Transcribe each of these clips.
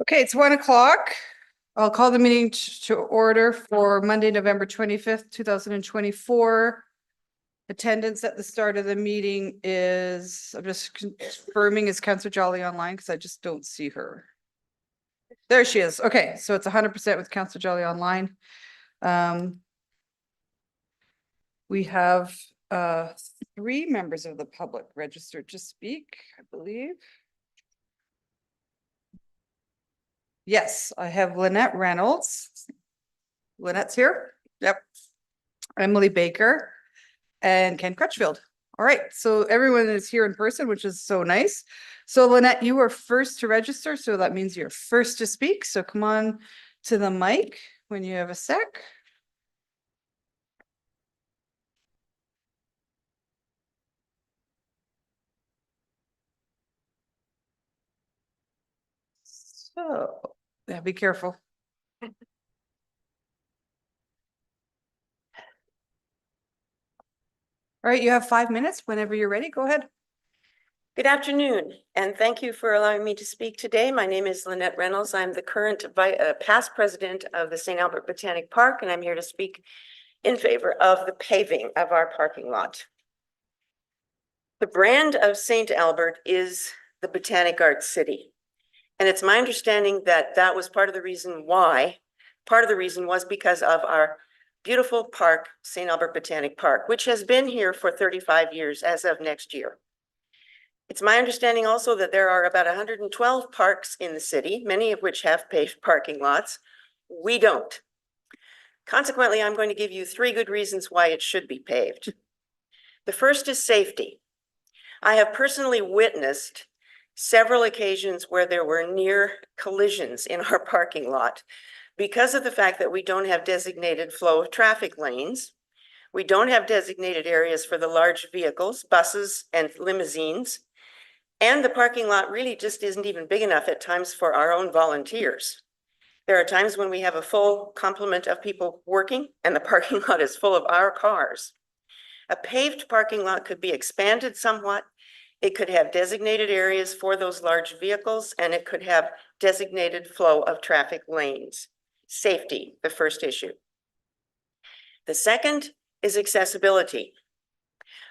Okay, it's 1 o'clock. I'll call the meeting to order for Monday, November 25th, 2024. Attendance at the start of the meeting is, I'm just confirming, is Councillor Jolly online? Because I just don't see her. There she is. Okay, so it's 100% with Councillor Jolly online. We have 3 members of the public registered to speak, I believe. Yes, I have Lynette Reynolds. Lynette's here. Yep. Emily Baker and Ken Crutchfield. All right, so everyone is here in person, which is so nice. So Lynette, you were first to register, so that means you're first to speak. So come on to the mic when you have a sec. So, yeah, be careful. All right, you have 5 minutes. Whenever you're ready, go ahead. Good afternoon, and thank you for allowing me to speak today. My name is Lynette Reynolds. I'm the current past president of the St. Albert Botanic Park, and I'm here to speak in favor of the paving of our parking lot. The brand of St. Albert is the Botanic Art City, and it's my understanding that that was part of the reason why. Part of the reason was because of our beautiful park, St. Albert Botanic Park, which has been here for 35 years as of next year. It's my understanding also that there are about 112 parks in the city, many of which have paved parking lots. We don't. Consequently, I'm going to give you 3 good reasons why it should be paved. The first is safety. I have personally witnessed several occasions where there were near collisions in our parking lot because of the fact that we don't have designated flow of traffic lanes. We don't have designated areas for the large vehicles, buses and limousines. And the parking lot really just isn't even big enough at times for our own volunteers. There are times when we have a full complement of people working and the parking lot is full of our cars. A paved parking lot could be expanded somewhat. It could have designated areas for those large vehicles, and it could have designated flow of traffic lanes. Safety, the first issue. The second is accessibility.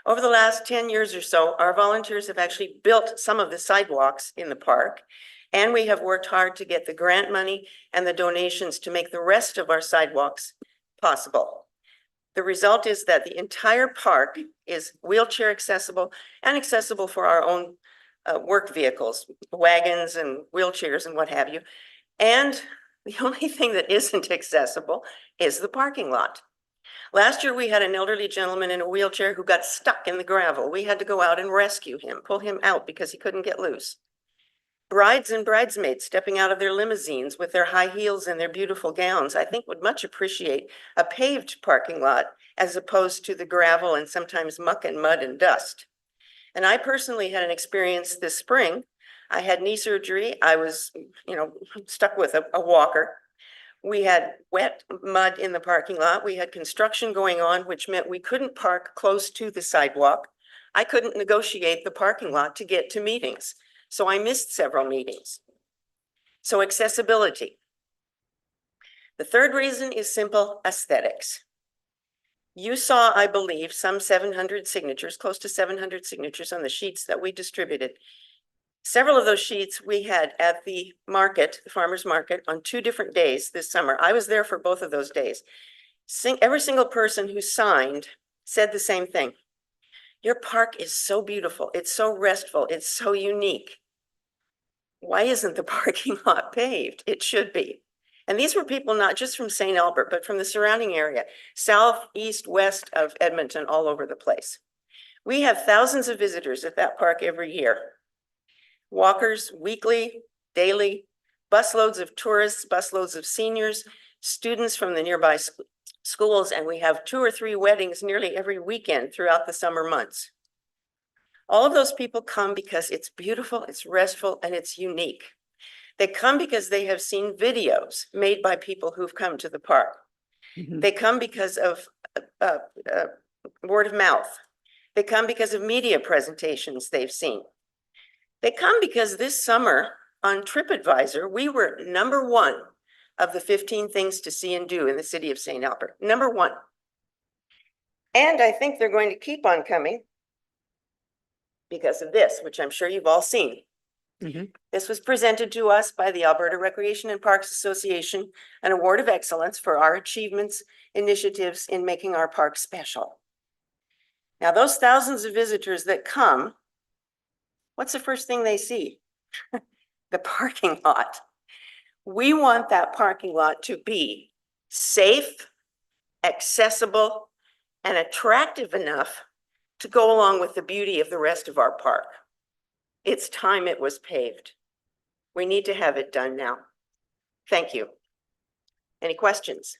Over the last 10 years or so, our volunteers have actually built some of the sidewalks in the park, and we have worked hard to get the grant money and the donations to make the rest of our sidewalks possible. The result is that the entire park is wheelchair accessible and accessible for our own work vehicles, wagons and wheelchairs and what have you. And the only thing that isn't accessible is the parking lot. Last year, we had an elderly gentleman in a wheelchair who got stuck in the gravel. We had to go out and rescue him, pull him out because he couldn't get loose. Brides and bridesmaids stepping out of their limousines with their high heels and their beautiful gowns, I think would much appreciate a paved parking lot as opposed to the gravel and sometimes muck and mud and dust. And I personally had an experience this spring. I had knee surgery. I was, stuck with a walker. We had wet mud in the parking lot. We had construction going on, which meant we couldn't park close to the sidewalk. I couldn't negotiate the parking lot to get to meetings. So I missed several meetings. So accessibility. The third reason is simple aesthetics. You saw, I believe, some 700 signatures, close to 700 signatures on the sheets that we distributed. Several of those sheets we had at the market, the farmer's market, on 2 different days this summer. I was there for both of those days. Every single person who signed said the same thing. Your park is so beautiful. It's so restful. It's so unique. Why isn't the parking lot paved? It should be. And these were people not just from St. Albert, but from the surrounding area, south, east, west of Edmonton, all over the place. We have thousands of visitors at that park every year. Walkers weekly, daily, busloads of tourists, busloads of seniors, students from the nearby schools, and we have 2 or 3 weddings nearly every weekend throughout the summer months. All of those people come because it's beautiful, it's restful, and it's unique. They come because they have seen videos made by people who've come to the park. They come because of word of mouth. They come because of media presentations they've seen. They come because this summer, on TripAdvisor, we were number one of the 15 things to see and do in the city of St. Albert, number one. And I think they're going to keep on coming because of this, which I'm sure you've all seen. Mhm. This was presented to us by the Alberta Recreation and Parks Association, an award of excellence for our achievements, initiatives in making our park special. Now, those thousands of visitors that come, what's the first thing they see? The parking lot. We want that parking lot to be safe, accessible, and attractive enough to go along with the beauty of the rest of our park. It's time it was paved. We need to have it done now. Thank you. Any questions?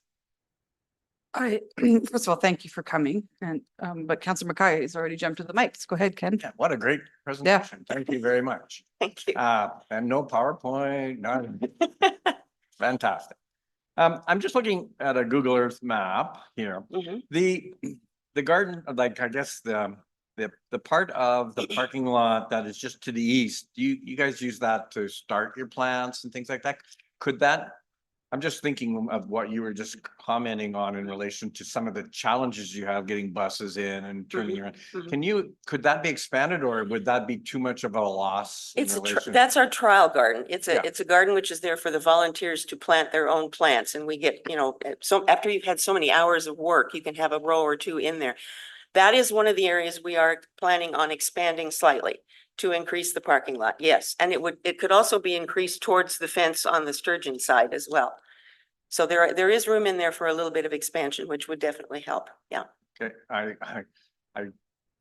First of all, thank you for coming, and, but Councillor Mackay has already jumped to the mic. So go ahead, Ken. Yeah, what a great presentation. Thank you very much. Thank you. And no PowerPoint, none. Fantastic. I'm just looking at a Google Earth map here. Mhm. The garden, like, I guess the part of the parking lot that is just to the east, you guys use that to start your plants and things like that? Could that, I'm just thinking of what you were just commenting on in relation to some of the challenges you have getting buses in and turning around. mhm. Could that be expanded, or would that be too much of a loss? in relation- That's our trial garden. It's Yeah. a garden which is there for the volunteers to plant their own plants, and we get, so after you've had so many hours of work, you can have a row or two in there. That is one of the areas we are planning on expanding slightly to increase the parking lot, yes. And it could also be increased towards the fence on the Sturgeon side as well. So there is room in there for a little bit of expansion, which would definitely help, yeah. Okay,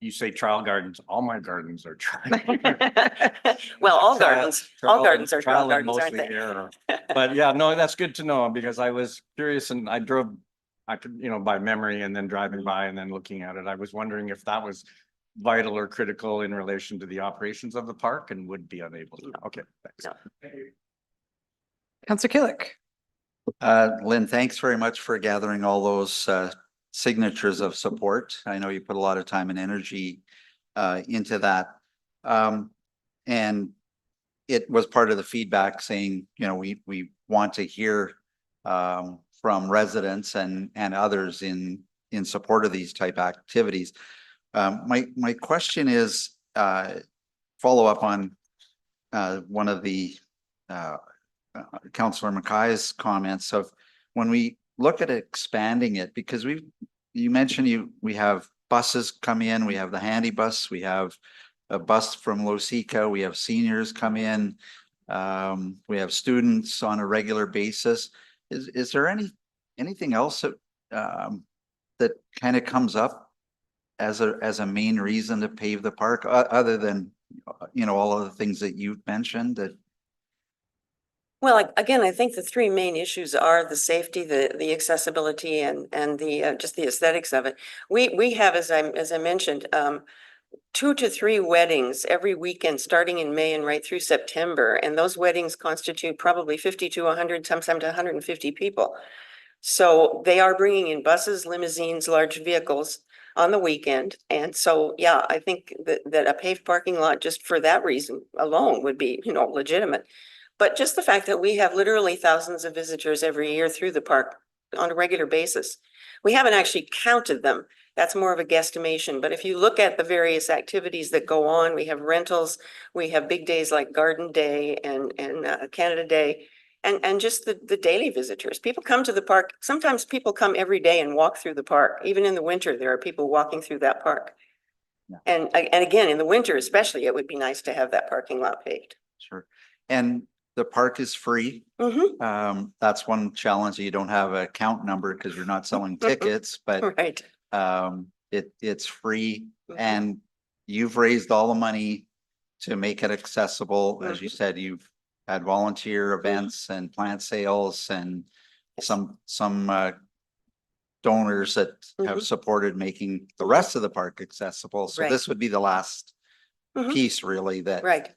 you say trial gardens, all my gardens are trial. Well, all gardens are trial and gardens, aren't mostly they? error. But yeah, no, that's good to know, because I was curious and I could, by memory and then driving by and then looking at it, I was wondering if that was vital or critical in relation to the operations of the park and would be unable to. Okay, thanks. No. Councillor Killick. Lynn, thanks very much for gathering all those signatures of support. I know you put a lot of time and energy into that. And it was part of the feedback saying, we want to hear from residents and others in support of these type activities. My question is follow up on one of the Councillor Mackay's comments of when we look at expanding it, because you mentioned we have buses come in, we have the handy bus, we have a bus from Losica, we have seniors come in, we have students on a regular basis. Is there anything else that kind of comes up as a main reason to pave the park other than all of the things that you've mentioned that? Well, again, I think the three main issues are the safety, the accessibility, and the just the aesthetics of it. We have, as I mentioned, 2 to 3 weddings every weekend, starting in May and right through September, and those weddings constitute probably 50 to 100, sometimes 150 people. So they are bringing in buses, limousines, large vehicles on the weekend, and so yeah, I think that a paved parking lot just for that reason alone would be legitimate. But just the fact that we have literally thousands of visitors every year through the park on a regular basis. We haven't actually counted them. That's more of a guesstimation. But if you look at the various activities that go on, we have rentals, we have big days like Garden Day and Canada Day, and just the daily visitors. People come to the park. Sometimes people come every day and walk through the park. Even in the winter, there are people walking through that park. Yeah. And again, in the winter especially, it would be nice to have that parking lot paved. Sure. And the park is free. That's one challenge. You don't have a count number because you're not selling tickets, but Right. it's free, and you've raised all the money to make it accessible. As you said, you've had volunteer events and plant sales and some donors that have supported making the rest of the park accessible. So Right. this would be the last piece really that Right.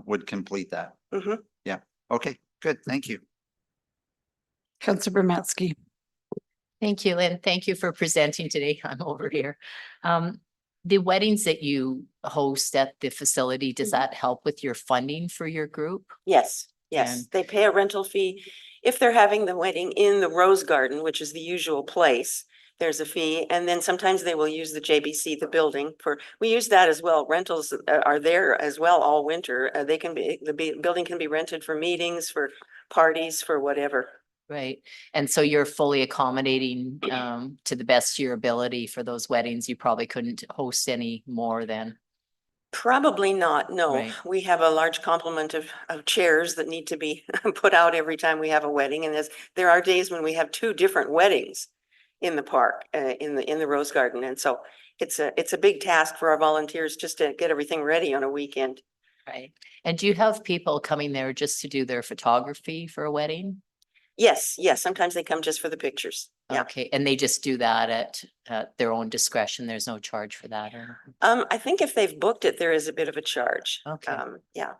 would complete that. Mm-hmm. Yeah. Okay, good. Thank you. Councillor Bermatsky. Thank you, Lynn. Thank you for presenting today. I'm over here. The weddings that you host at the facility, does Mhm. that help with your funding for your group? Yes, yes, And- they pay a rental fee. If they're having the wedding in the Rose Garden, which is the usual place, there's a fee. And then sometimes they will use the JBC, the building we use that as well. Rentals are there as well all winter. They can be, building can be rented for meetings, for parties, for whatever. Right, and so you're fully accommodating to the best of your ability for those weddings. You probably couldn't host any more than. Probably not, no. Right. We have a large complement of chairs that need to be put out every time we have a wedding. And there are days when we have 2 different weddings in the park, in the Rose Garden. And so it's a big task for our volunteers just to get everything ready on a weekend. Right, and do you have people coming there just to do their photography for a wedding? Yes, yes, sometimes they come just for the pictures. Yeah. Okay, and they just do that at their own discretion. There's no charge for that or? I think if they've booked it, there is a bit of a charge. Okay. Yeah.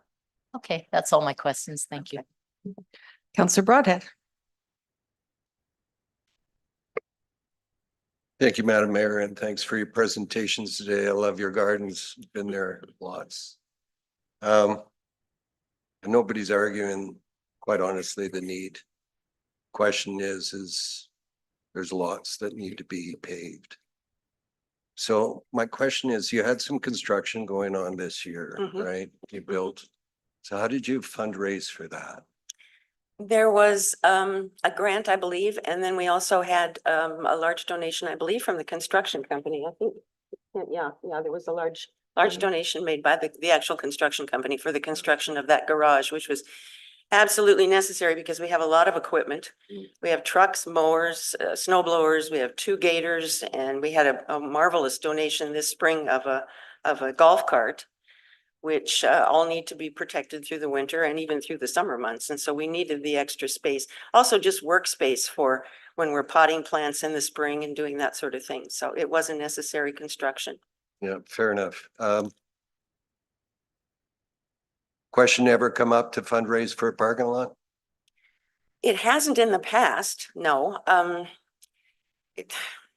Okay, that's all my questions. Thank you. Counselor Broadhead. Thank you, Madam Mayor, and thanks for your presentations today. I love your gardens. Been there lots. And nobody's arguing, quite honestly, the need. Question is there's lots that need to be paved. So my question is, you had some construction going on this year, Mhm. right? You built. So how did you fundraise for that? There was a grant, I believe, and then we also had a large donation, I believe, from the construction company. I think, yeah, there was a large donation made by the actual construction company for the construction of that garage, which was absolutely necessary because we have a lot of equipment. We have trucks, mowers, snow blowers, we have 2 gators, and we had a marvelous donation this spring of a golf cart, which all need to be protected through the winter and even through the summer months. And so we needed the extra space. Also just workspace for when we're potting plants in the spring and doing that sort of thing. So it was a necessary construction. Yeah, fair enough. Question ever come up to fundraise for a parking lot? It hasn't in the past, no.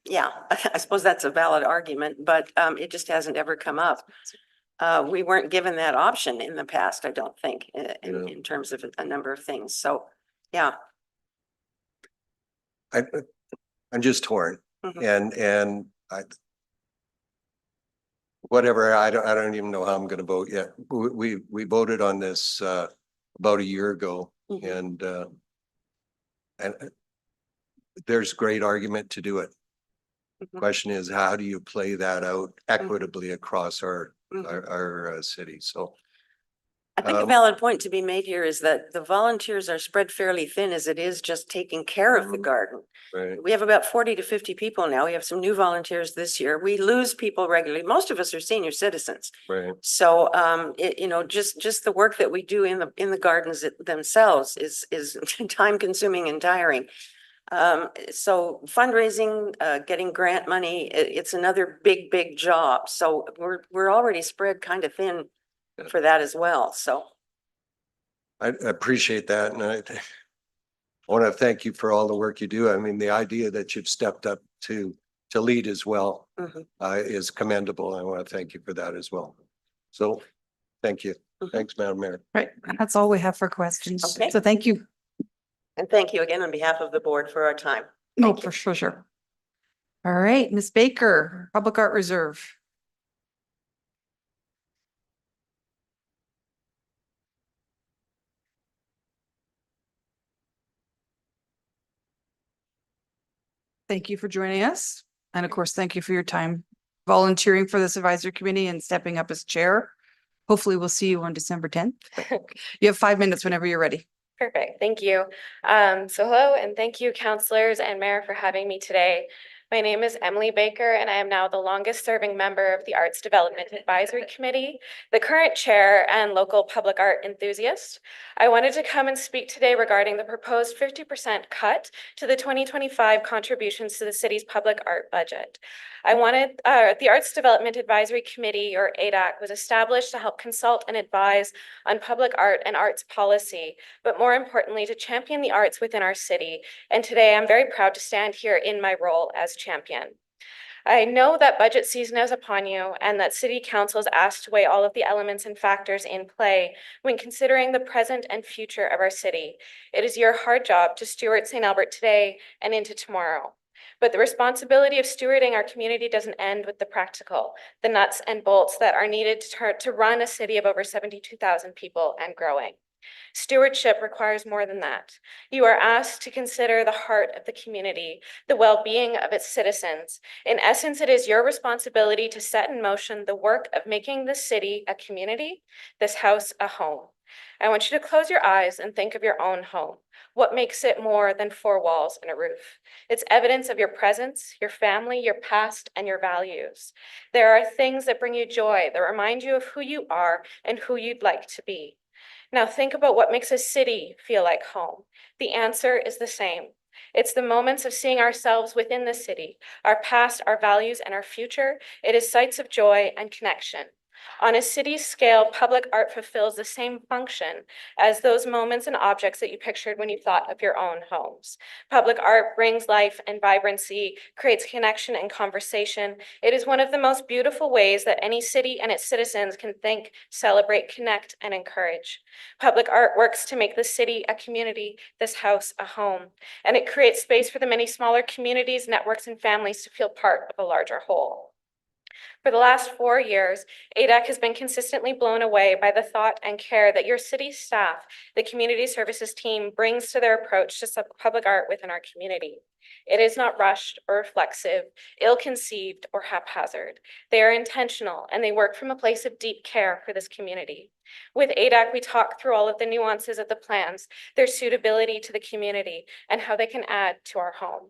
Yeah, I suppose that's a valid argument, but it just hasn't ever come up. We weren't given that option in the past, I don't think, in terms of a number of things. So, yeah. I'm just torn Mhm. and whatever, I don't even know how I'm gonna vote yet. We voted on this about a year ago Mhm. and there's great argument to do it. Mhm. Question is, how do you play that out equitably across our Mhm. our city? So I think a valid point to be made here is that the volunteers are spread fairly thin as it is just taking care of the garden. right, We have about 40 to 50 people now. We have some new volunteers this year. We lose people regularly. Most of us are senior citizens. right. So just the work that we do in the gardens themselves is time consuming and tiring. So fundraising, getting grant money, it's another big job. So we're already spread kind of thin Yeah. for that as well. So I appreciate that, and I want to thank you for all the work you do. I mean, the idea that you've stepped up to lead as well mhm. is commendable. I want to thank you for that as well. So, thank you. Mhm. Thanks, Madam Mayor. Right, that's all we have for questions. Okay. So thank you. And thank you again on behalf of the board for our time. No, Thank you. for sure. All right, Ms. Baker, Public Art Reserve. Thank you for joining us. And of course, thank you for your time volunteering for this advisory committee and stepping up as chair. Hopefully we'll see you on December 10th. You have 5 minutes whenever you're ready. Perfect, thank you. So hello and thank you counselors and mayor for having me today. My name is Emily Baker and I am now the longest serving member of the Arts Development Advisory Committee, the current chair and local public art enthusiast. I wanted to come and speak today regarding the proposed 50% cut to the 2025 contributions to the city's public art budget. The Arts Development Advisory Committee, or ADAC, was established to help consult and advise on public art and arts policy, but more importantly, to champion the arts within our city. And today I'm very proud to stand here in my role as champion. I know that budget season is upon you and that City Council is asked to weigh all of the elements and factors in play when considering the present and future of our city. It is your hard job to steward St. Albert today and into tomorrow. But the responsibility of stewarding our community doesn't end with the practical, the nuts and bolts that are needed to run a city of over 72,000 people and growing. Stewardship requires more than that. You are asked to consider the heart of the community, the well-being of its citizens. In essence, it is your responsibility to set in motion the work of making this city a community, this house a home. I want you to close your eyes and think of your own home. What makes it more than four walls and a roof? It's evidence of your presence, your family, your past, and your values. There are things that bring you joy, that remind you of who you are and who you'd like to be. Now think about what makes a city feel like home. The answer is the same. It's the moments of seeing ourselves within the city, our past, our values, and our future. It is sites of joy and connection. On a city scale, public art fulfills the same function as those moments and objects that you pictured when you thought of your own homes. Public art brings life and vibrancy, creates connection and conversation. It is one of the most beautiful ways that any city and its citizens can think, celebrate, connect, and encourage. Public art works to make the city a community, this house a home, and it creates space for the many smaller communities, networks, and families to feel part of a larger whole. For the last 4 years, ADAC has been consistently blown away by the thought and care that your city staff, the community services team, brings to their approach to public art within our community. It is not rushed or reflexive, ill-conceived, or haphazard. They are intentional and they work from a place of deep care for this community. With ADAC, we talk through all of the nuances of the plans, their suitability to the community, and how they can add to our home.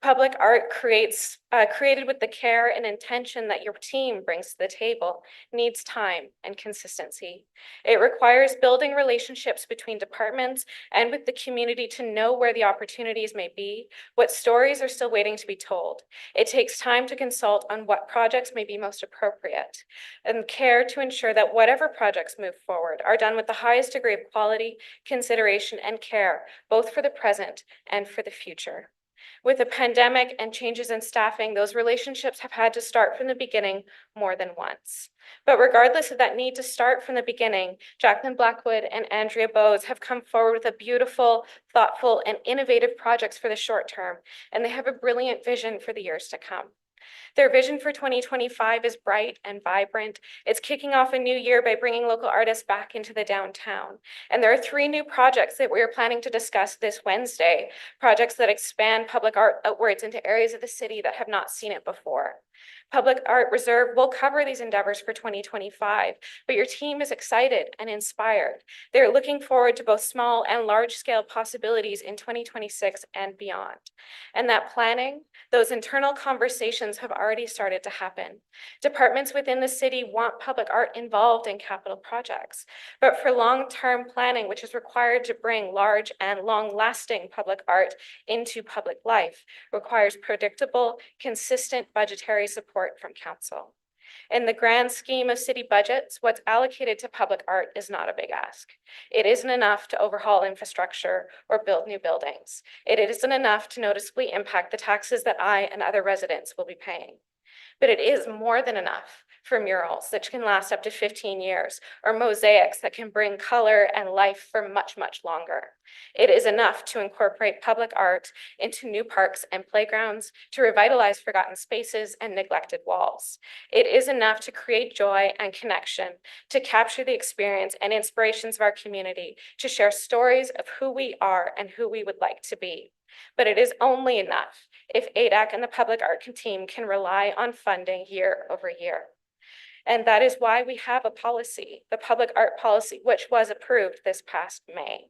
Public art created with the care and intention that your team brings to the table needs time and consistency. It requires building relationships between departments and with the community to know where the opportunities may be, what stories are still waiting to be told. It takes time to consult on what projects may be most appropriate and care to ensure that whatever projects move forward are done with the highest degree of quality, consideration, and care, both for the present and for the future. With the pandemic and changes in staffing, those relationships have had to start from the beginning more than once. But regardless of that need to start from the beginning, Jacqueline Blackwood and Andrea Bowes have come forward with a beautiful, thoughtful, and innovative projects for the short term, and they have a brilliant vision for the years to come. Their vision for 2025 is bright and vibrant. It's kicking off a new year by bringing local artists back into the downtown. And there are 3 new projects that we are planning to discuss this Wednesday, projects that expand public art outwards into areas of the city that have not seen it before. Public Art Reserve will cover these endeavors for 2025, but your team is excited and inspired. They're looking forward to both small and large-scale possibilities in 2026 and beyond. And that planning, those internal conversations have already started to happen. Departments within the city want public art involved in capital projects, but for long-term planning, which is required to bring large and long-lasting public art into public life, requires predictable, consistent budgetary support from council. In the grand scheme of city budgets, what's allocated to public art is not a big ask. It isn't enough to overhaul infrastructure or build new buildings. It isn't enough to noticeably impact the taxes that I and other residents will be paying. But it is more than enough for murals that can last up to 15 years, or mosaics that can bring color and life for much, much longer. It is enough to incorporate public art into new parks and playgrounds, to revitalize forgotten spaces and neglected walls. It is enough to create joy and connection, to capture the experience and inspirations of our community, to share stories of who we are and who we would like to be. But it is only enough if ADAC and the public art team can rely on funding year over year. And that is why we have a policy, the public art policy, which was approved this past May.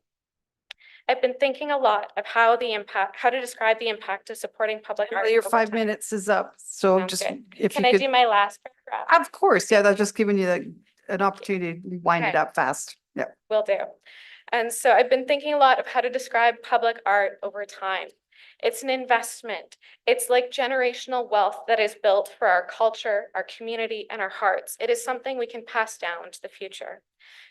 I've been thinking a lot of how to describe the impact of supporting public art. Your over 5 time. minutes is up, so Sounds just good. if you Can I do could. my last paragraph? Of course, yeah, that's just giving you an opportunity to wind it Okay. up fast. Yeah. Will do. And so I've been thinking a lot of how to describe public art over time. It's an investment. It's like generational wealth that is built for our culture, our community, and our hearts. It is something we can pass down to the future.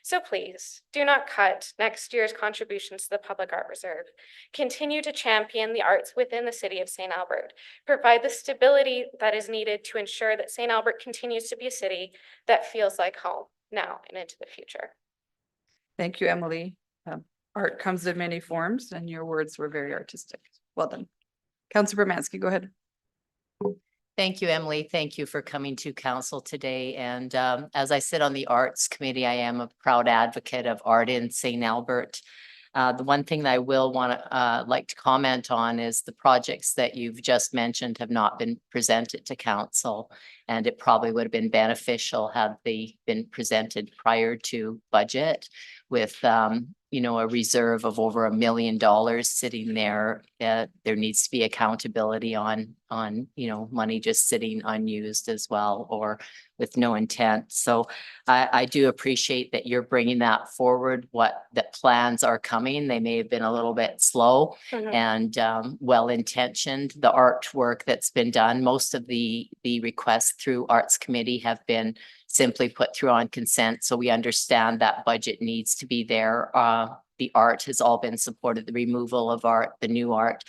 So please, do not cut next year's contributions to the Public Art Reserve. Continue to champion the arts within the city of St. Albert. Provide the stability that is needed to ensure that St. Albert continues to be a city that feels like home now and into the future. Thank you, Emily. Art comes in many forms and your words were very artistic. Well done. Councilor Bermansky, go ahead. Thank you, Emily. Thank you for coming to council today. And as I sit on the Arts Committee, I am a proud advocate of art in St. Albert. The one thing that I will like to comment on is the projects that you've just mentioned have not been presented to council. And it probably would have been beneficial had they been presented prior to budget with, you know, a reserve of over $1 million sitting there. There needs to be accountability on, you know, money just sitting unused as well, or with no intent. So I do appreciate that you're bringing that forward, that plans are coming. They may have been a little bit slow and well-intentioned. The artwork that's been done, most of the requests through Arts Committee have been simply put through on consent. So we understand that budget needs to be there. The art has all been supported, the removal of art, the new art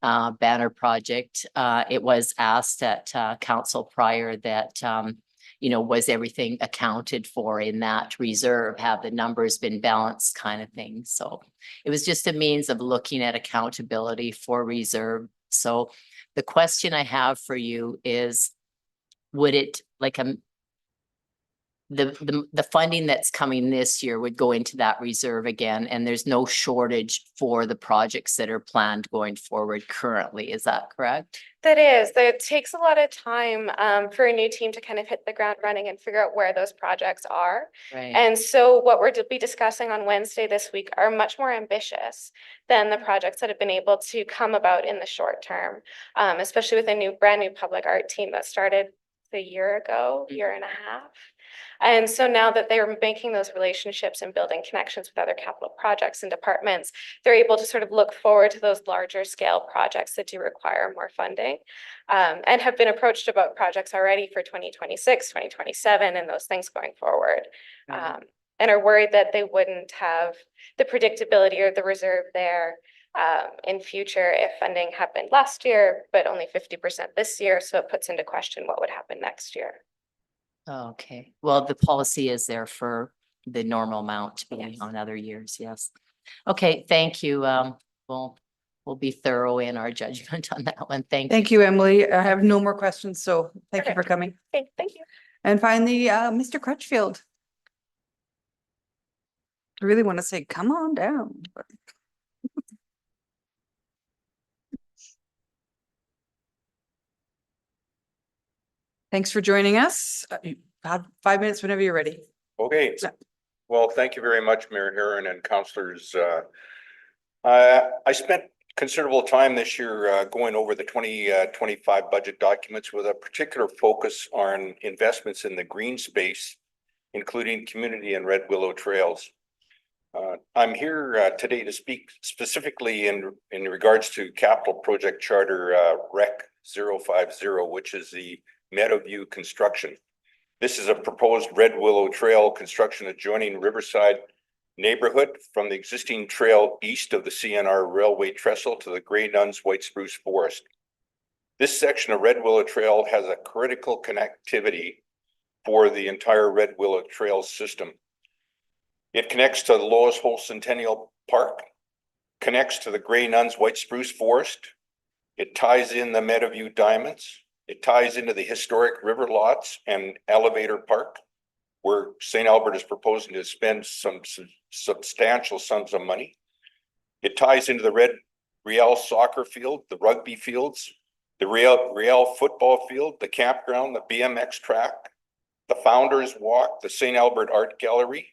banner project. It was asked at council prior that, you know, was everything accounted for in that reserve? Have the numbers been balanced kind of thing? So it was just a means of looking at accountability for reserve. So the question I have for you is, would it like the funding that's coming this year would go into that reserve again, and there's no shortage for the projects that are planned going forward currently. Is that correct? That is, it takes a lot of time for a new team to kind of hit the ground running and figure out where those projects are. Right. And so what we're to be discussing on Wednesday this week are much more ambitious than the projects that have been able to come about in the short term, especially with a brand new public art team that started a year ago, year and a half. And so now that they're making those relationships and building connections with other capital projects and departments, they're able to sort of look forward to those larger scale projects that do require more funding, and have been approached about projects already for 2026, 2027, and those things going forward. And are worried that they wouldn't have the predictability or the reserve there in future if funding happened last year, but only 50% this year. So it puts into question what would happen next year. Okay, well, the policy is there for the normal amount to be Yes. on other years, yes. Okay, thank you. We'll be thorough in our judgment on that one. Thank you, Emily. I have no more questions, so thank you for Perfect. coming. Okay, thank you. And finally, Mr. Crutchfield. I really want to say, come on down. but- Thanks for joining us. You have 5 minutes whenever you're ready. Okay, Yeah. well, thank you very much, Mayor Herron and councillors. I spent considerable time this year going over the 2025 budget documents with a particular focus on investments in the green space, including community and Red Willow trails. I'm here today to speak specifically in regards to capital project charter REC 050, which is the Meadowview construction. This is a proposed Red Willow Trail construction adjoining Riverside neighborhood from the existing trail east of the CNR Railway Trestle to the Grey Nuns White Spruce Forest. This section of Red Willow Trail has a critical connectivity for the entire Red Willow Trail system. It connects to the Lois Hole Centennial Park, connects to the Grey Nuns White Spruce Forest. It ties in the Meadowview Diamonds. It ties into the historic River Lots and Elevator Park, where St. Albert is proposing to spend some substantial sums of money. It ties into the Red Real soccer field, the rugby fields, the Real football field, the campground, the BMX track, the Founders Walk, the St. Albert Art Gallery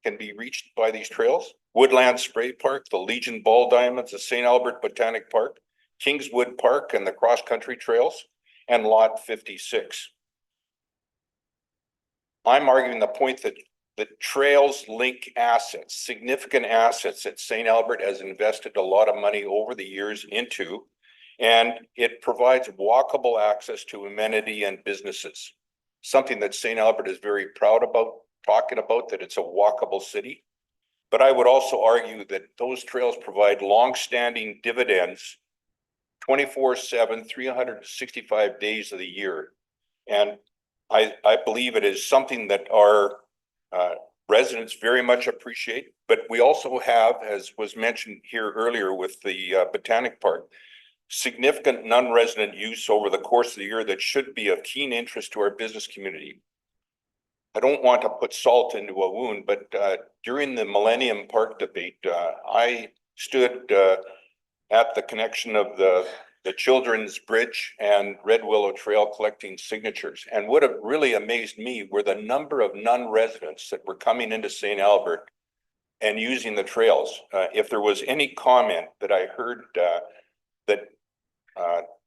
can be reached by these trails. Woodland Spray Park, the Legion Ball Diamonds, the St. Albert Botanic Park, Kingswood Park and the cross country trails, and Lot 56. I'm arguing the point that the trails link assets, significant assets that St. Albert has invested a lot of money over the years into, And it provides walkable access to amenity and businesses. Something that St. Albert is very proud about, talking about, that it's a walkable city. But I would also argue that those trails provide long-standing dividends 24/7, 365 days of the year. And I believe it is something that our residents very much appreciate. But we also have, as was mentioned here earlier with the Botanic Park, significant non-resident use over the course of the year that should be of keen interest to our business community. I don't want to put salt into a wound, but during the Millennium Park debate, I stood at the connection of the Children's Bridge and Red Willow Trail collecting signatures. And what have really amazed me were the number of non-residents that were coming into St. Albert and using the trails. If there was any comment that I heard that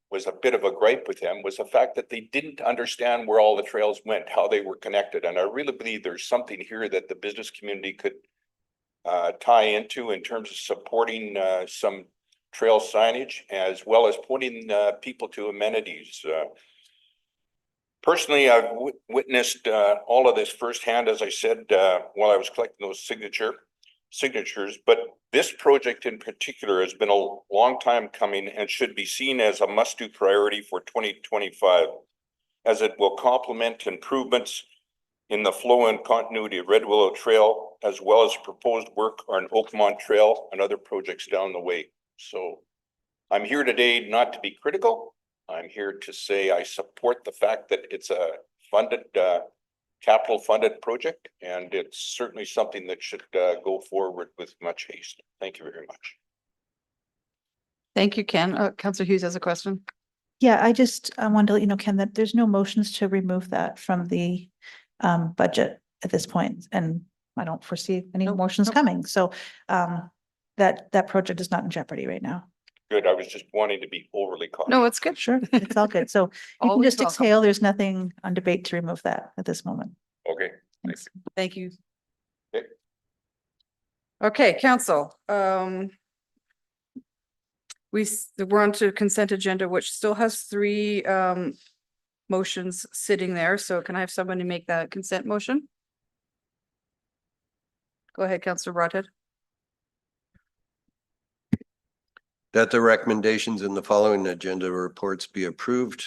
was a bit of a gripe with them, was the fact that they didn't understand where all the trails went, how they were connected. And I really believe there's something here that the business community could tie into in terms of supporting some trail signage, as well as pointing people to amenities. Personally, I've witnessed all of this firsthand, as I said, while I was collecting those signatures, but this project in particular has been a long time coming and should be seen as a must-do priority for 2025, as it will complement improvements in the flow and continuity of Red Willow Trail, as well as proposed work on Oakmont Trail and other projects down the way. So I'm here today not to be critical. I'm here to say I support the fact that it's a funded, capital funded project, and it's certainly something that should go forward with much haste. Thank you very much. Thank you, Ken. Councillor Hughes has a question. Yeah, I wanted to let you know, Ken, that there's no motions to remove that from the budget at this point, and I don't foresee any Nope, motions nope. coming, so that project is not in jeopardy right now. Good. I was just wanting to be overly cautious. No, it's good. Sure, it's all good, so you can Always just welcome. exhale, there's nothing on debate to remove that at this moment. Okay. Thanks. Thank you. Okay. Okay, council, we're on to consent agenda, which still has three motions sitting there. So can I have somebody make that consent motion? Go ahead, Councillor Broadhead. That the recommendations in the following agenda reports be approved.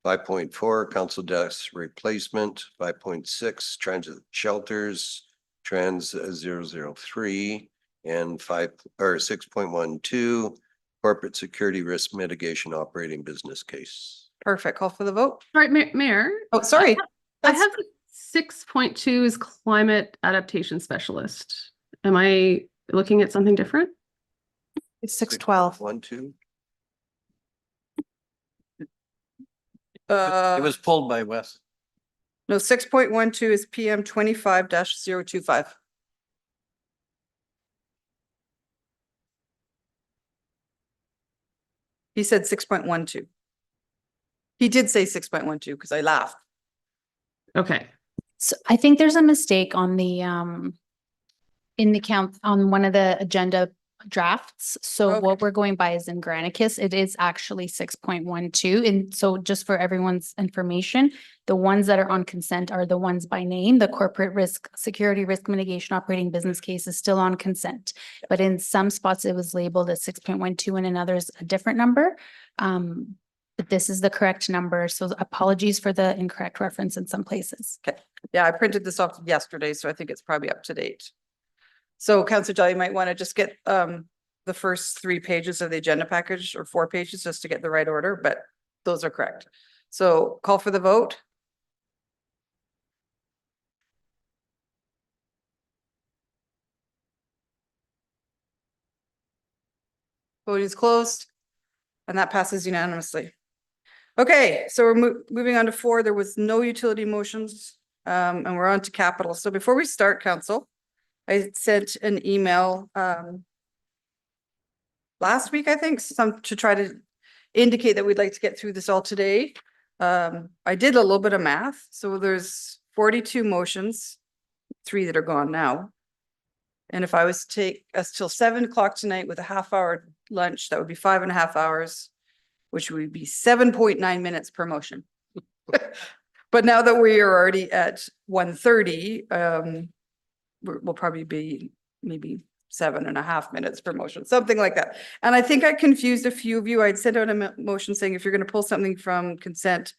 5.4, council desk replacement. 5.6, transit shelters, trans 003, and 6.12, corporate security risk mitigation operating business case. Perfect. Call for the vote. Right, Mayor. Oh, sorry. I have 6.2 is climate adaptation specialist. Am I looking at something different? It's 6:12. 1, 2. It was pulled by Wes. No, 6.12 is PM 25-025. He said 6.12. He did say 6.12 because I laughed. Okay. So I think there's a mistake on the in the count on one of the agenda drafts. So Okay. what we're going by is in Granicus, it is actually 6.12. And so just for everyone's information, the ones that are on consent are the ones by name. The corporate risk, security risk mitigation operating business case is still on consent. But in some spots it was labeled as 6.12 and in others a different number. But this is the correct number. So apologies for the incorrect reference in some places. Yeah, I printed this off yesterday, so I think it's probably up to date. So Councillor Jolly, you might want to just get the first 3 pages of the agenda package or 4 pages just to get the right order, but those are correct. So call for the vote. Vote is closed and that passes unanimously. Okay, so we're moving on to 4. There was no utility motions and we're on to capital. So before we start, council, I sent an email last week, I think, to try to indicate that we'd like to get through this all today. I did a little bit of math. So there's 42 motions, 3 that are gone now. And if I was to take us till 7 o'clock tonight with a half-hour lunch, that would be 5.5 hours. which would be 7.9 minutes per motion. But now that we are already at 1:30, we'll probably be maybe 7.5 minutes per motion, something like that. And I think I confused a few of you. I'd sent out a motion saying if you're going to pull something from consent,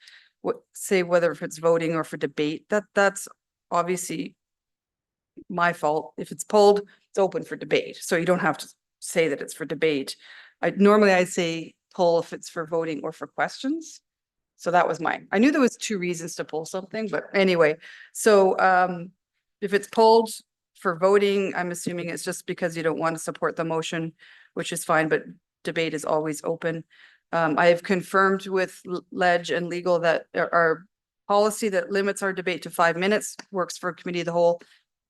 say whether if it's voting or for debate, that's obviously my fault. If it's pulled, it's open for debate. So you don't have to say that it's for debate. Normally I'd say pull if it's for voting or for questions. So that was mine. I knew there was 2 reasons to pull something, but anyway, so if it's pulled for voting, I'm assuming it's just because you don't want to support the motion, which is fine, but debate is always open. I have confirmed with Ledge and legal that our policy that limits our debate to 5 minutes works for committee of the whole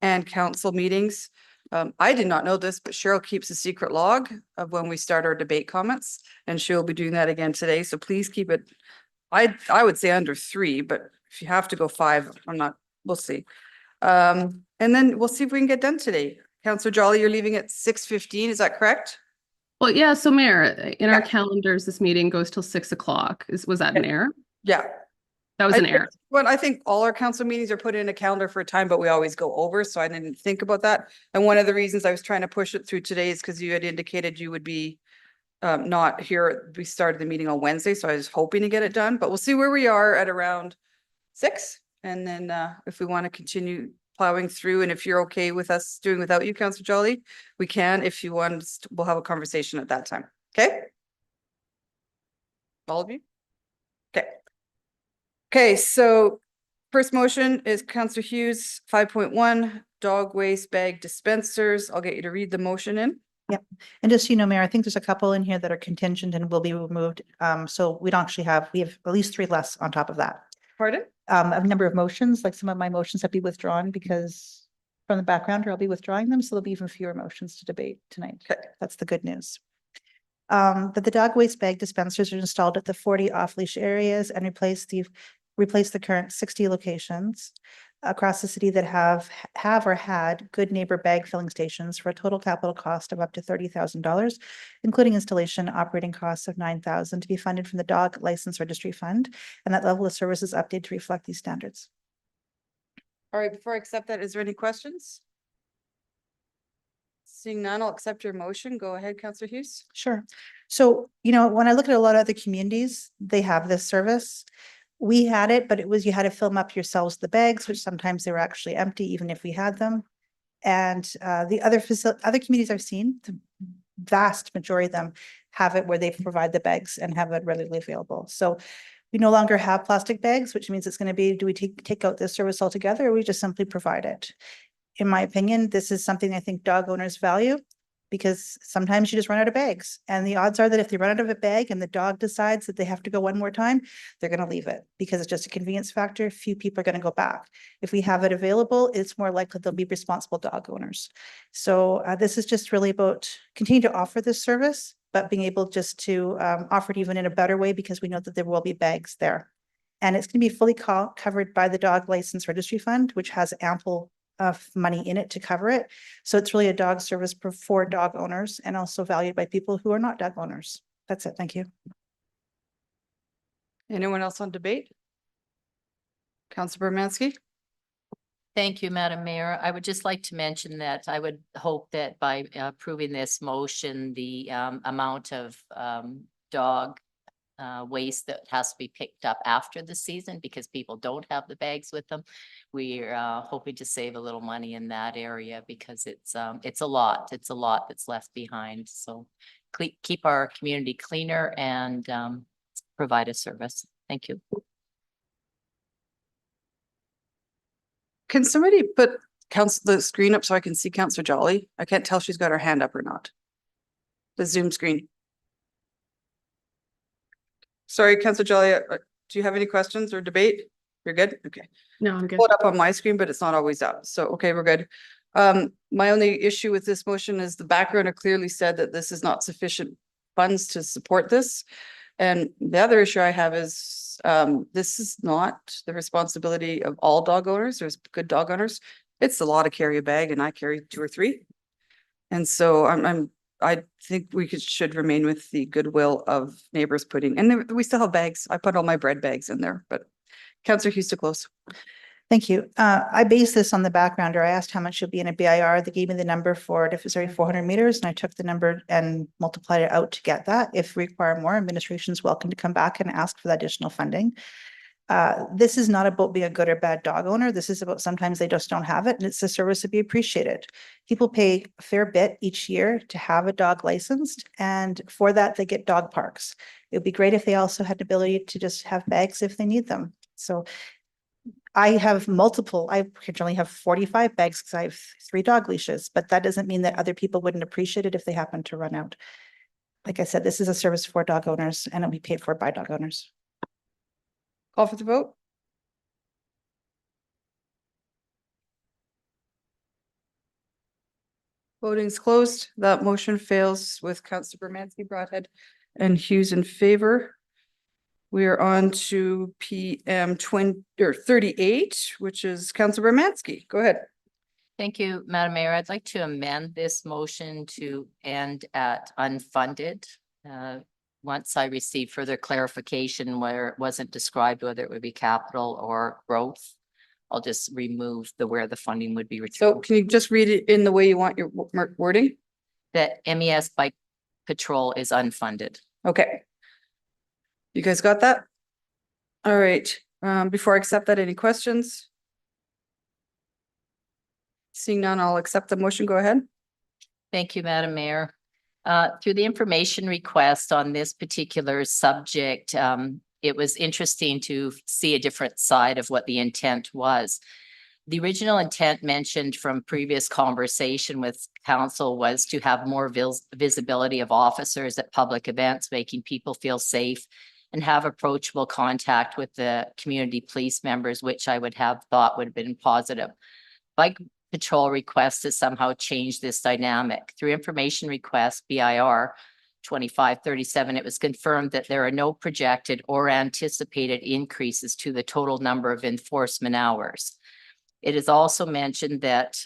and council meetings. I did not know this, but Cheryl keeps a secret log of when we start our debate comments, and she'll be doing that again today. So please keep it. I would say under 3, but if you have to go 5, we'll see. And then we'll see if we can get done today. Councillor Jolly, you're leaving at 6:15, is that correct? Well, yeah, so Mayor, in our Yeah. calendars, this meeting goes till 6 o'clock. Was that an error? Yeah. That was an error. Well, I think all our council meetings are put in a calendar for a time, but we always go over, so I didn't think about that. And one of the reasons I was trying to push it through today is because you had indicated you would be not here. We started the meeting on Wednesday, so I was hoping to get it done, but we'll see where we are at around 6. And then if we want to continue plowing through, and if you're okay with us doing without you, Councillor Jolly, we can. If you want, we'll have a conversation at that time. Okay? All of you? Okay. Okay, so first motion is Councillor Hughes, 5.1, dog waste bag dispensers. I'll get you to read the motion in. Yep. And just so you know, Mayor, I think there's a couple in here that are contingent and will be removed. So we don't actually we have at least 3 less on top of that. Pardon? A number of motions, like some of my motions have been withdrawn because from the background, or I'll be withdrawing them. So there'll be even fewer motions to debate tonight. Okay. That's the good news. That the dog waste bag dispensers are installed at the 40 off-leash areas and replace the current 60 locations across the city that have or had good neighbor bag filling stations for a total capital cost of up to $30,000, including installation operating costs of $9,000 to be funded from the dog license registry fund. And that level of service is updated to reflect these standards. All right, before I accept that, is there any questions? Seeing none, I'll accept your motion. Go ahead, Councillor Hughes. Sure. So, when I look at a lot of other communities, they have this service. We had it, but you had to fill them up yourselves, the bags, which sometimes they were actually empty, even if we had them. And the other communities I've seen, the vast majority of them have it where they provide the bags and have it readily available. So we no longer have plastic bags, which means it's going to be, do we take out this service altogether, or we just simply provide it? In my opinion, this is something I think dog owners value, because sometimes you just run out of bags. And the odds are that if they run out of a bag and the dog decides that they have to go one more time, they're going to leave it because it's just a convenience factor. Few people are going to go back. If we have it available, it's more likely they'll be responsible dog owners. So this is just really about continuing to offer this service, but being able just to offer it even in a better way, because we know that there will be bags there. And it's going to be fully covered by the dog license registry fund, which has ample of money in it to cover it. So it's really a dog service for dog owners and also valued by people who are not dog owners. That's it. Thank you. Anyone else on debate? Councillor Bermansky? Thank you, Madam Mayor. I would just like to mention that I would hope that by approving this motion, the amount of dog waste that has to be picked up after the season, because people don't have the bags with them. We're hoping to save a little money in that area, because it's a lot that's left behind. So keep our community cleaner and provide a service. Thank you. Can somebody put the screen up so I can see Councillor Jolly? I can't tell if she's got her hand up or not. The Zoom screen. Sorry, Councillor Jolly, do you have any questions or debate? You're good? Okay. No, I'm good. Pull it up on my screen, but it's not always up. So, okay, we're good. My only issue with this motion is the background clearly said that this is not sufficient funds to support this. And the other issue I have is this is not the responsibility of all dog owners. There's good dog owners. It's a lot to carry a bag, and I carry 2 or 3. And so I'm I think we should remain with the goodwill of neighbors putting, and we still have bags. I put all my bread bags in there, but Councillor Houston Close. Thank you. I based this on the background, or I asked how much should be in a BIR. They gave me the number for it if it's already 400 meters, and I took the number and multiplied it out to get that. If we require more, administration is welcome to come back and ask for that additional funding. This is not about being a good or bad dog owner. This is about sometimes they just don't have it, and it's a service to be appreciated. People pay a fair bit each year to have a dog licensed, and for that, they get dog parks. It would be great if they also had the ability to just have bags if they need them. So I have multiple, I generally have 45 bags because I have 3 dog leashes, but that doesn't mean that other people wouldn't appreciate it if they happen to run out. Like I said, this is a service for dog owners and it'll be paid for by dog owners. Call for the vote. Voting's closed. That motion fails with Councillor Bermansky, Broadhead, and Hughes in favor. We are on to PM 38, which is Councillor Bermansky. Go ahead. Thank you, Madam Mayor. I'd like to amend this motion to end at unfunded. Once I receive further clarification where it wasn't described, whether it would be capital or growth, I'll just remove where the funding would be So returned. can you just read it in the way you want your wording? That MES Bike Patrol is unfunded. Okay. You guys got that? All right. Before I accept that, any questions? Seeing none, I'll accept the motion. Go ahead. Thank you, Madam Mayor. Through the information request on this particular subject, it was interesting to see a different side of what the intent was. The original intent mentioned from previous conversation with council was to have more visibility of officers at public events, making people feel safe and have approachable contact with the community police members, which I would have thought would have been positive. Bike patrol request to somehow change this dynamic. Through information request BIR 2537, it was confirmed that there are no projected or anticipated increases to the total number of enforcement hours. It is also mentioned that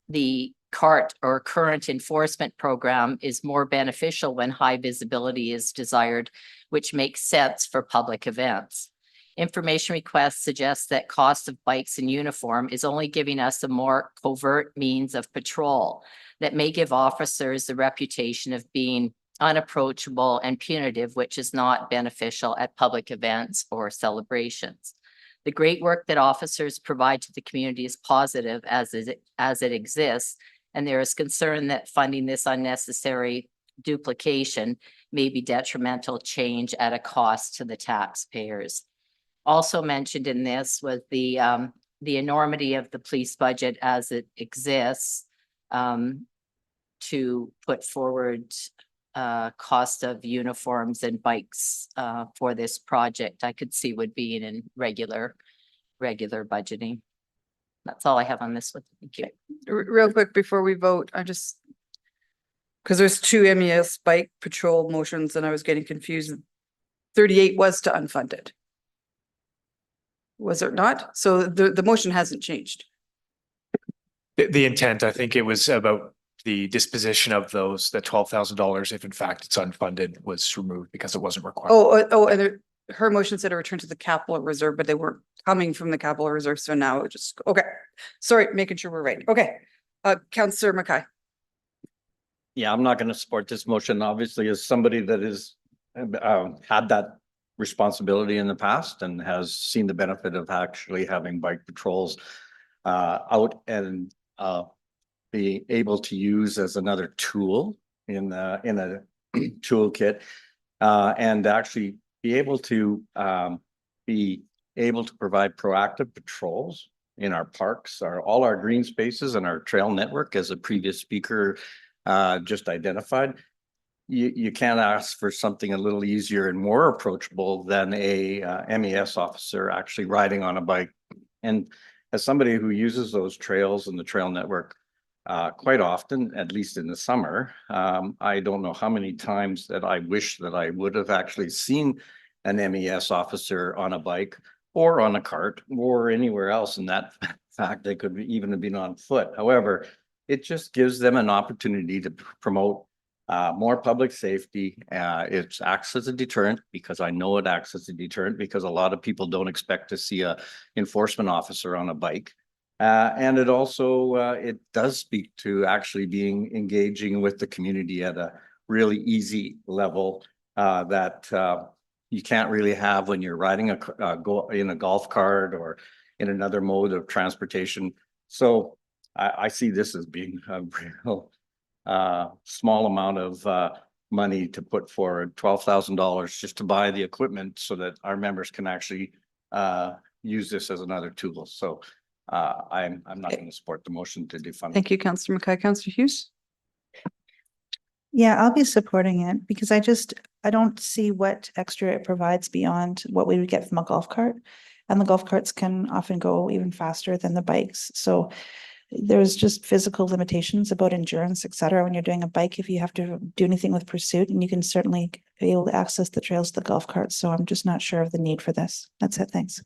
the CART or current enforcement program is more beneficial when high visibility is desired, which makes sense for public events. Information request suggests that cost of bikes in uniform is only giving us a more covert means of patrol that may give officers the reputation of being unapproachable and punitive, which is not beneficial at public events or celebrations. The great work that officers provide to the community is positive as it exists, and there is concern that funding this unnecessary duplication may be detrimental change at a cost to the taxpayers. Also mentioned in this was the enormity of the police budget as it exists to put forward cost of uniforms and bikes for this project. I could see would be in regular budgeting. That's all I have on this one. Thank you. Real quick before we vote, I just, because there's 2 MES bike patrol motions and I was getting confused. 38 was to unfunded. Was it not? So the motion hasn't changed. The intent, I think it was about the disposition of those, the $12,000, if in fact it's unfunded, was removed because it wasn't required. And her motion said a return to the capital reserve, but they weren't coming from the capital reserve. So now it just, okay. Sorry, making sure we're right. Okay. Councillor Mackay. Yeah, I'm not going to support this motion, obviously, as somebody that is had that responsibility in the past and has seen the benefit of actually having bike patrols out and be able to use as another tool in a toolkit and actually be able to provide proactive patrols in our parks, all our green spaces and our trail network, as a previous speaker just identified. You can't ask for something a little easier and more approachable than a MES officer actually riding on a bike. And as somebody who uses those trails and the trail network quite often, at least in the summer, I don't know how many times that I wish that I would have actually seen an MES officer on a bike or on a cart or anywhere else. In that fact, they could even have been on foot. However, it just gives them an opportunity to promote more public safety. It acts as a deterrent because I know it acts as a deterrent because a lot of people don't expect to see a enforcement officer on a bike. And it also, it does speak to actually being engaging with the community at a really easy level that you can't really have when you're riding go in a golf cart or in another mode of transportation. So I see this as being a real small amount of money to put forward, $12,000 just to buy the equipment so that our members can actually use this as another tool. So I'm not going to support the motion to defund. Thank you, Councillor Mackay. Councillor Hughes? Yeah, I'll be supporting it because I don't see what extra it provides beyond what we would get from a golf cart. And the golf carts can often go even faster than the bikes. So there's just physical limitations about endurance, et cetera, when you're doing a bike, if you have to do anything with pursuit, and you can certainly be able to access the trails of the golf carts. So I'm just not sure of the need for this. That's it. Thanks.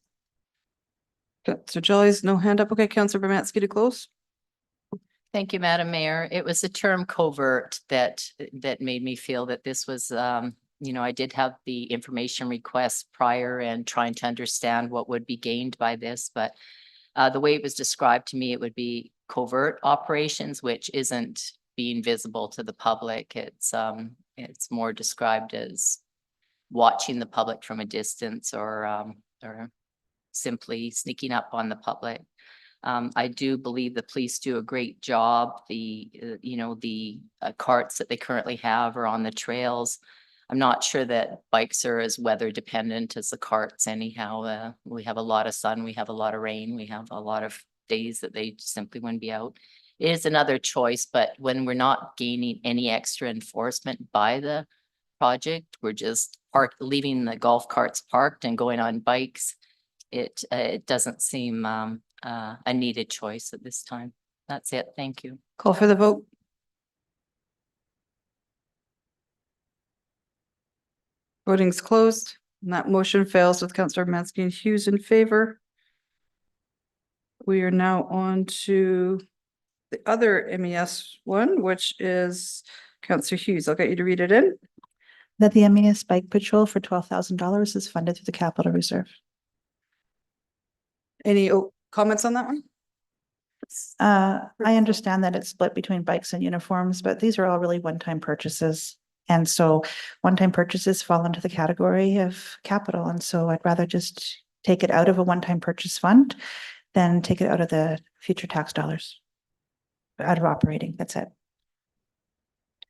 So Jolly's no hand up. Okay, Councillor Bermansky to close. Thank you, Madam Mayor. It was the term covert that made me feel that this was, you know, I did have the information requests prior and trying to understand what would be gained by this, but the way it was described to me, it would be covert operations, which isn't being visible to the public. It's more described as watching the public from a distance or simply sneaking up on the public. I do believe the police do a great job. The carts that they currently have are on the trails. I'm not sure that bikes are as weather dependent as the carts anyhow. We have a lot of sun, we have a lot of rain, we have a lot of days that they simply wouldn't be out. It is another choice, but when we're not gaining any extra enforcement by the project, we're just leaving the golf carts parked and going on bikes. It doesn't seem a needed choice at this time. That's it. Thank you. Call for the vote. Voting's closed, and that motion fails with Councillor Mansky and Hughes in favor. We are now on to the other MES one, which is Councillor Hughes. I'll get you to read it in. That the MES Bike Patrol for $12,000 is funded through the Capital Reserve. Any comments on that one? I understand that it's split between bikes and uniforms, but these are all really one-time purchases. And so one-time purchases fall into the category of capital. And so I'd rather just take it out of a one-time purchase fund than take it out of the future tax dollars. Out of operating, that's it.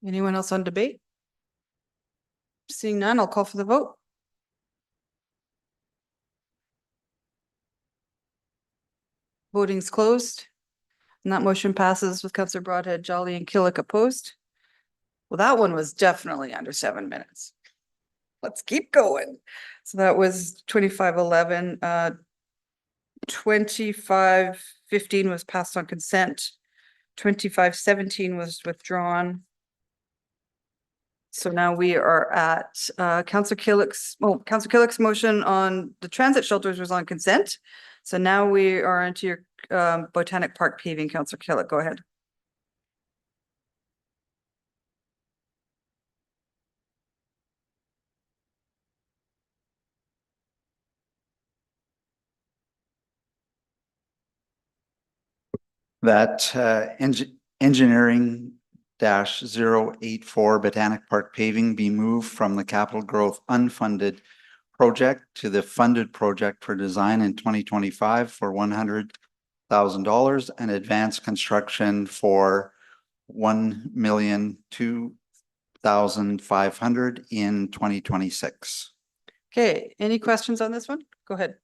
Anyone else on debate? Seeing none, I'll call for the vote. Voting's closed. And that motion passes with Councillor Broadhead, Jolly and Killick opposed. Well, that one was definitely under 7 minutes. Let's keep going. So that was 2511. 2515 was passed on consent. 2517 was withdrawn. So now we are at Councillor Killick's motion on the transit shelters was on consent. So now we are into your Botanic Park paving. Councillor Killick, go ahead. That engineering -084 Botanic Park paving be moved from the capital growth unfunded project to the funded project for design in 2025 for $100,000 and advanced construction for $1,002,500 in 2026. Okay, any questions on this one? Go ahead.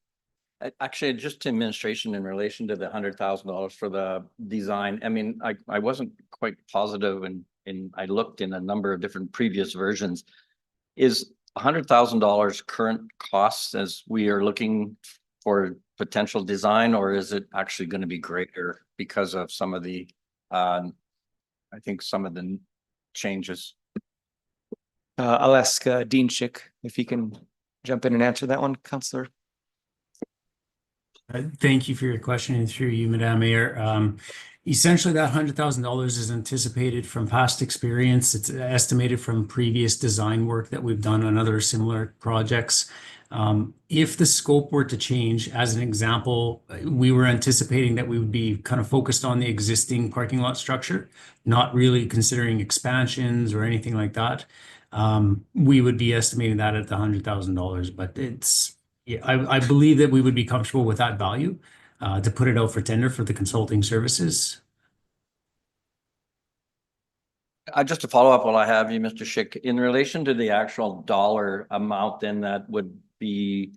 Actually, just to administration in relation to the $100,000 for the design. I mean, I wasn't quite positive and I looked in a number of different previous versions. Is $100,000 current costs as we are looking for potential design, or is it actually going to be greater because of some of the, I think some of the changes? I'll ask Dean Schick if he can jump in and answer that one, Councillor. Thank you for your question and through you, Madam Mayor. Essentially, that $100,000 is anticipated from past experience. It's estimated from previous design work that we've done on other similar projects. If the scope were to change, as an example, we were anticipating that we would be kind of focused on the existing parking lot structure, not really considering expansions or anything like that. We would be estimating that at the $100,000, but yeah, I believe that we would be comfortable with that value to put it out for tender for the consulting services. Just to follow up while I have you, Mr. Schick, in relation to the actual dollar amount then that would be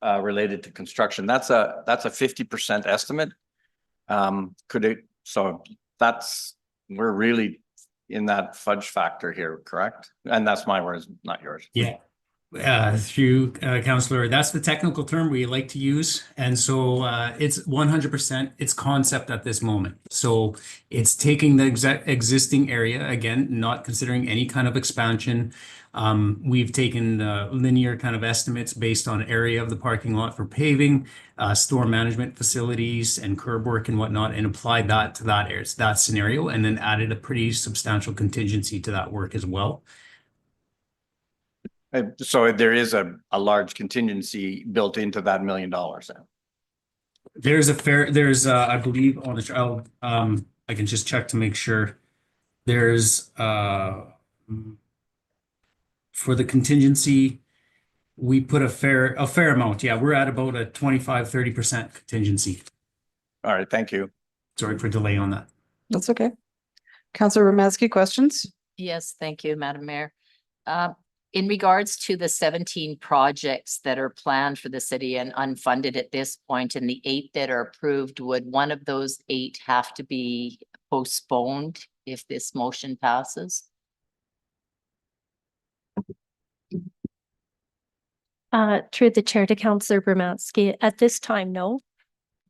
related to construction, that's a 50% estimate. We're really in that fudge factor here, correct? And that's my words, not yours. Yeah. Through Councillor, that's the technical term we like to use. And so it's 100% its concept at this moment. So it's taking the existing area, again, not considering any kind of expansion. We've taken linear kind of estimates based on area of the parking lot for paving, storm management facilities and curb work and whatnot, and applied that to that scenario, and then added a pretty substantial contingency to that work as well. So there is a large contingency built into that $1 million. There's I believe on the I can just check to make sure. There's for the contingency, we put a fair amount. Yeah, we're at about a 25-30% contingency. All right, thank you. Sorry for delay on that. That's okay. Councillor Romanski, questions? Yes, thank you, Madam Mayor. In regards to the 17 projects that are planned for the city and unfunded at this point, and the 8 that are approved, would one of those 8 have to be postponed if this motion passes? Through the chair to Councillor Bermansky, at this time, no.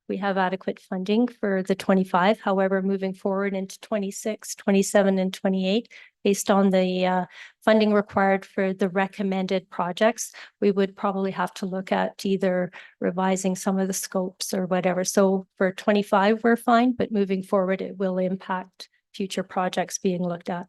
We have adequate funding for the 25. However, moving forward into 26, 27, and 28, based on the funding required for the recommended projects, we would probably have to look at either revising some of the scopes or whatever. So for 25, we're fine, but moving forward, it will impact future projects being looked at.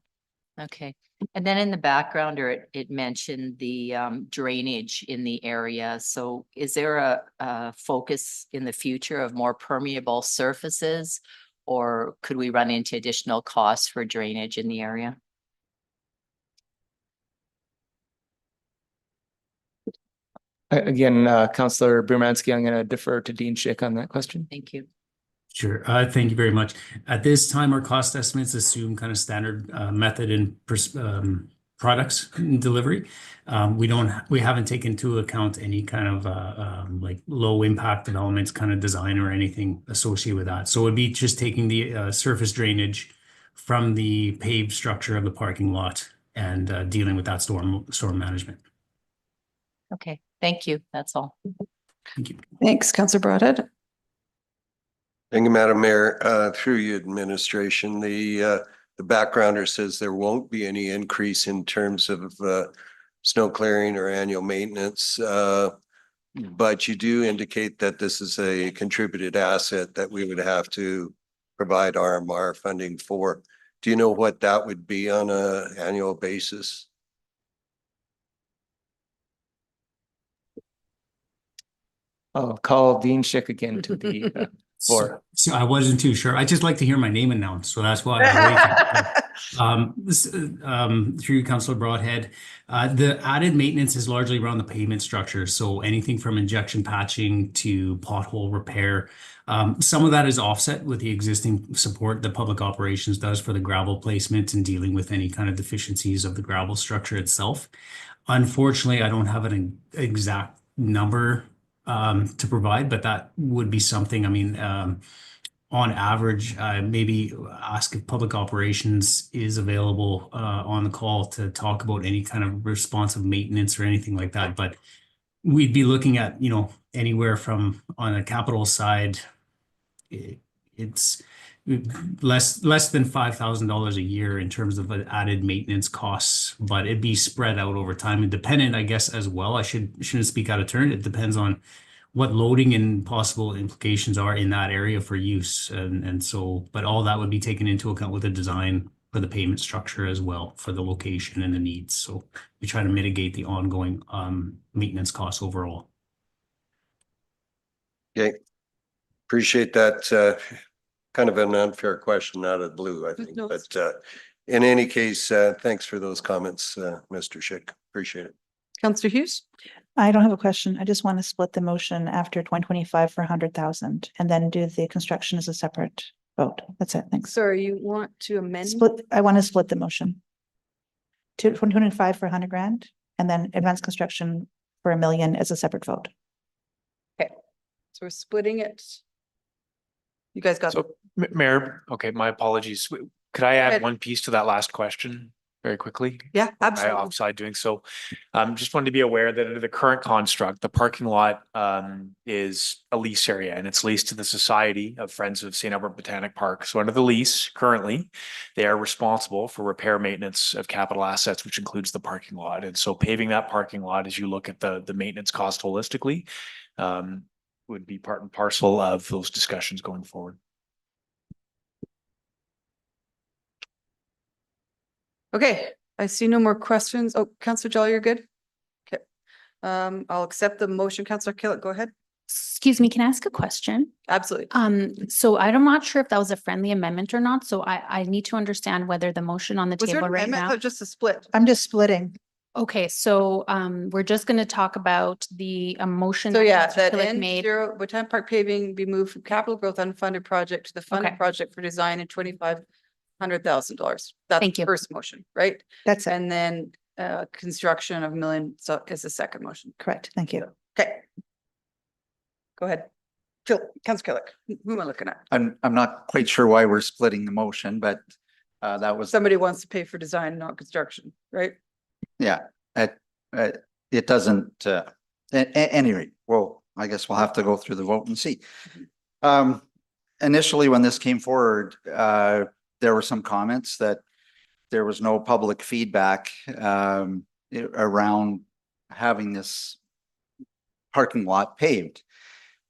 Okay. And then in the background, or it mentioned the drainage in the area. So is there a focus in the future of more permeable surfaces, or could we run into additional costs for drainage in the area? Again, Councillor Bermansky, I'm going to defer to Dean Schick on that question. Thank you. Sure. Thank you very much. At this time, our cost estimates assume kind of standard method and products delivery. We haven't taken into account any kind of like low impact developments kind of design or anything associated with that. So it'd be just taking the surface drainage from the paved structure of the parking lot and dealing with that storm management. Okay, thank you. That's all. Thank you. Thanks, Councillor Broadhead. Thank you, Madam Mayor. Through your administration, the backgrounder says there won't be any increase in terms of snow clearing or annual maintenance. But you do indicate that this is a contributed asset that we would have to provide RMR funding for. Do you know what that would be on an annual basis? I'll call Dean Schick again to the floor. So I wasn't too sure. I just like to hear my name announced, so that's why I'm waiting. Through Councillor Broadhead, the added maintenance is largely around the pavement structure. So anything from injection patching to pothole repair. Some of that is offset with the existing support that public operations does for the gravel placement and dealing with any kind of deficiencies of the gravel structure itself. Unfortunately, I don't have an exact number to provide, but that would be something. I mean, on average, maybe ask if public operations is available on the call to talk about any kind of responsive maintenance or anything like that. But we'd be looking at, anywhere from on a capital side, it's less than $5,000 a year in terms of added maintenance costs, but it'd be spread out over time and dependent, I guess, as well. I shouldn't speak out of turn. It depends on what loading and possible implications are in that area for use. And so, but all that would be taken into account with the design for the pavement structure as well, for the location and the needs. So we try to mitigate the ongoing maintenance costs overall. Okay. Appreciate that. Kind of an unfair question out of the blue, I think, No, but in any case, thanks for those comments, Mr. Schick. Appreciate it. Councillor Hughes? I don't have a question. I just want to split the motion after 2025 for 100,000 and then do the construction as a separate vote. That's it. Thanks. Sorry, you want to amend? I want to split the motion to 2025 for 100 grand and then advanced construction for 1 million as a separate vote. So we're splitting it. You guys got, So, Mayor, okay, my apologies. Could I ahead. add one piece to that last question very quickly? yeah, I absolutely. offside doing so. Just wanted to be aware that under the current construct, the parking lot is a lease area and it's leased to the Society of Friends of St. Albert Botanic Park. So under the lease, currently, they are responsible for repair maintenance of capital assets, which includes the parking lot. And so paving that parking lot, as you look at the maintenance cost holistically, would be part and parcel of those discussions going forward. Okay, I see no more questions. Oh, Councillor Jolly, you're good? Okay. I'll accept the motion. Councillor Killick, go ahead. Excuse me, can I ask a question? Absolutely. So I'm not sure if that was a friendly amendment or not, so I need to understand whether the motion on the Was there table an right amendment now. or just a split? I'm just splitting. Okay, so we're just gonna talk about the motion. So that yeah, Councillor that Killick N made. zero Botanic Park paving be moved from capital growth unfunded project to the funded Okay. project for design in $2,500,000. That's Thank the you. first motion, right? That's it. And then construction of 1 million, so is the second motion. Correct. Thank you. Okay. Go ahead. Councillor Killick, who am I looking at? I'm not quite sure why we're splitting the motion, but that was, Somebody wants to pay for design, not construction, right? yeah, it doesn't, at any rate, well, I guess we'll have to go through the vote and see. Initially, when this came forward, there were some comments that there was no public feedback around having this parking lot paved.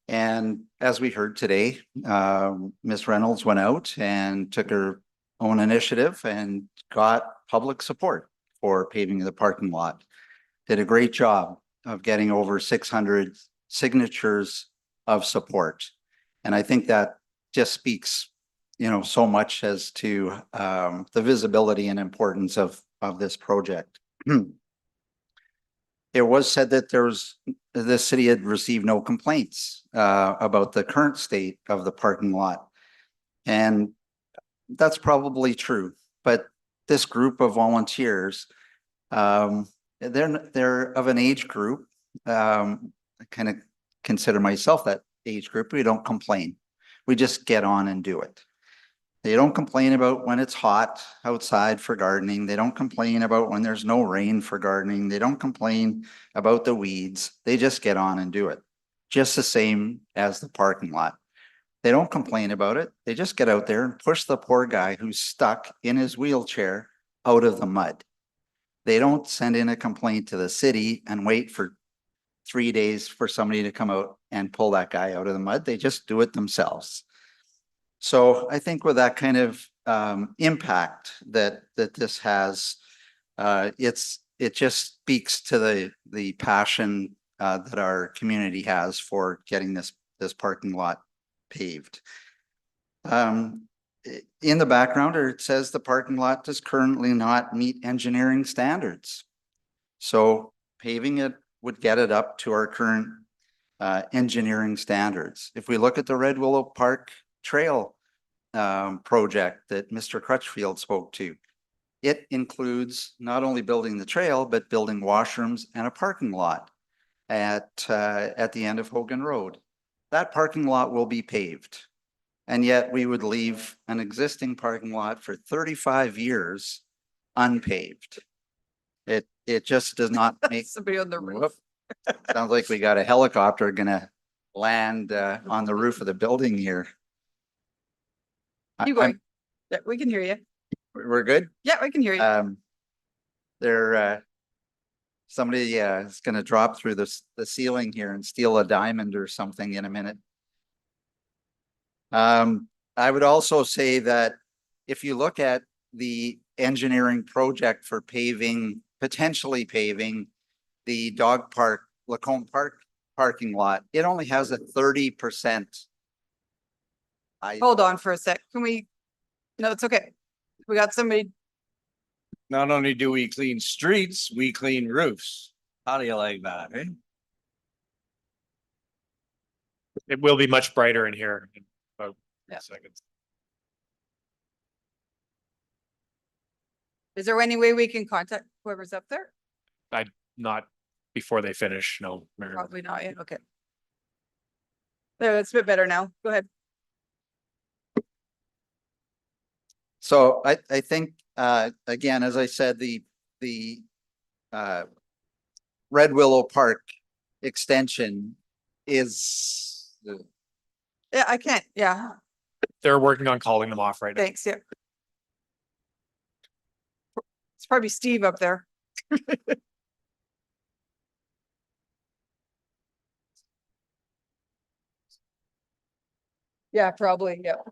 And as we heard today, Ms. Reynolds went out and took her own initiative and got public support for paving the parking lot. Did a great job of getting over 600 signatures of support. And I think that just speaks, you know, so much as to the visibility and importance of this project. It was said that the city had received no complaints about the current state of the parking lot. And that's probably true, but this group of volunteers, they're of an age group. I kind of consider myself that age group. We don't complain. We just get on and do it. They don't complain about when it's hot outside for gardening. They don't complain about when there's no rain for gardening. They don't complain about the weeds. They just get on and do it. Just the same as the parking lot. They don't complain about it. They just get out there and push the poor guy who's stuck in his wheelchair out of the mud. They don't send in a complaint to the city and wait for 3 days for somebody to come out and pull that guy out of the mud. They just do it themselves. So I think with that kind of impact that this has, it just speaks to the passion that our community has for getting this parking lot paved. In the background, it says the parking lot does currently not meet engineering standards. So paving it would get it up to our current engineering standards. If we look at the Red Willow Park Trail project that Mr. Crutchfield spoke to, it includes not only building the trail, but building washrooms and a parking lot at the end of Hogan Road. That parking lot will be paved. And yet we would leave an existing parking lot for 35 years unpaved. It just does not make. Somebody on the roof. Sounds like we got a helicopter gonna land on the roof of the building here. Keep going. Yeah, we can hear you. We're good? Yeah, we can hear you. There Somebody is gonna drop through the ceiling here and steal a diamond or something in a minute. I would also say that if you look at the engineering project for paving, potentially paving the dog park, Lacombe Park parking lot, it only has a 30%. Hold on for a sec. Can we? No, it's okay. We got somebody. Not only do we clean streets, we clean roofs. How do you like that, eh? It will be much brighter in here in about Yeah. seconds. Is there any way we can contact whoever's up there? Not before they finish, no, Mayor. Probably not yet. Okay. There, it's a bit better now. Go ahead. So I think, again, as I said, the Red Willow Park extension is, Yeah, I can't. Yeah, They're working on calling them off right now. thanks. Yeah. It's probably Steve up there. Yeah, probably. Yeah.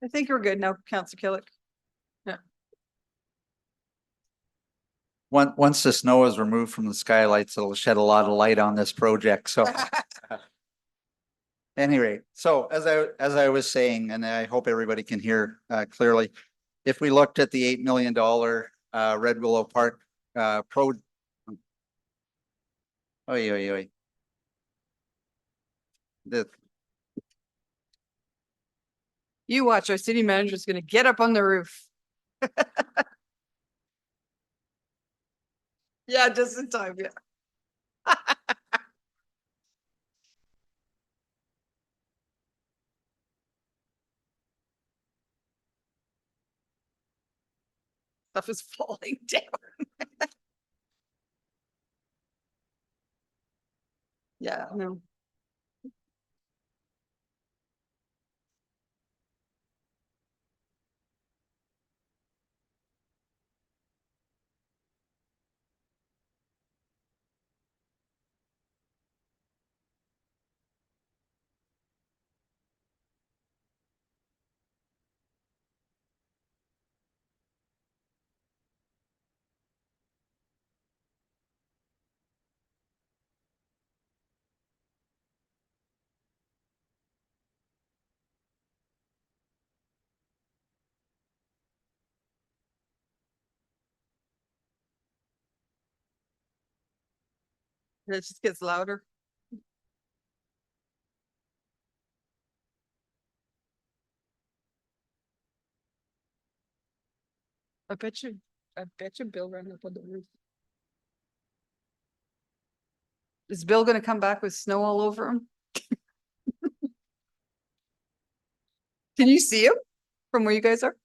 I think we're good now, Councillor Killick. once the snow is removed from the skylights, it'll shed a lot of light on this project, so. Anyway, so as I was saying, and I hope everybody can hear clearly, if we looked at the $8 million Red Willow Park Oy, oy, oy. You watch, our city manager is gonna get up on the roof. Yeah, just in time, yeah. Stuff is falling down. Yeah, no. It just gets louder. I bet you Bill ran up on the roof. Is Bill gonna come back with snow all over him? Can you see him from where you guys are?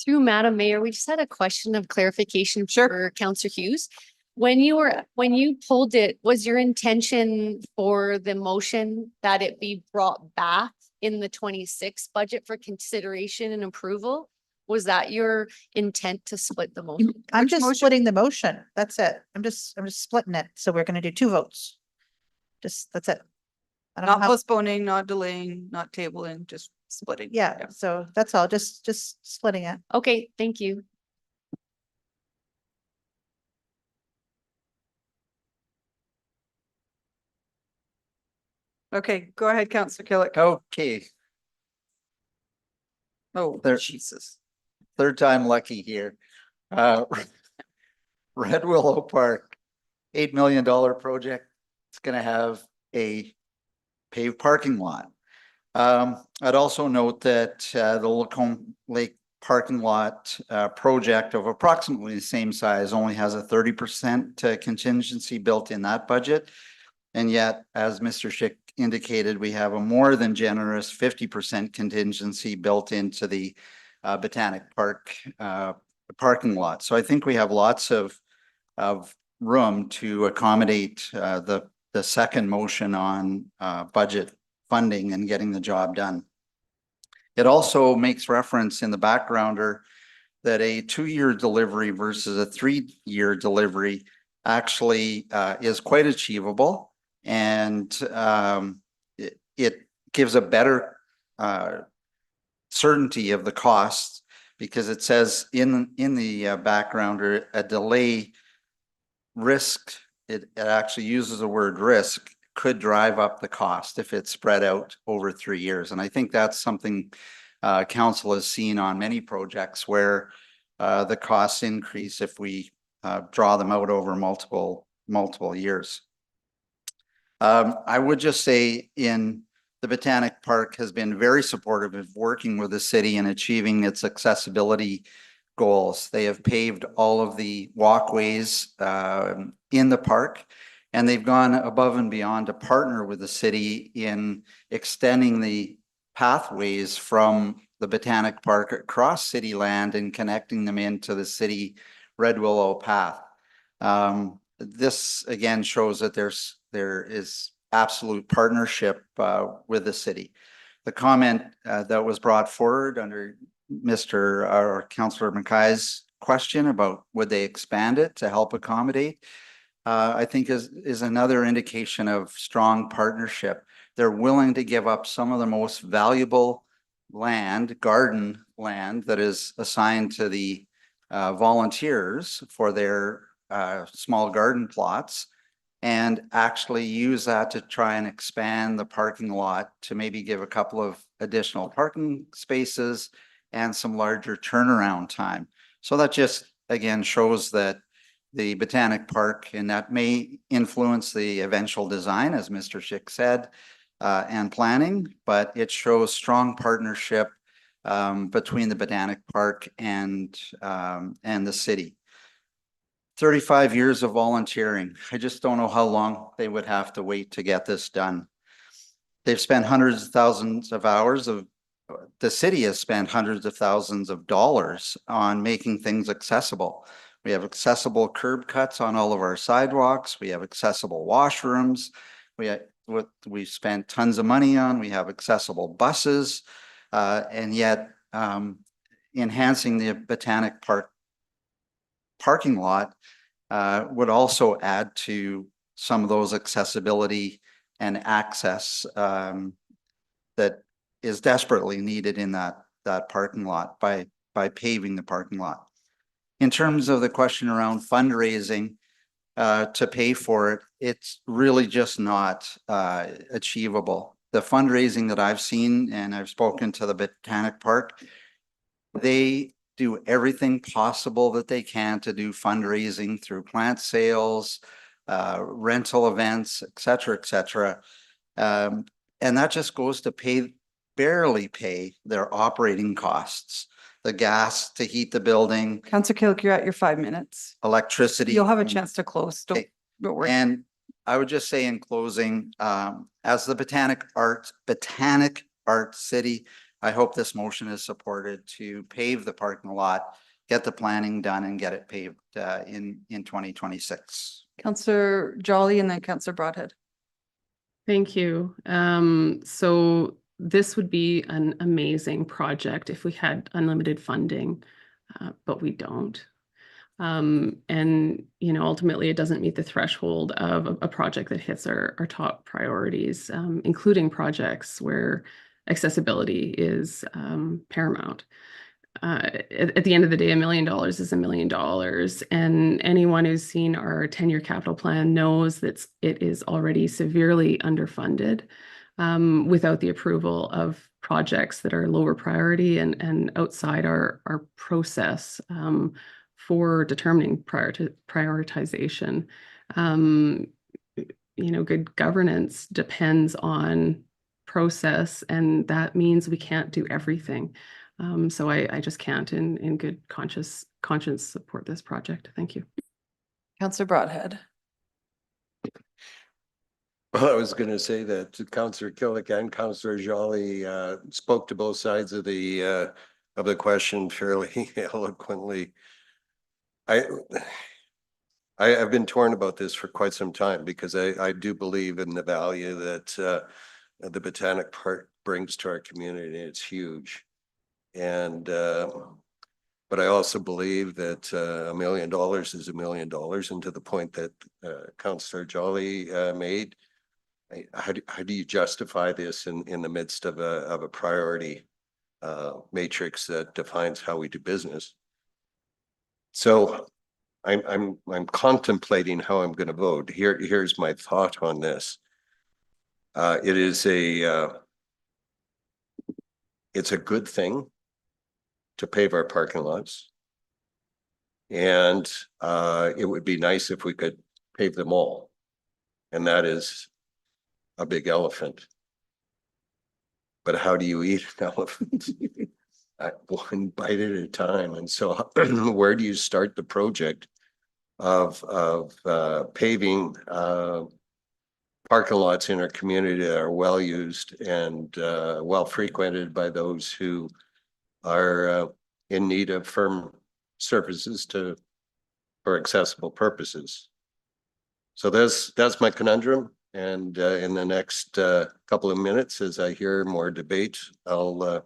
Through Madam Mayor, we just had a question of clarification Sure. for Councillor Hughes. When you pulled it, was your intention for the motion that it be brought back in the 26 budget for consideration and approval? Was that your intent to split the motion? I'm Which just motion? splitting the motion. That's it. I'm just splitting it. So we're gonna do 2 votes. That's it. I don't know Not how, postponing, not delaying, not tabling, just splitting. yeah, so that's all, just splitting it. Okay, thank you. Okay, go ahead, Councillor Killick. Okay, Oh, there- Jesus. third time lucky here. Red Willow Park, $8 million project. It's gonna have a paved parking lot. I'd also note that the Lacombe Lake parking lot project of approximately the same size only has a 30% contingency built in that budget. And yet, as Mr. Schick indicated, we have a more than generous 50% contingency built into the Botanic Park parking lot. So I think we have lots of room to accommodate the second motion on budget funding and getting the job done. It also makes reference in the backgrounder that a 2-year delivery versus a 3-year delivery actually is quite achievable, and it gives a better certainty of the costs, because it says in the backgrounder, a delay risk, it actually uses the word risk, could drive up the cost if it's spread out over 3 years. And I think that's something council has seen on many projects where the costs increase if we draw them out over multiple years. I would just say the Botanic Park has been very supportive of working with the city and achieving its accessibility goals. They have paved all of the walkways in the park, and they've gone above and beyond to partner with the city in extending the pathways from the Botanic Park across city land and connecting them into the city Red Willow path. This again shows that there is absolute partnership with the city. The comment that was brought forward under Mr. or Councillor Mackay's question about would they expand it to help accommodate, I think is another indication of strong partnership. They're willing to give up some of the most valuable land, garden land, that is assigned to the volunteers for their small garden plots, and actually use that to try and expand the parking lot to maybe give a couple of additional parking spaces and some larger turnaround time. So that just again shows that the Botanic Park, and that may influence the eventual design, as Mr. Schick said, and planning, but it shows strong partnership between the Botanic Park and the city. 35 years of volunteering. I just don't know how long they would have to wait to get this done. They've spent hundreds of thousands of hours the city has spent hundreds of thousands of dollars on making things accessible. We have accessible curb cuts on all of our sidewalks. We have accessible washrooms. We've spent tons of money on. We have accessible buses, and yet enhancing the Botanic Park parking lot would also add to some of those accessibility and access that is desperately needed in that parking lot by paving the parking lot. In terms of the question around fundraising to pay for it, it's really just not achievable. The fundraising that I've seen, and I've spoken to the Botanic Park, they do everything possible that they can to do fundraising through plant sales, rental events, et cetera, and that just goes to barely pay their operating costs, the gas to heat the building, Councillor Killick, you're at your 5 minutes. electricity. You'll have a chance to close. Don't worry. And I would just say in closing, as the Botanic Art City, I hope this motion is supported to pave the parking lot, get the planning done, and get it paved in 2026. Councillor Jolly and then Councillor Broadhead. Thank you. So this would be an amazing project if we had unlimited funding, but we don't. And, you know, ultimately it doesn't meet the threshold of a project that hits our top priorities, including projects where accessibility is paramount. At the end of the day, $1 million is $1 million. And anyone who's seen our 10-year capital plan knows that it is already severely underfunded without the approval of projects that are lower priority and outside our process for determining prioritization. You know, good governance depends on process, and that means we can't do everything. So I just can't in good conscience support this project. Thank you. Counselor Broadhead. Well, I was going to say that Councillor Killick and Councillor Jolly spoke to both sides of the question fairly eloquently. I've been torn about this for quite some time because I do believe in the value that the Botanic Park brings to our community. It's huge. And but I also believe that $1 million is $1 million, and to the point that Councillor Jolly made, how do you justify this in the midst of a priority matrix that defines how we do business? So I'm contemplating how I'm going to vote. Here's my thought on this. It is it's a good thing to pave our parking lots. And it would be nice if we could pave them all. And that is a big elephant. But how do you eat an elephant? One bite at a time. And so where do you start the project of paving parking lots in our community that are well used and well frequented by those who are in need of firm surfaces for accessible purposes? So that's my conundrum. And in the next couple of minutes, as I hear more debate, I'll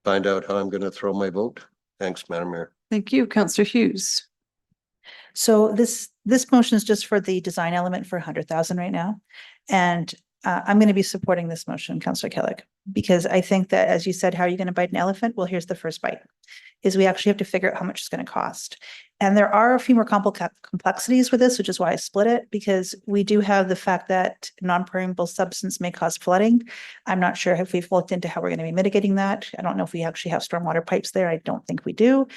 find out how I'm going to throw my vote. Thanks, Madam Mayor. Thank you, Counselor Hughes. So this motion is just for the design element for 100,000 right now. And I'm going to be supporting this motion, Councillor Killick, because I think that, as you said, how are you going to bite an elephant? Well, here's the first bite, is we actually have to figure out how much it's going to cost. And there are a few more complexities with this, which is why I split it, because we do have the fact that non-permeable substance may cause flooding. I'm not sure if we've looked into how we're going to be mitigating that. I don't know if we actually have stormwater pipes there. I don't think we do.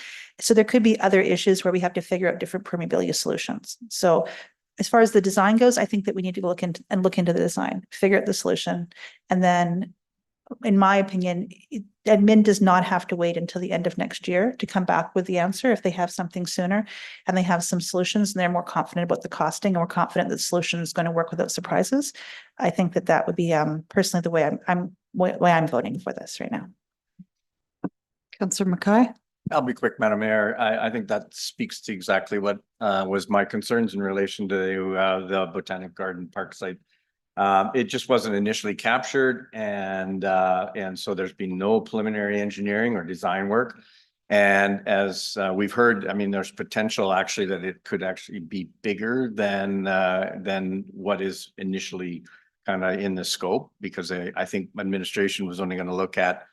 So there could be other issues where we have to figure out different permeability solutions. So as far as the design goes, I think that we need to look into the design, figure out the solution. And then, in my opinion, admin does not have to wait until the end of next year to come back with the answer. If they have something sooner and they have some solutions and they're more confident about the costing and we're confident that the solution is going to work without surprises, I think that would be personally the way I'm voting for this right now. Counselor Mackay. I'll be quick, Madam Mayor. I think that speaks to exactly what was my concerns in relation to the Botanic Garden Park site. It just wasn't initially captured, and so there's been no preliminary engineering or design work. And as we've heard, I mean, there's potential actually that it could actually be bigger than what is initially kind of in the scope, because I think administration was only going to look at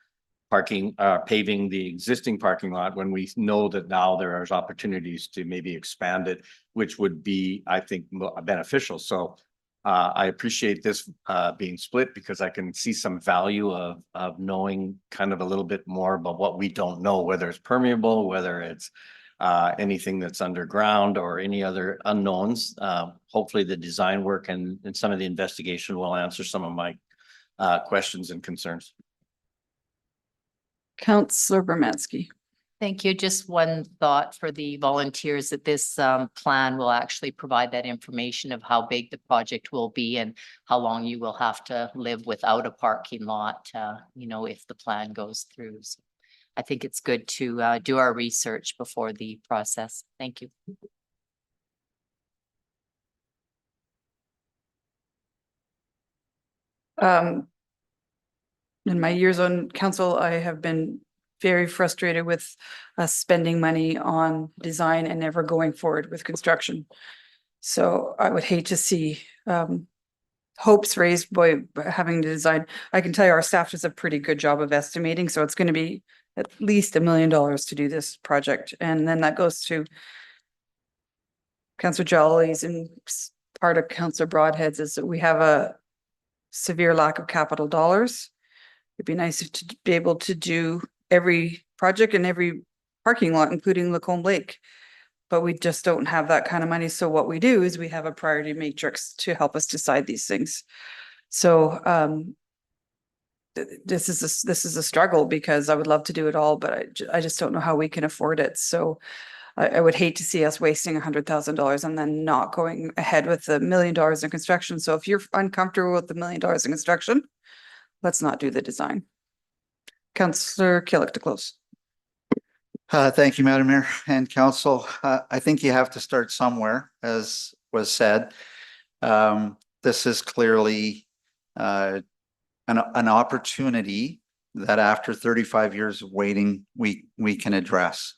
paving the existing parking lot, when we know that now there are opportunities to maybe expand it, which would be, I think, beneficial. So I appreciate this being split, because I can see some value of knowing kind of a little bit more about what we don't know, whether it's permeable, whether it's anything that's underground or any other unknowns. Hopefully the design work and some of the investigation will answer some of my questions and concerns. Counselor Bermansky. Thank you. Just one thought for the volunteers, that this plan will actually provide that information of how big the project will be and how long you will have to live without a parking lot, if the plan goes through. So I think it's good to do our research before the process. Thank you. In my years on council, I have been very frustrated with us spending money on design and never going forward with construction. So I would hate to see hopes raised by having to design. I can tell you our staff does a pretty good job of estimating, so it's going to be at least $1 million to do this project. And then that goes to Councillor Jolly's, and part of Councillor Broadhead's is that we have a severe lack of capital dollars. It'd be nice to be able to do every project and every parking lot, including Lacombe Lake. But we just don't have that kind of money. So what we do is we have a priority matrix to help us decide these things. So this is a struggle because I would love to do it all, but I just don't know how we can afford it. So I would hate to see us wasting $100,000 and then not going ahead with the $1 million in construction. So if you're uncomfortable with the $1 million in construction, let's not do the design. Councillor Killick to close. Thank you, Madam Mayor and Council. I think you have to start somewhere, as was said. This is clearly an opportunity that after 35 years of waiting, we can address.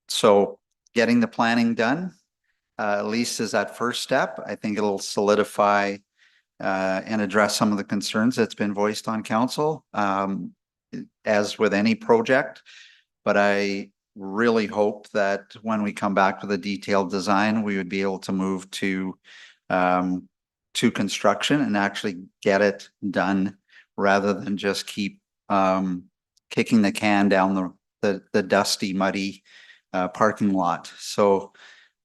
So getting the planning done, at least is that first step. I think it'll solidify and address some of the concerns that's been voiced on council, as with any project. But I really hope that when we come back with a detailed design, we would be able to move to construction and actually get it done rather than just keep kicking the can down the dusty, muddy parking lot. So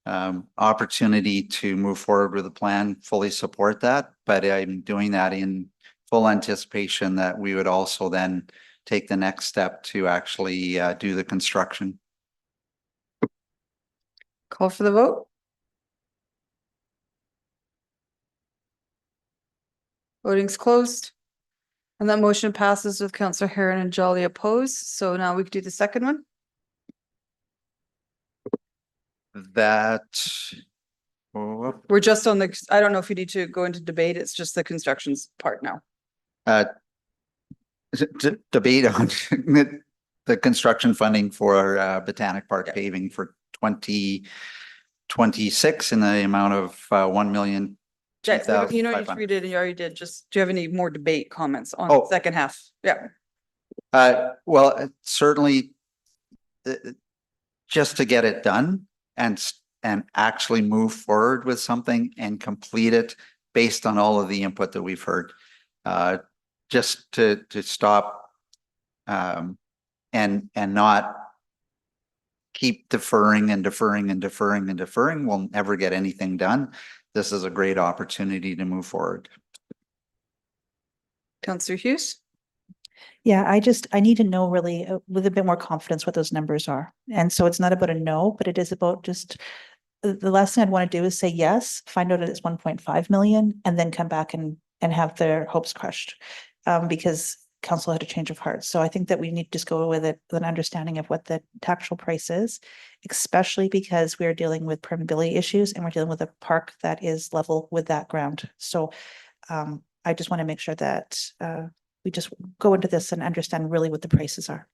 opportunity to move forward with the plan, fully support that, but I'm doing that in full anticipation that we would also then take the next step to actually do the construction. Call for the vote. Voting's closed. And that motion passes with Councillor Heron and Jolly opposed. So now we can do the second one. That We're just on the, I don't know if you need to go into debate. It's just the constructions part now. debate on the construction funding for Botanic Park paving for 2026 in the amount of 1 million. You know, you read it and you already did. Just, do you have any more debate comments on the second half? Yeah. Well, certainly just to get it done and actually move forward with something and complete it based on all of the input that we've heard. Just to stop and not keep deferring and deferring and deferring and deferring. We'll never get anything done. This is a great opportunity to move forward. Councillor Hughes? Yeah, I need to know really with a bit more confidence what those numbers are. And so it's not about a no, but it is about just the last thing I'd want to do is say yes, find out that it's 1.5 million and then come back and have their hopes crushed. Because council had a change of heart. So I think that we need to just go with it with an understanding of what the actual price is, especially because we're dealing with permeability issues and we're dealing with a park that is level with that ground. So I just want to make sure that we just go into this and understand really what the prices are.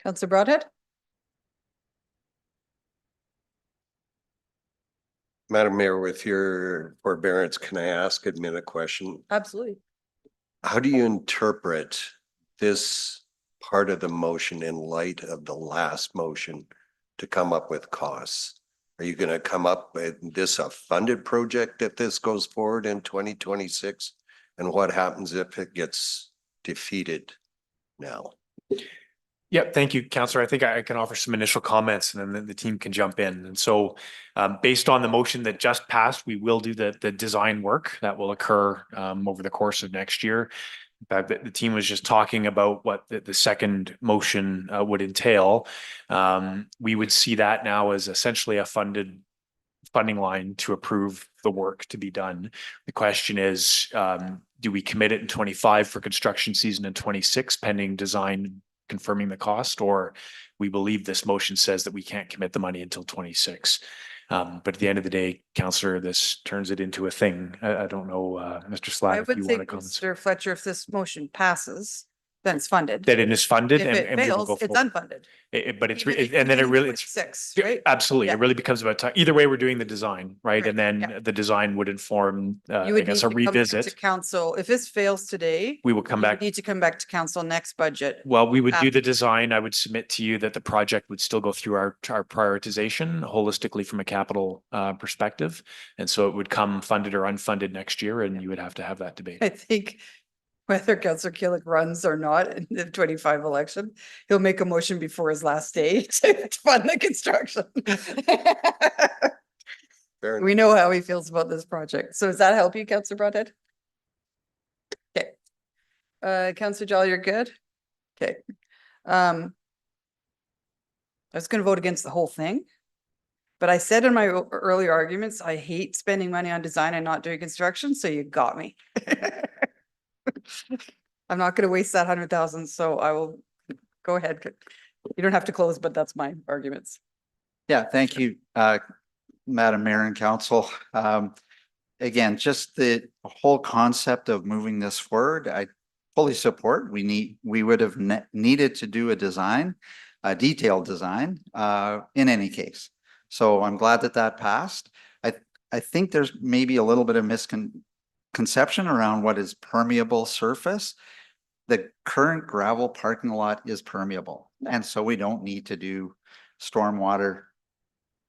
Councillor Broadhead? Madam Mayor, with your forbearance, can I ask admin a question? Absolutely. How do you interpret this part of the motion in light of the last motion to come up with costs? Are you going to come up with this a funded project if this goes forward in 2026? And what happens if it gets defeated now? Yeah, thank you, Councillor. I think I can offer some initial comments and then the team can jump in. And so based on the motion that just passed, we will do the design work that will occur over the course of next year. In fact, the team was just talking about what the second motion would entail. We would see that now as essentially a funding line to approve the work to be done. The question is, do we commit it in 25 for construction season in 26 pending design confirming the cost, or we believe this motion says that we can't commit the money until 26. But at the end of the day, Councillor, this turns it into a thing. I don't know, Mr. Slatt, I if would you want think, to comment. Mr. Fletcher, if this motion passes, then it's funded. That it is funded If and it we will fails, go it's forward. unfunded. But it's, Even if and then you it do really, it's 26, right? absolutely, Yeah. it really becomes about time. Either way, we're doing the design, right? Right, And then yeah. the design would inform, You I would guess, need a to come back revisit. to council. If this fails today, We will come you would back. need to come back to council next budget. Well, we would do after- the design. I would submit to you that the project would still go through our prioritization holistically from a capital perspective. And so it would come funded or unfunded next year, and you would have to have that debate. I think whether Councillor Killick runs or not in the 25 election, he'll make a motion before his last day to fund the construction. Fair enough. We know how he feels about this project. So does that help you, Councillor Broadhead? Okay. Counselor Jolly, you're good? Okay. I was gonna vote against the whole thing. But I said in my earlier arguments, I hate spending money on design and not doing construction, so you got me. I'm not gonna waste that 100,000, so I will go ahead. You don't have to close, but that's my arguments. Yeah, thank you, Madam Mayor and Council. Again, just the whole concept of moving this forward, I fully support. We would have needed to do a design, a detailed design, in any case. So I'm glad that that passed. I think there's maybe a little bit of misconception around what is permeable surface. The current gravel parking lot is permeable, and so we don't need to do stormwater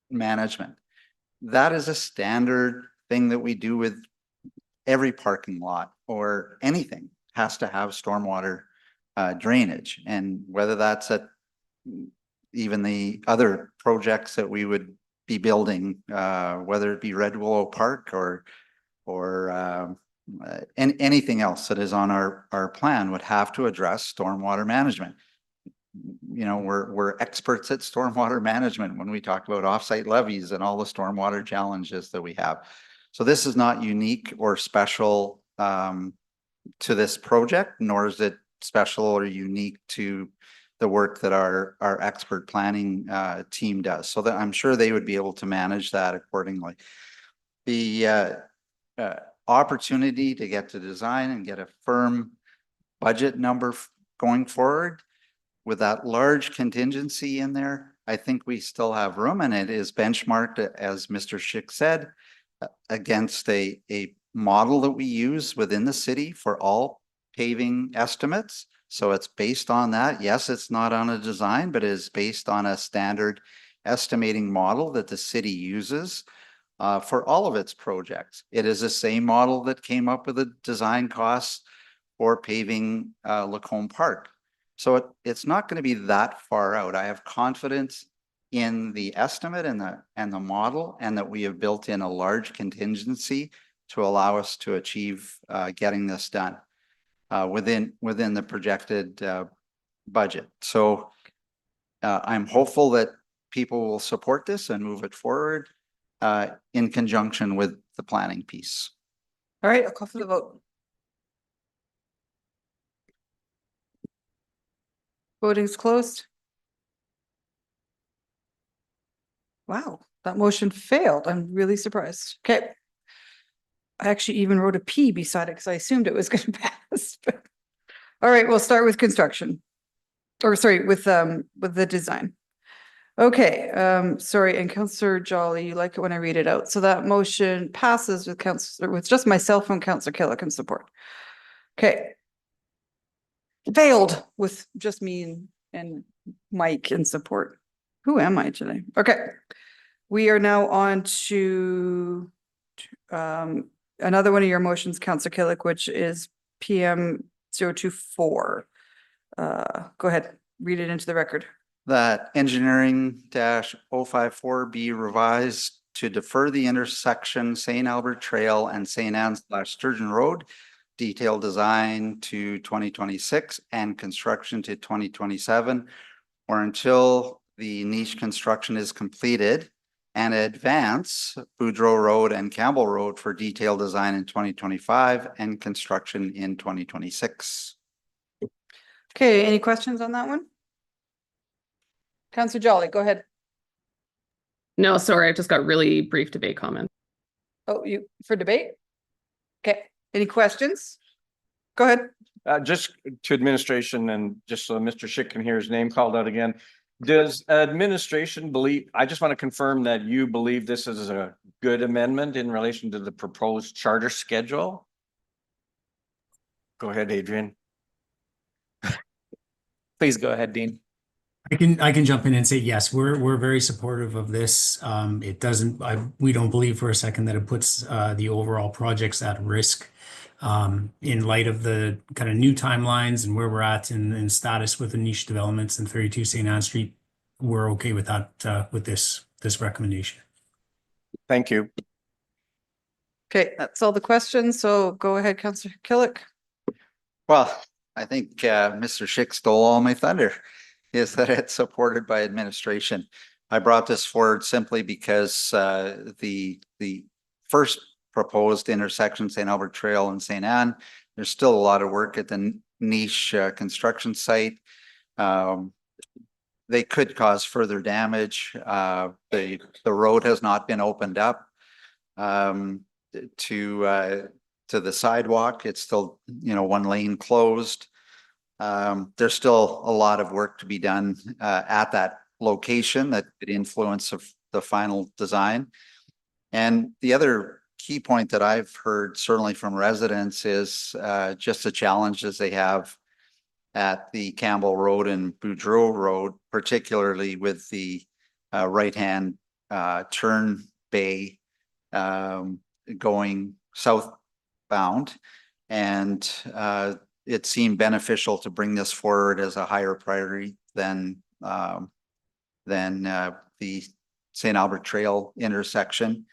management. That is a standard thing that we do with every parking lot, or anything has to have stormwater drainage. And whether that's at even the other projects that we would be building, whether it be Red Willow Park or anything else that is on our plan, would have to address stormwater management. You know, we're experts at stormwater management when we talk about offsite levies and all the stormwater challenges that we have. So this is not unique or special to this project, nor is it special or unique to the work that our expert planning team does. So that I'm sure they would be able to manage that accordingly. The opportunity to get to design and get a firm budget number going forward with that large contingency in there, I think we still have room, and it is benchmarked, as Mr. Schick said, against a model that we use within the city for all paving estimates. So it's based on that. Yes, it's not on a design, but it is based on a standard estimating model that the city uses for all of its projects. It is the same model that came up with the design costs for paving Lacombe Park. So it's not going to be that far out. I have confidence in the estimate and the model, and that we have built in a large contingency to allow us to achieve getting this done within the projected budget. So I'm hopeful that people will support this and move it forward in conjunction with the planning piece. All right, I'll call for the vote. Voting's closed. Wow, that motion failed. I'm really surprised. Okay. I actually even wrote a P beside it because I assumed it was going to pass. All right, we'll start with construction. Or sorry, with the design. Okay, sorry, and Councillor Jolly, you like it when I read it out. So that motion passes with just myself and Councillor Killick in support. Okay. Failed with just me and Mike in support. Who am I today? Okay. We are now on to another one of your motions, Councillor Killick, which is PM 024. Go ahead, read it into the record. That engineering -054 be revised to defer the intersection St. Albert Trail and St. Anne/Sturgeon Road detailed design to 2026 and construction to 2027, or until the niche construction is completed, and advance Boudreaux Road and Campbell Road for detailed design in 2025 and construction in 2026. Okay, any questions on that one? Councillor Jolly, go ahead. No, sorry, I just got really brief debate comment. Oh, you for debate? Okay, any questions? Go ahead. Just to administration, and just so Mr. Schick can hear his name called out again. Does administration believe, I just want to confirm that you believe this is a good amendment in relation to the proposed charter schedule? Go ahead, Adrian. Please go ahead, Dean. I can jump in and say, yes, we're very supportive of this. It doesn't, we don't believe for a second that it puts the overall projects at risk. In light of the kind of new timelines and where we're at in status with the niche developments in 32 St. Anne Street, we're okay with that, with this recommendation. Thank you. Okay, that's all the questions. So go ahead, Councillor Killick. Well, I think Mr. Schick stole all my thunder, is that it's supported by administration. I brought this forward simply because the first proposed intersection, St. Albert Trail and St. Anne, there's still a lot of work at the niche construction site. They could cause further damage. The road has not been opened up to the sidewalk. It's still, one lane closed. There's still a lot of work to be done at that location that could influence of the final design. And the other key point that I've heard certainly from residents is just the challenges they have at the Campbell Road and Boudreau Road, particularly with the right-hand turn bay going southbound. And it seemed beneficial to bring this forward as a higher priority than the St. Albert Trail intersection.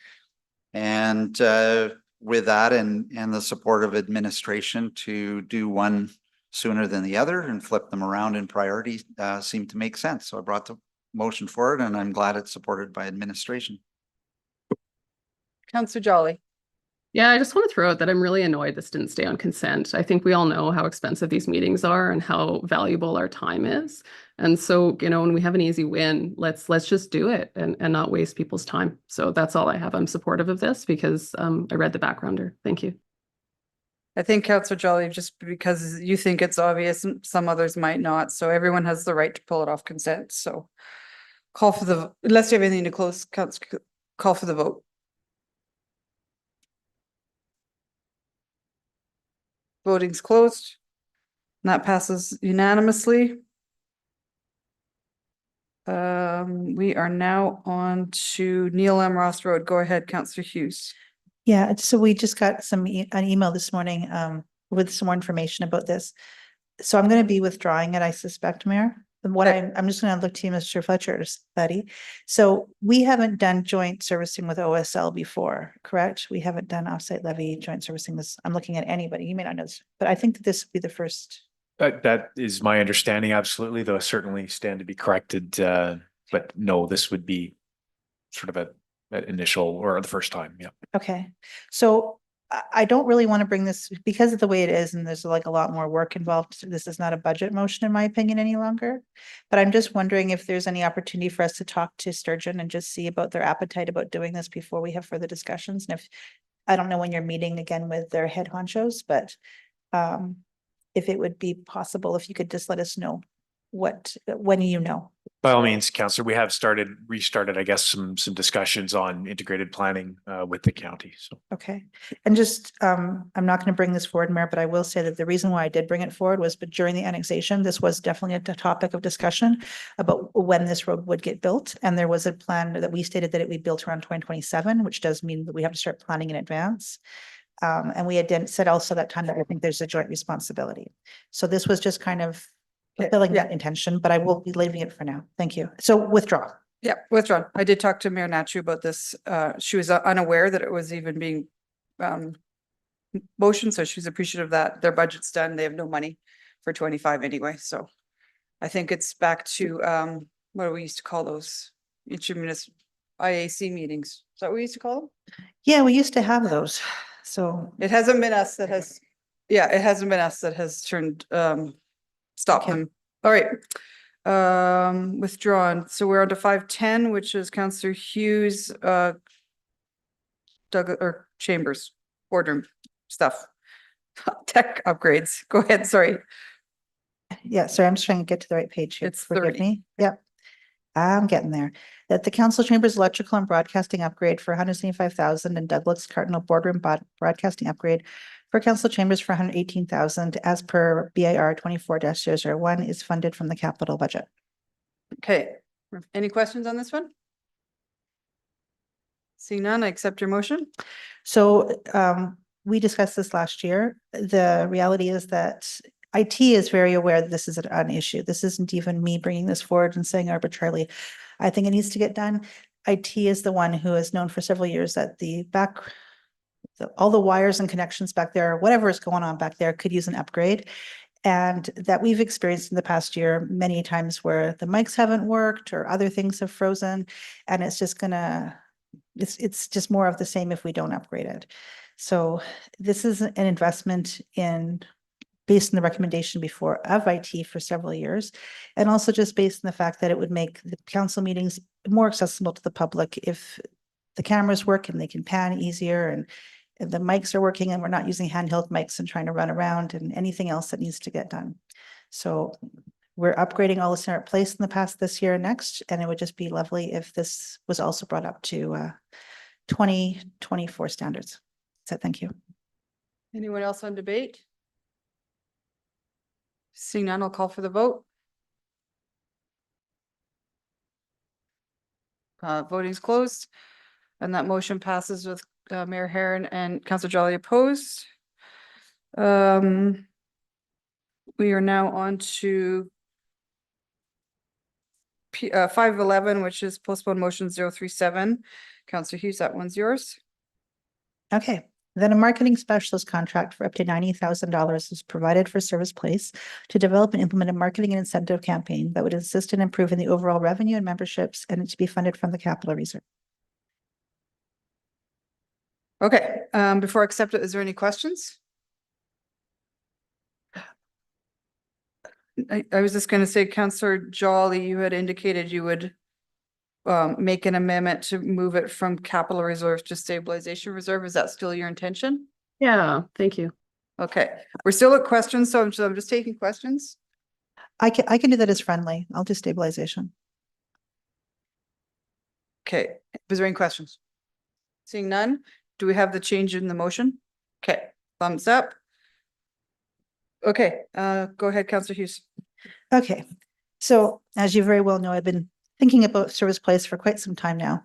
And with that and the support of administration to do one sooner than the other and flip them around in priority seemed to make sense. So I brought the motion forward and I'm glad it's supported by administration. Councillor Jolly. Yeah, I just want to throw out that I'm really annoyed this didn't stay on consent. I think we all know how expensive these meetings are and how valuable our time is. And so, when we have an easy win, let's just do it and not waste people's time. So that's all I have. I'm supportive of this because I read the backgrounder. Thank you. I think Councillor Jolly, just because you think it's obvious, some others might not. So everyone has the right to pull it off consent. So call for the, unless you have anything to close, call for the vote. Voting's closed. And that passes unanimously. We are now on to Neil M. Ross Road. Go ahead, Councillor Hughes. Yeah, so we just got an email this morning with some more information about this. So I'm going to be withdrawing it, I suspect, Mayor. And what I'm just going to look to you, Mr. Fletcher, buddy. So we haven't done joint servicing with OSL before, correct? We haven't done offsite levy joint servicing this. I'm looking at anybody. You may not know this, but I think that this would be the first. That is my understanding. Absolutely, though certainly stand to be corrected. But no, this would be sort of an initial or the first time. Yeah. Okay, so I don't really want to bring this because of the way it is, and there's like a lot more work involved. This is not a budget motion, in my opinion, any longer. But I'm just wondering if there's any opportunity for us to talk to Sturgeon and just see about their appetite about doing this before we have further discussions. And if, I don't know when you're meeting again with their head honchos, but if it would be possible, if you could just let us know when you know. By all means, Councillor, we have restarted, I guess, some discussions on integrated planning with the county. So Okay, and just, I'm not going to bring this forward, Mayor, but I will say that the reason why I did bring it forward was, but during the annexation, this was definitely a topic of discussion about when this road would get built. And there was a plan that we stated that it would be built around 2027, which does mean that we have to start planning in advance. And we had said also that time that I think there's a joint responsibility. So this was just kind of fulfilling that intention, but I will be leaving it for now. Thank you. So withdraw. Yeah, withdrawn. I did talk to Mayor Nachu about this. She was unaware that it was even being motioned, so she's appreciative that their budget's done. They have no money for 25 anyway. So I think it's back to what do we used to call those? Intermunicipal IAC meetings. Is that what we used to call them? Yeah, we used to have those. So it hasn't been us that has, yeah, it hasn't been us that has turned stop them. All right. Withdrawn. So we're on to 510, which is Councillor Hughes, Doug or Chambers, boardroom stuff. Tech upgrades. Go ahead, sorry. Yeah, sorry, I'm just trying to get to the right page here. It's Forgive 30. me. Yep. I'm getting there. That the council chambers electrical and broadcasting upgrade for 175,000 and Douglas Cardinal boardroom broadcasting upgrade for council chambers for 118,000 as per BIR 24-001 is funded from the capital budget. Okay, any questions on this one? Seeing none, I accept your motion. So we discussed this last year. The reality is that IT is very aware that this is an issue. This isn't even me bringing this forward and saying arbitrarily, I think it needs to get done. IT is the one who has known for several years that all the wires and connections back there, whatever is going on back there could use an upgrade. And that we've experienced in the past year many times where the mics haven't worked or other things have frozen. And it's just it's just more of the same if we don't upgrade it. So this is an investment based on the recommendation before of IT for several years. And also just based on the fact that it would make the council meetings more accessible to the public if the cameras work and they can pan easier and the mics are working and we're not using handheld mics and trying to run around and anything else that needs to get done. So we're upgrading all the Senate Place in the past this year and next, and it would just be lovely if this was also brought up to 2024 standards. So thank you. Anyone else on debate? Seeing none, I'll call for the vote. Voting's closed, and that motion passes with Mayor Herron and Councillor Jolly opposed. We are now on to 511, which is postponed motion 037. Councillor Hughes, that one's yours. Okay, then a marketing specialist contract for up to $90,000 is provided for Service Place to develop and implement a marketing and incentive campaign that would assist in improving the overall revenue and memberships, and it to be funded from the capital reserve. Okay, before I accept it, is there any questions? I was just gonna say, Councillor Jolly, you had indicated you would make an amendment to move it from capital reserve to stabilization reserve. Is that still your intention? Yeah, thank you. Okay, we're still at questions, so I'm just taking questions. I can do that as friendly. I'll do stabilization. Okay, is there any questions? Seeing none, do we have the change in the motion? Okay, thumbs up. Okay, go ahead, Councillor Hughes. Okay, so as you very well know, I've been thinking about Service Place for quite some time now.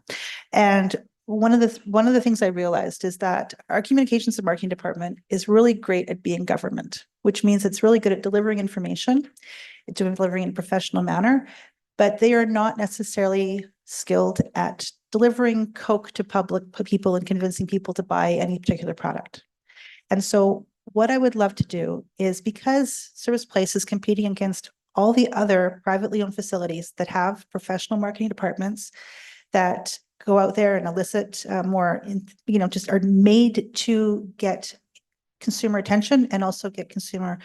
And one of the things I realized is that our communications and marketing department is really great at being government, which means it's really good at delivering information, delivering in a professional manner, but they are not necessarily skilled at delivering Coke to people and convincing people to buy any particular product. And so what I would love to do is, because Service Place is competing against all the other privately owned facilities that have professional marketing departments that go out there and elicit just are made to get consumer attention and also get consumer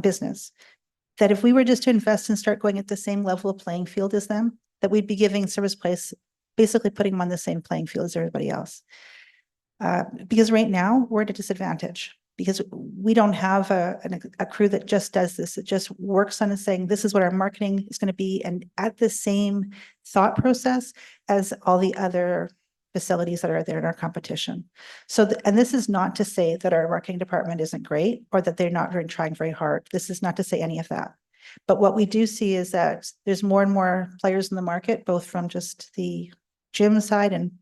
business, that if we were just to invest and start going at the same level of playing field as them, that we'd be giving Service Place, basically putting them on the same playing field as everybody else. Because right now we're at a disadvantage because we don't have a crew that just does this. It just works on saying, this is what our marketing is going to be, and at the same thought process as all the other facilities that are there in our competition. So, and this is not to say that our marketing department isn't great or that they're not trying very hard. This is not to say any of that. But what we do see is that there's more and more players in the market, both from just the gym side and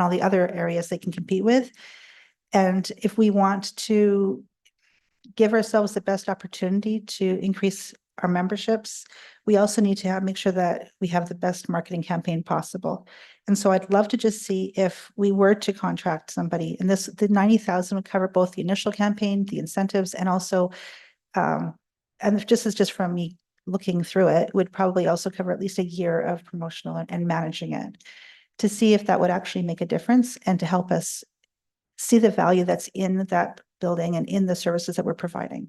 all the other areas they can compete with. And if we want to give ourselves the best opportunity to increase our memberships, we also need to make sure that we have the best marketing campaign possible. And so I'd love to just see if we were to contract somebody, and the 90,000 would cover both the initial campaign, the incentives, and also, and just from me looking through it, would probably also cover at least a year of promotional and managing it, to see if that would actually make a difference and to help us see the value that's in that building and in the services that we're providing.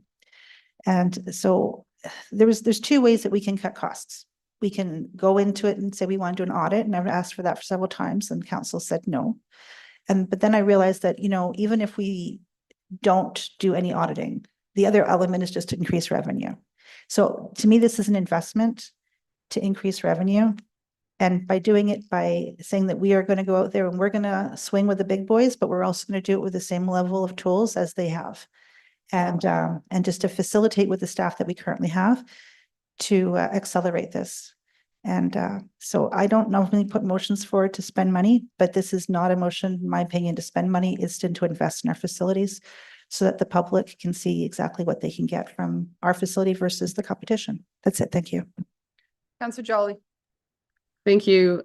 And so there's two ways that we can cut costs. We can go into it and say we want to do an audit, and I've asked for that for several times and council said no. But then I realized that, even if we don't do any auditing, the other element is just to increase revenue. So to me, this is an investment to increase revenue. And by doing it, by saying that we are going to go out there and we're going to swing with the big boys, but we're also going to do it with the same level of tools as they have. And just to facilitate with the staff that we currently have to accelerate this. And so I don't normally put motions forward to spend money, but this is not a motion, in my opinion, to spend money. It's to invest in our facilities so that the public can see exactly what they can get from our facility versus the competition. That's it. Thank you. Councillor Jolly. Thank you.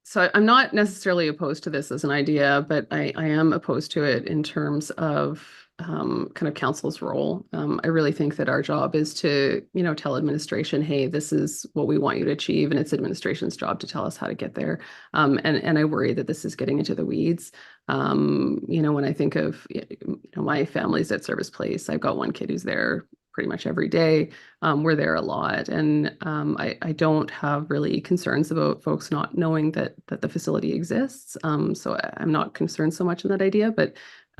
So I'm not necessarily opposed to this as an idea, but I am opposed to it in terms of kind of council's role. I really think that our job is to, you know, tell administration, hey, this is what we want you to achieve, and it's administration's job to tell us how to get there. And I worry that this is getting into the weeds. You know, when I think of, you know, my family's at Service Place, I've got one kid who's there pretty much every day. We're there a lot, and I don't have really concerns about folks not knowing that the facility exists. So I'm not concerned so much in that idea, but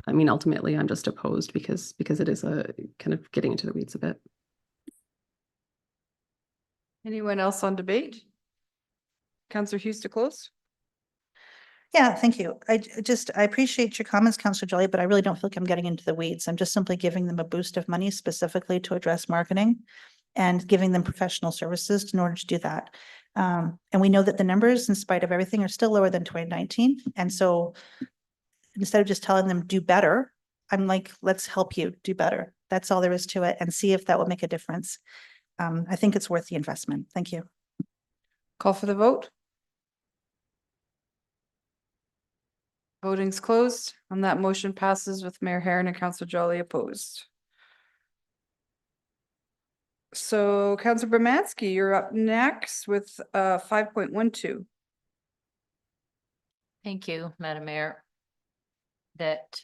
I mean, ultimately, I'm just opposed because it is a kind of getting into the weeds a bit. Anyone else on debate? Councillor Hughes to close? Yeah, thank you. I appreciate your comments, Councillor Jolly, but I really don't feel like I'm getting into the weeds. I'm just simply giving them a boost of money specifically to address marketing and giving them professional services in order to do that. And we know that the numbers, in spite of everything, are still lower than 2019. And so instead of just telling them do better, I'm like, let's help you do better. That's all there is to it, and see if that will make a difference. I think it's worth the investment. Thank you. Call for the vote. Voting's closed, and that motion passes with Mayor Herron and Councillor Jolly opposed. So Councillor Bermansky, you're up next with 5.12. Thank you, Madam Mayor. That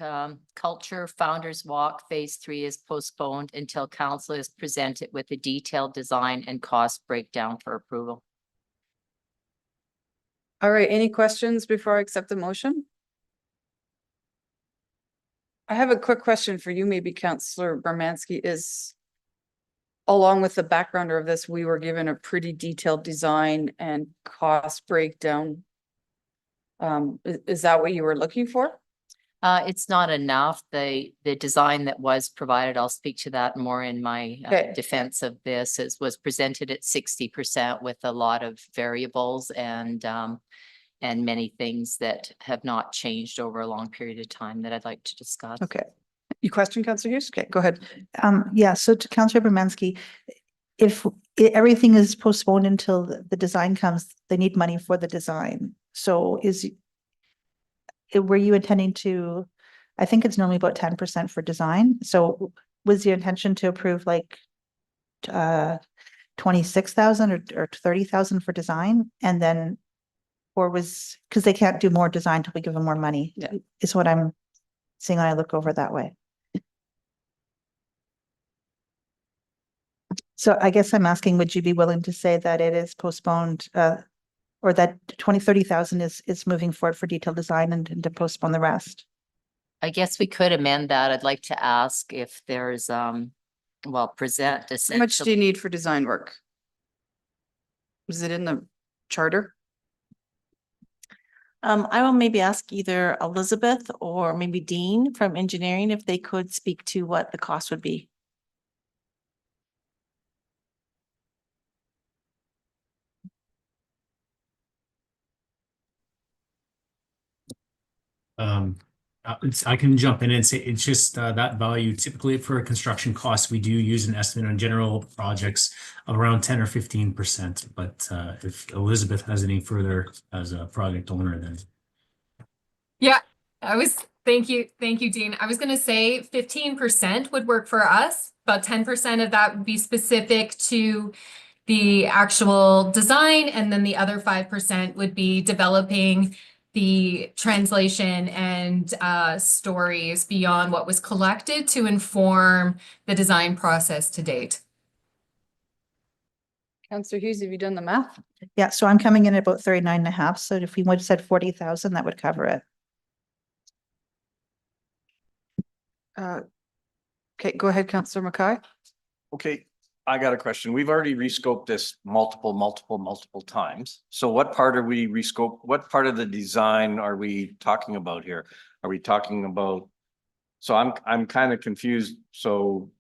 Culture Founders Walk Phase 3 is postponed until council is presented with a detailed design and cost breakdown for approval. All right, any questions before I accept the motion? I have a quick question for you, maybe Councillor Bermansky. Is along with the backgrounder of this, we were given a pretty detailed design and cost breakdown. Is that what you were looking for? It's not enough. The design that was provided, I'll speak to that more in my Okay. defense of this, was presented at 60% with a lot of variables and many things that have not changed over a long period of time that I'd like to discuss. Okay. You question, Councillor Hughes? Okay, go ahead. Yeah, so to Councillor Bermansky, if everything is postponed until the design comes, they need money for the design. So were you intending to, I think it's normally about 10% for design. So was your intention to approve like 26,000 or 30,000 for design? And then, or was, because they can't do more design till we give them more money. Yeah. Is what I'm seeing when I look over that way. So I guess I'm asking, would you be willing to say that it is postponed, or that 30,000 is moving forward for detailed design and to postpone the rest? I guess we could amend that. I'd like to ask if there's, present. How much do you need for design work? Is it in the charter? I will maybe ask either Elizabeth or maybe Dean from engineering if they could speak to what the cost would be. I can jump in and say it's just that value. Typically for a construction cost, we do use an estimate on general projects of around 10 or 15%. But if Elizabeth has any further as a project owner, then. Yeah, thank you, Dean. I was gonna say 15% would work for us, but 10% of that would be specific to the actual design, and then the other 5% would be developing the translation and stories beyond what was collected to inform the design process to date. Councillor Hughes, have you done the math? Yeah, so I'm coming in at about 39.5. So if we would have said 40,000, that would cover it. Okay, go ahead, Councillor Mackay. Okay, I got a question. We've already rescoped this multiple times. So what part of the design are we talking about here? Are we talking about? So I'm kind of confused. So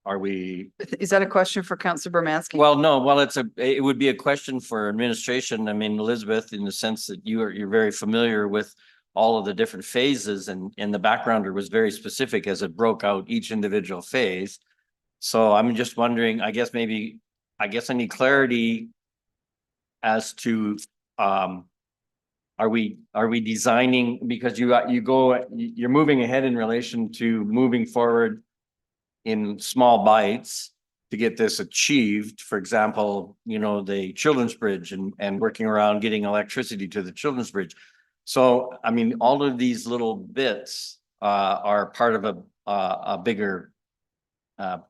are we? Is that a question for Councillor Bermansky? Well, no, it would be a question for administration. I mean, Elizabeth, in the sense that you're very familiar with all of the different phases, and the backgrounder was very specific as it broke out each individual phase. So I'm just wondering, I guess I need clarity as to are we designing, because you're moving ahead in relation to moving forward in small bites to get this achieved. For example, the Children's Bridge and working around getting electricity to the Children's Bridge. So, I mean, all of these little bits are part of a bigger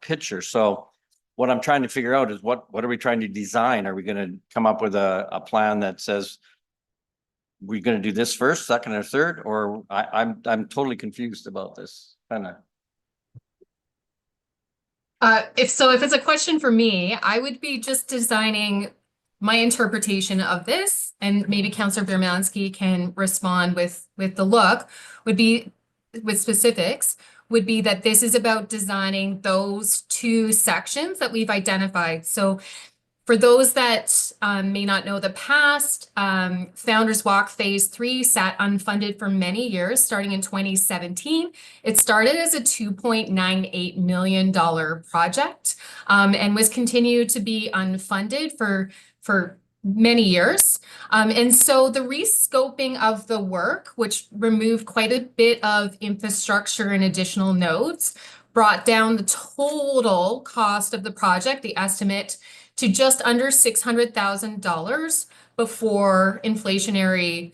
picture. So what I'm trying to figure out is what are we trying to design? Are we going to come up with a plan that says we're going to do this first, second, or third? Or I'm totally confused about this kind of. If it's a question for me, I would be just designing my interpretation of this, and maybe Councillor Bermansky can respond with the look, would be with specifics, would be that this is about designing those two sections that we've identified. So for those that may not know the past, Founders Walk Phase 3 sat unfunded for many years, starting in 2017. It started as a $2.98 million project and was continued to be unfunded for many years. And so the rescoping of the work, which removed quite a bit of infrastructure and additional nodes, brought down the total cost of the project, the estimate, to just under $600,000 before inflationary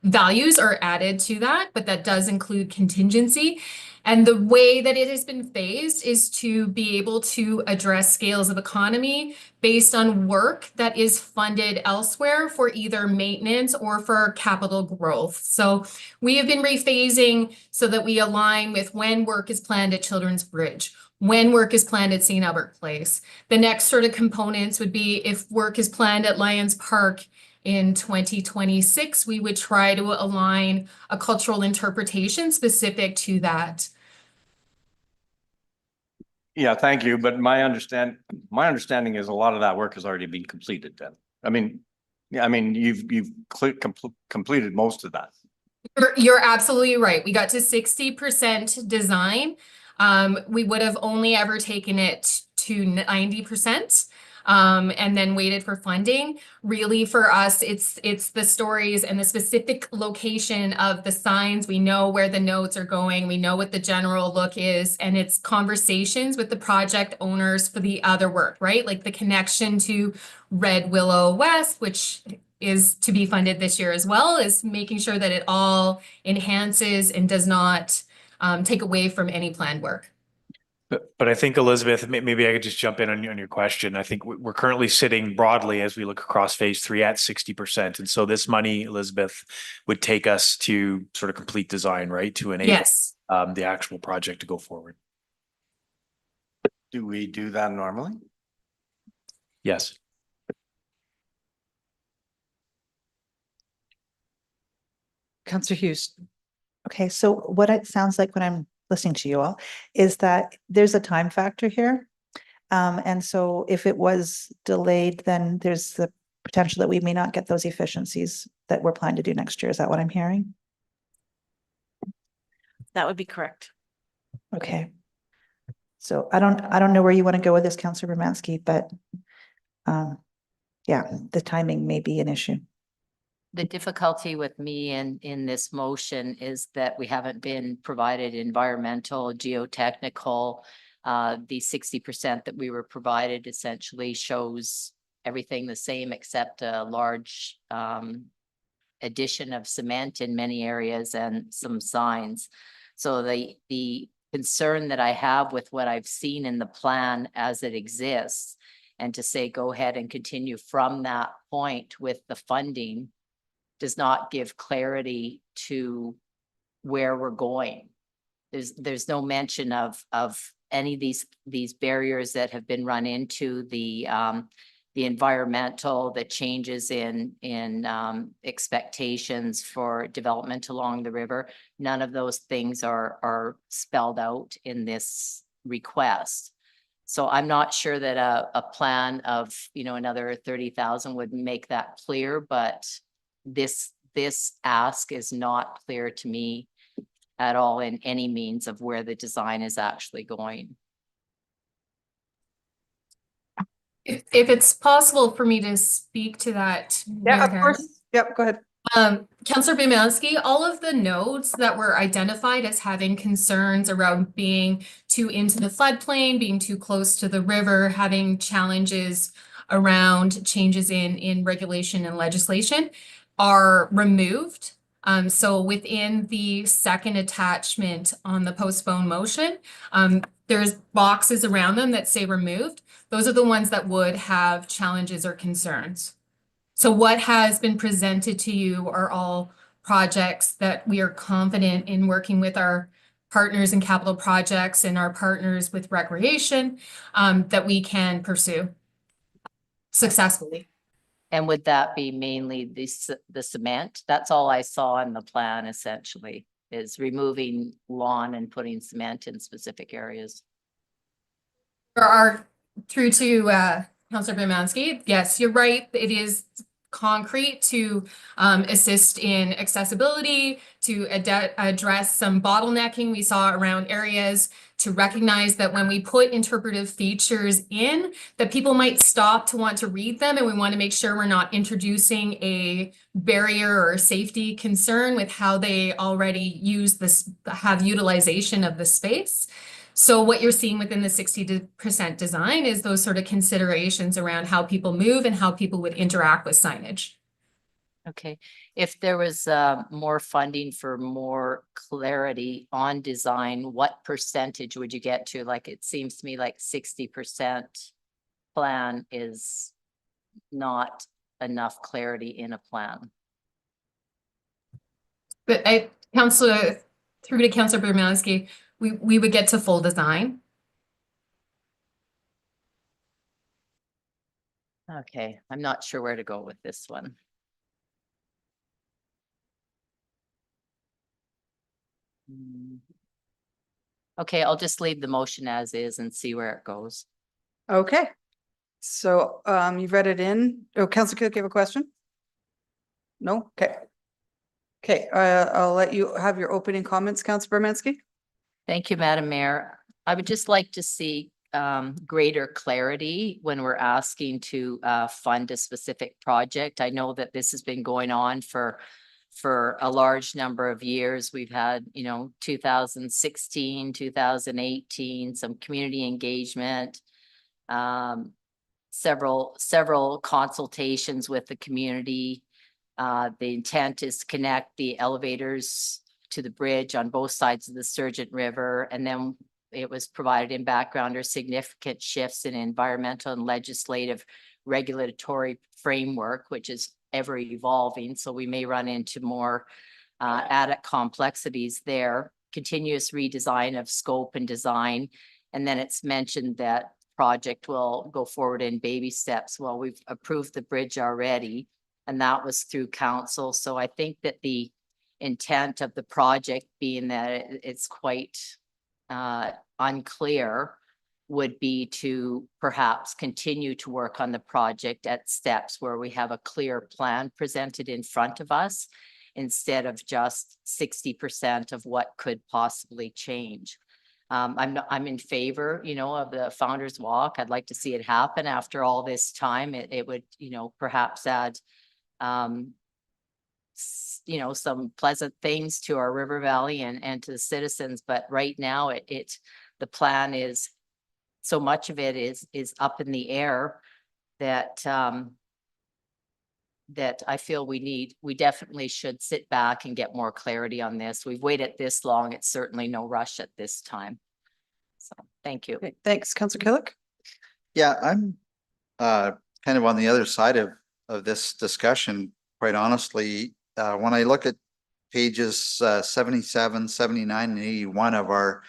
values are added to that, but that does include contingency. And the way that it has been phased is to be able to address scales of economy based on work that is funded elsewhere for either maintenance or for capital growth. So we have been rephasing so that we align with when work is planned at Children's Bridge, when work is planned at St. Albert Place. The next sort of components would be if work is planned at Lions Park in 2026, we would try to align a cultural interpretation specific to that. Yeah, thank you. But my understanding is a lot of that work has already been completed then. I mean, you've completed most of that. You're absolutely right. We got to 60% design. We would have only ever taken it to 90%. And then waited for funding. Really, for us, it's the stories and the specific location of the signs. We know where the nodes are going. We know what the general look is, and it's conversations with the project owners for the other work, right? Like the connection to Red Willow West, which is to be funded this year as well, is making sure that it all enhances and does not take away from any planned work. But I think, Elizabeth, maybe I could just jump in on your question. I think we're currently sitting broadly as we look across phase 3 at 60%. And so this money, Elizabeth, would take us to sort of complete design, right? To enable the actual project to go forward. Do we do that normally? Yes. Councillor Hughes. Okay, so what it sounds like when I'm listening to you all is that there's a time factor here. And so if it was delayed, then there's the potential that we may not get those efficiencies that we're planning to do next year. Is that what I'm hearing? That would be correct. Okay. So I don't know where you want to go with this, Councillor Bermansky, but yeah, the timing may be an issue. The difficulty with me in this motion is that we haven't been provided environmental, geotechnical. The 60% that we were provided essentially shows everything the same except a large addition of cement in many areas and some signs. So the concern that I have with what I've seen in the plan as it exists, and to say go ahead and continue from that point with the funding, does not give clarity to where we're going. There's no mention of any of these barriers that have been run into, the environmental, the changes in expectations for development along the river. None of those things are spelled out in this request. So I'm not sure that a plan of, another 30,000 would make that clear, but this ask is not clear to me at all in any means of where the design is actually going. If it's possible for me to speak to that. Yeah, Mayor of Harris. course. Yep, go ahead. Counselor Bimanski, all of the nodes that were identified as having concerns around being too into the floodplain, being too close to the river, having challenges around changes in regulation and legislation are removed. So within the second attachment on the postponed motion, there's boxes around them that say removed. Those are the ones that would have challenges or concerns. So what has been presented to you are all projects that we are confident in working with our partners in capital projects and our partners with recreation, that we can pursue successfully. And would that be mainly the cement? That's all I saw in the plan essentially, is removing lawn and putting cement in specific areas. For our, through to Councillor Bimanski, yes, you're right. It is concrete to assist in accessibility, to address some bottlenecking we saw around areas, to recognize that when we put interpretive features in, that people might stop to want to read them, and we want to make sure we're not introducing a barrier or safety concern with how they already use this, have utilization of the space. So what you're seeing within the 60% design is those sort of considerations around how people move and how people would interact with signage. Okay, if there was more funding for more clarity on design, what percentage would you get to? Like, it seems to me like 60% plan is not enough clarity in a plan. But Councillor, through to Councillor Bimanski, we would get to full design. Okay, I'm not sure where to go with this one. Okay, I'll just leave the motion as is and see where it goes. Okay. So you've read it in. Oh, Councillor Cook, you have a question? No? Okay. Okay, I'll let you have your opening comments, Councillor Bimanski. Thank you, Madam Mayor. I would just like to see greater clarity when we're asking to fund a specific project. I know that this has been going on for a large number of years. We've had, 2016, 2018, some community engagement, several consultations with the community. The intent is to connect the elevators to the bridge on both sides of the Sturgeon River. And then it was provided in background or significant shifts in environmental and legislative regulatory framework, which is ever evolving. So we may run into more added complexities there. Continuous redesign of scope and design. And then it's mentioned that project will go forward in baby steps. Well, we've approved the bridge already, and that was through council. So I think that the intent of the project, being that it's quite unclear, would be to perhaps continue to work on the project at steps where we have a clear plan presented in front of us, instead of just 60% of what could possibly change. I'm in favor, of the Founders Walk. I'd like to see it happen after all this time. It would, perhaps add some pleasant things to our river valley and to the citizens. But right now the plan is, so much of it is up in the air that that I feel we definitely should sit back and get more clarity on this. We've waited this long. It's certainly no rush at this time. So thank you. Okay, thanks, Councillor Killick. Yeah, I'm kind of on the other side of this discussion, quite honestly. When I look at pages 77, 79, and 81 of our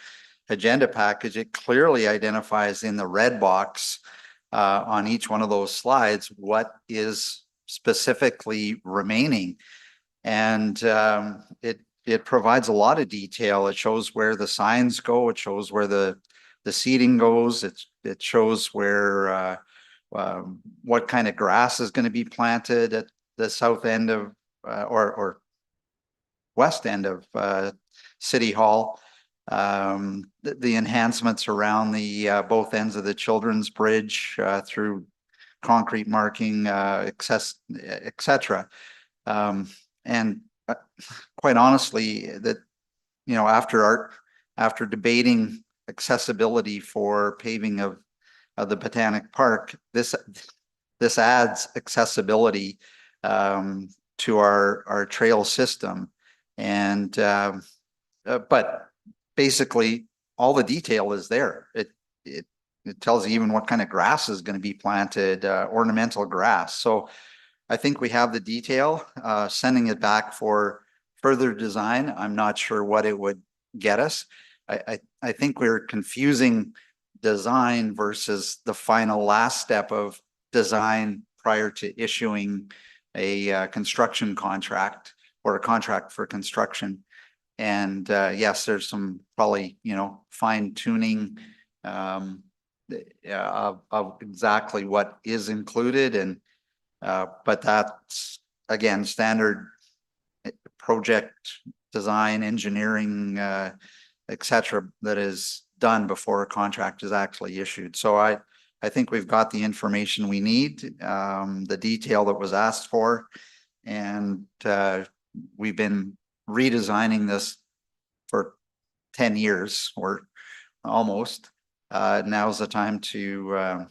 agenda package, it clearly identifies in the red box on each one of those slides what is specifically remaining. And it provides a lot of detail. It shows where the signs go. It shows where the seating goes. It shows where what kind of grass is going to be planted at the south end of or west end of City Hall. The enhancements around the both ends of the Children's Bridge through concrete marking, etc. and quite honestly, that, you know, after debating accessibility for paving of the Botanic Park, this adds accessibility to our trail system. And but basically all the detail is there. It tells you even what kind of grass is going to be planted, ornamental grass. So I think we have the detail. Sending it back for further design, I'm not sure what it would get us. I think we're confusing design versus the final last step of design prior to issuing a construction contract or a contract for construction. And yes, there's some probably, you know, fine tuning of exactly what is included, and but that's again standard project design, engineering, etc., that is done before a contract is actually issued. So I think we've got the information we need, the detail that was asked for, and we've been redesigning this for 10 years or almost. Now's the time to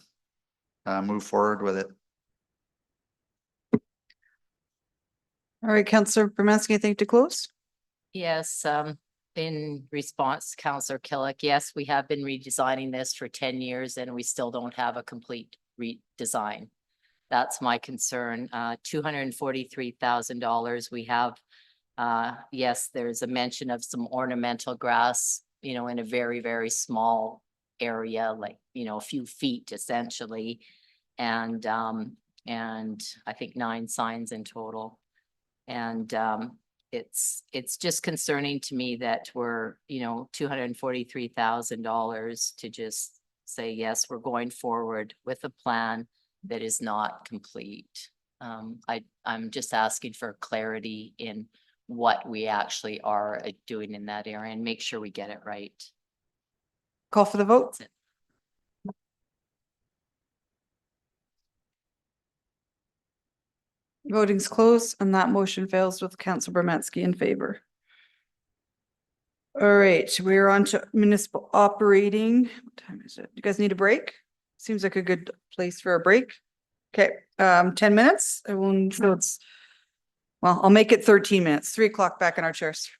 move forward with it. All right, Councillor Bermansky, anything to close? Yes, in response to Councillor Killick, yes, we have been redesigning this for 10 years and we still don't have a complete redesign. That's my concern. $243,000. We have, yes, there's a mention of some ornamental grass, you know, in a very, very small area, like, you know, a few feet essentially. And I think 9 signs in total. And it's just concerning to me that we're, you know, $243,000 to just say, yes, we're going forward with a plan that is not complete. I'm just asking for clarity in what we actually are doing in that area and make sure we get it right. Call for the vote. That's it. Voting's closed and that motion fails with Councillor Bermansky in favor. All right, we're on to municipal operating. What time is it? You guys need a break? Seems like a good place for a break. Okay, 10 minutes. So it's, well, I'll make it 13 minutes, 3 o'clock back in our chairs.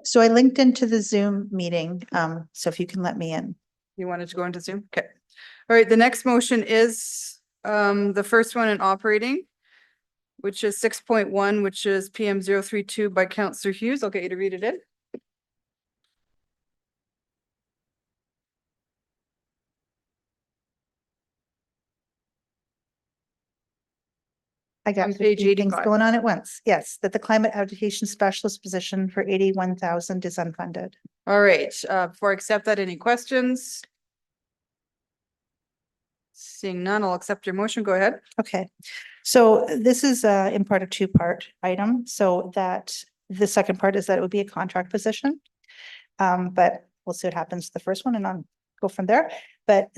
So I linked into the Zoom meeting, so if you can let me in. You wanted to go into Zoom? Okay. All right, the next motion is the first one in operating, which is 6.1, which is PM 032 by Councillor Hughes. I'll get you to read it in. I got On 15 page things 85. going on at once. Yes, that the climate adaptation specialist position for 81,000 is unfunded. All right, before I accept that, any questions? Seeing none, I'll accept your motion. Go ahead. Okay, so this is in part a two-part item, so that the second part is that it would be a contract position. But we'll see what happens to the first one and I'll go from there. But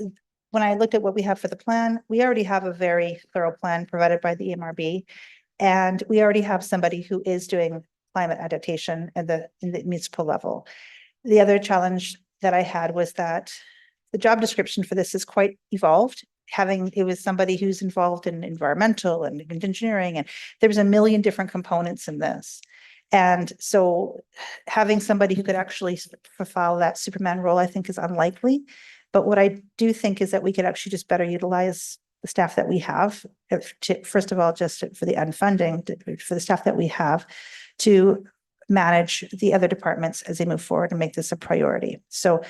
when I looked at what we have for the plan, we already have a very thorough plan provided by the EMRB. And we already have somebody who is doing climate adaptation in the municipal level. The other challenge that I had was that the job description for this is quite evolved. It was somebody who's involved in environmental and engineering, and there was a million different components in this. And so having somebody who could actually fulfill that Superman role, I think is unlikely. But what I do think is that we could actually just better utilize the staff that we have, first of all, just for the unfunding, for the staff that we have to manage the other departments as they move forward and make this a priority. So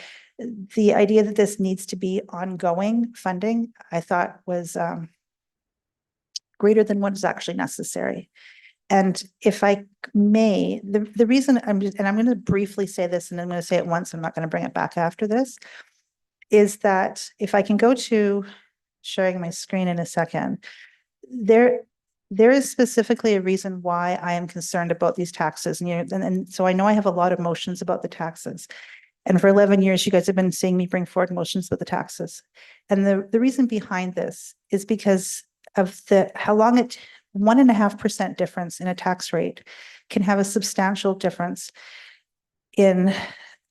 the idea that this needs to be ongoing funding, I thought was greater than what is actually necessary. And if I may, the reason I'm going to briefly say this, and I'm going to say it once, I'm not going to bring it back after this, is that if I can go to sharing my screen in a second, there is specifically a reason why I am concerned about these taxes. And so I know I have a lot of motions about the taxes. And for 11 years, you guys have been seeing me bring forward motions about the taxes. And the reason behind this is because of how long 1.5% difference in a tax rate can have a substantial difference in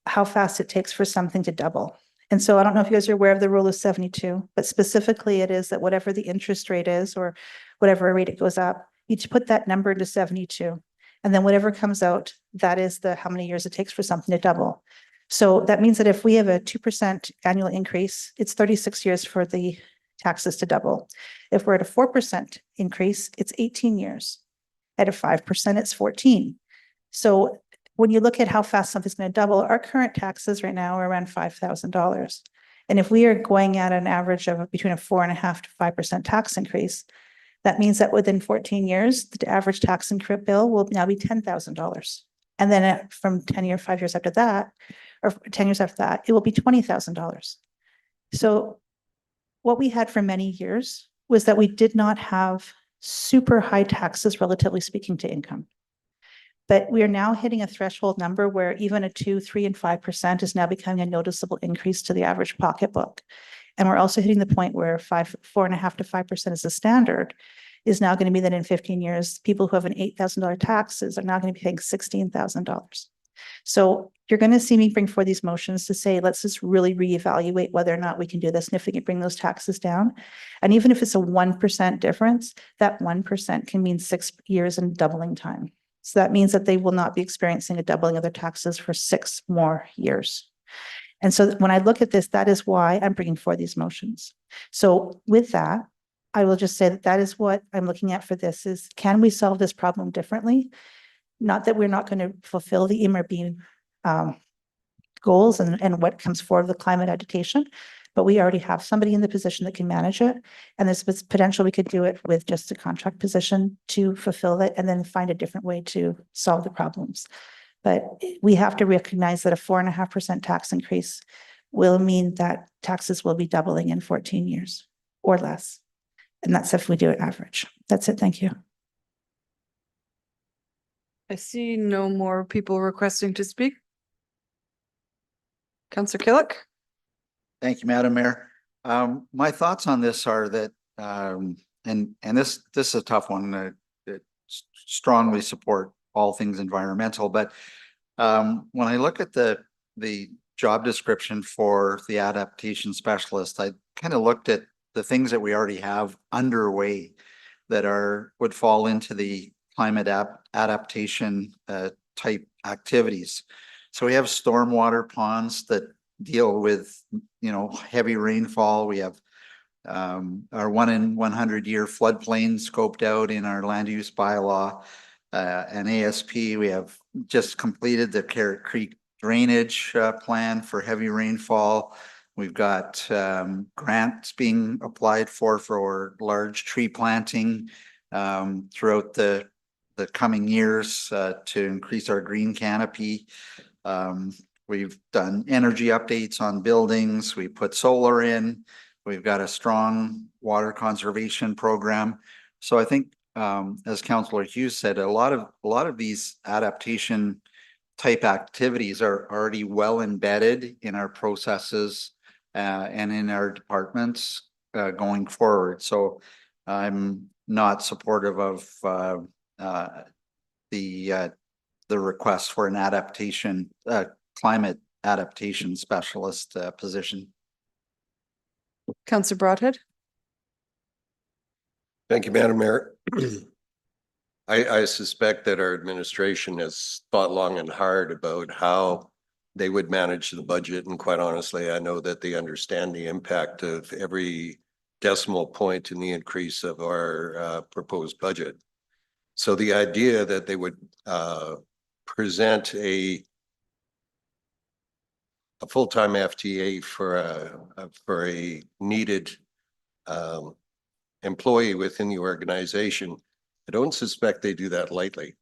how fast it takes for something to double. And so I don't know if you guys are aware of the rule of 72, but specifically it is that whatever the interest rate is or whatever rate it goes up, you put that number into 72. And then whatever comes out, that is how many years it takes for something to double. So that means that if we have a 2% annual increase, it's 36 years for the taxes to double. If we're at a 4% increase, it's 18 years. At a 5%, it's 14. So when you look at how fast something's going to double, our current taxes right now are around $5,000. And if we are going at an average of between a 4.5% to 5% tax increase, that means that within 14 years, the average tax bill will now be $10,000. And then from 5 years after that, or 10 years after that, it will be $20,000. So what we had for many years was that we did not have super high taxes, relatively speaking, to income. But we are now hitting a threshold number where even a 2, 3, and 5% is now becoming a noticeable increase to the average pocketbook. And we're also hitting the point where 4.5% to 5% is the standard, is now going to be that in 15 years, people who have an $8,000 taxes are now going to be paying $16,000. So you're going to see me bring forward these motions to say, let's just really reevaluate whether or not we can do this and if we can bring those taxes down. And even if it's a 1% difference, that 1% can mean 6 years in doubling time. So that means that they will not be experiencing a doubling of their taxes for 6 more years. And so when I look at this, that is why I'm bringing forward these motions. So with that, I will just say that that is what I'm looking at for this is, can we solve this problem differently? Not that we're not going to fulfill the EMRB goals and what comes forward with climate adaptation, but we already have somebody in the position that can manage it. And there's potential we could do it with just a contract position to fulfill it and then find a different way to solve the problems. But we have to recognize that a 4.5% tax increase will mean that taxes will be doubling in 14 years or less. And that's if we do it average. That's it. Thank you. I see no more people requesting to speak. Councillor Killick. Thank you, Madam Mayor. My thoughts on this are that, and this is a tough one. That strongly support all things environmental, but when I look at the job description for the adaptation specialist, I kind of looked at the things that we already have underway that would fall into the climate adaptation type activities. So we have stormwater ponds that deal with, heavy rainfall. We have our 1 in 100 year floodplain scoped out in our land use bylaw. And ASP, we have just completed the Carrot Creek drainage plan for heavy rainfall. We've got grants being applied for large tree planting throughout the coming years to increase our green canopy. We've done energy updates on buildings. We put solar in. We've got a strong water conservation program. So I think, as Councillor Hughes said, a lot of these adaptation type activities are already well embedded in our processes and in our departments going forward. So I'm not supportive of the request for an adaptation, climate adaptation specialist position. Councillor Broadhead? Thank you, Madam Mayor. I suspect that our administration has thought long and hard about how they would manage the budget. And quite honestly, I know that they understand the impact of every decimal point in the increase of our proposed budget. So the idea that they would present a full-time FTA for a needed employee within the organization, I don't suspect they do that lightly.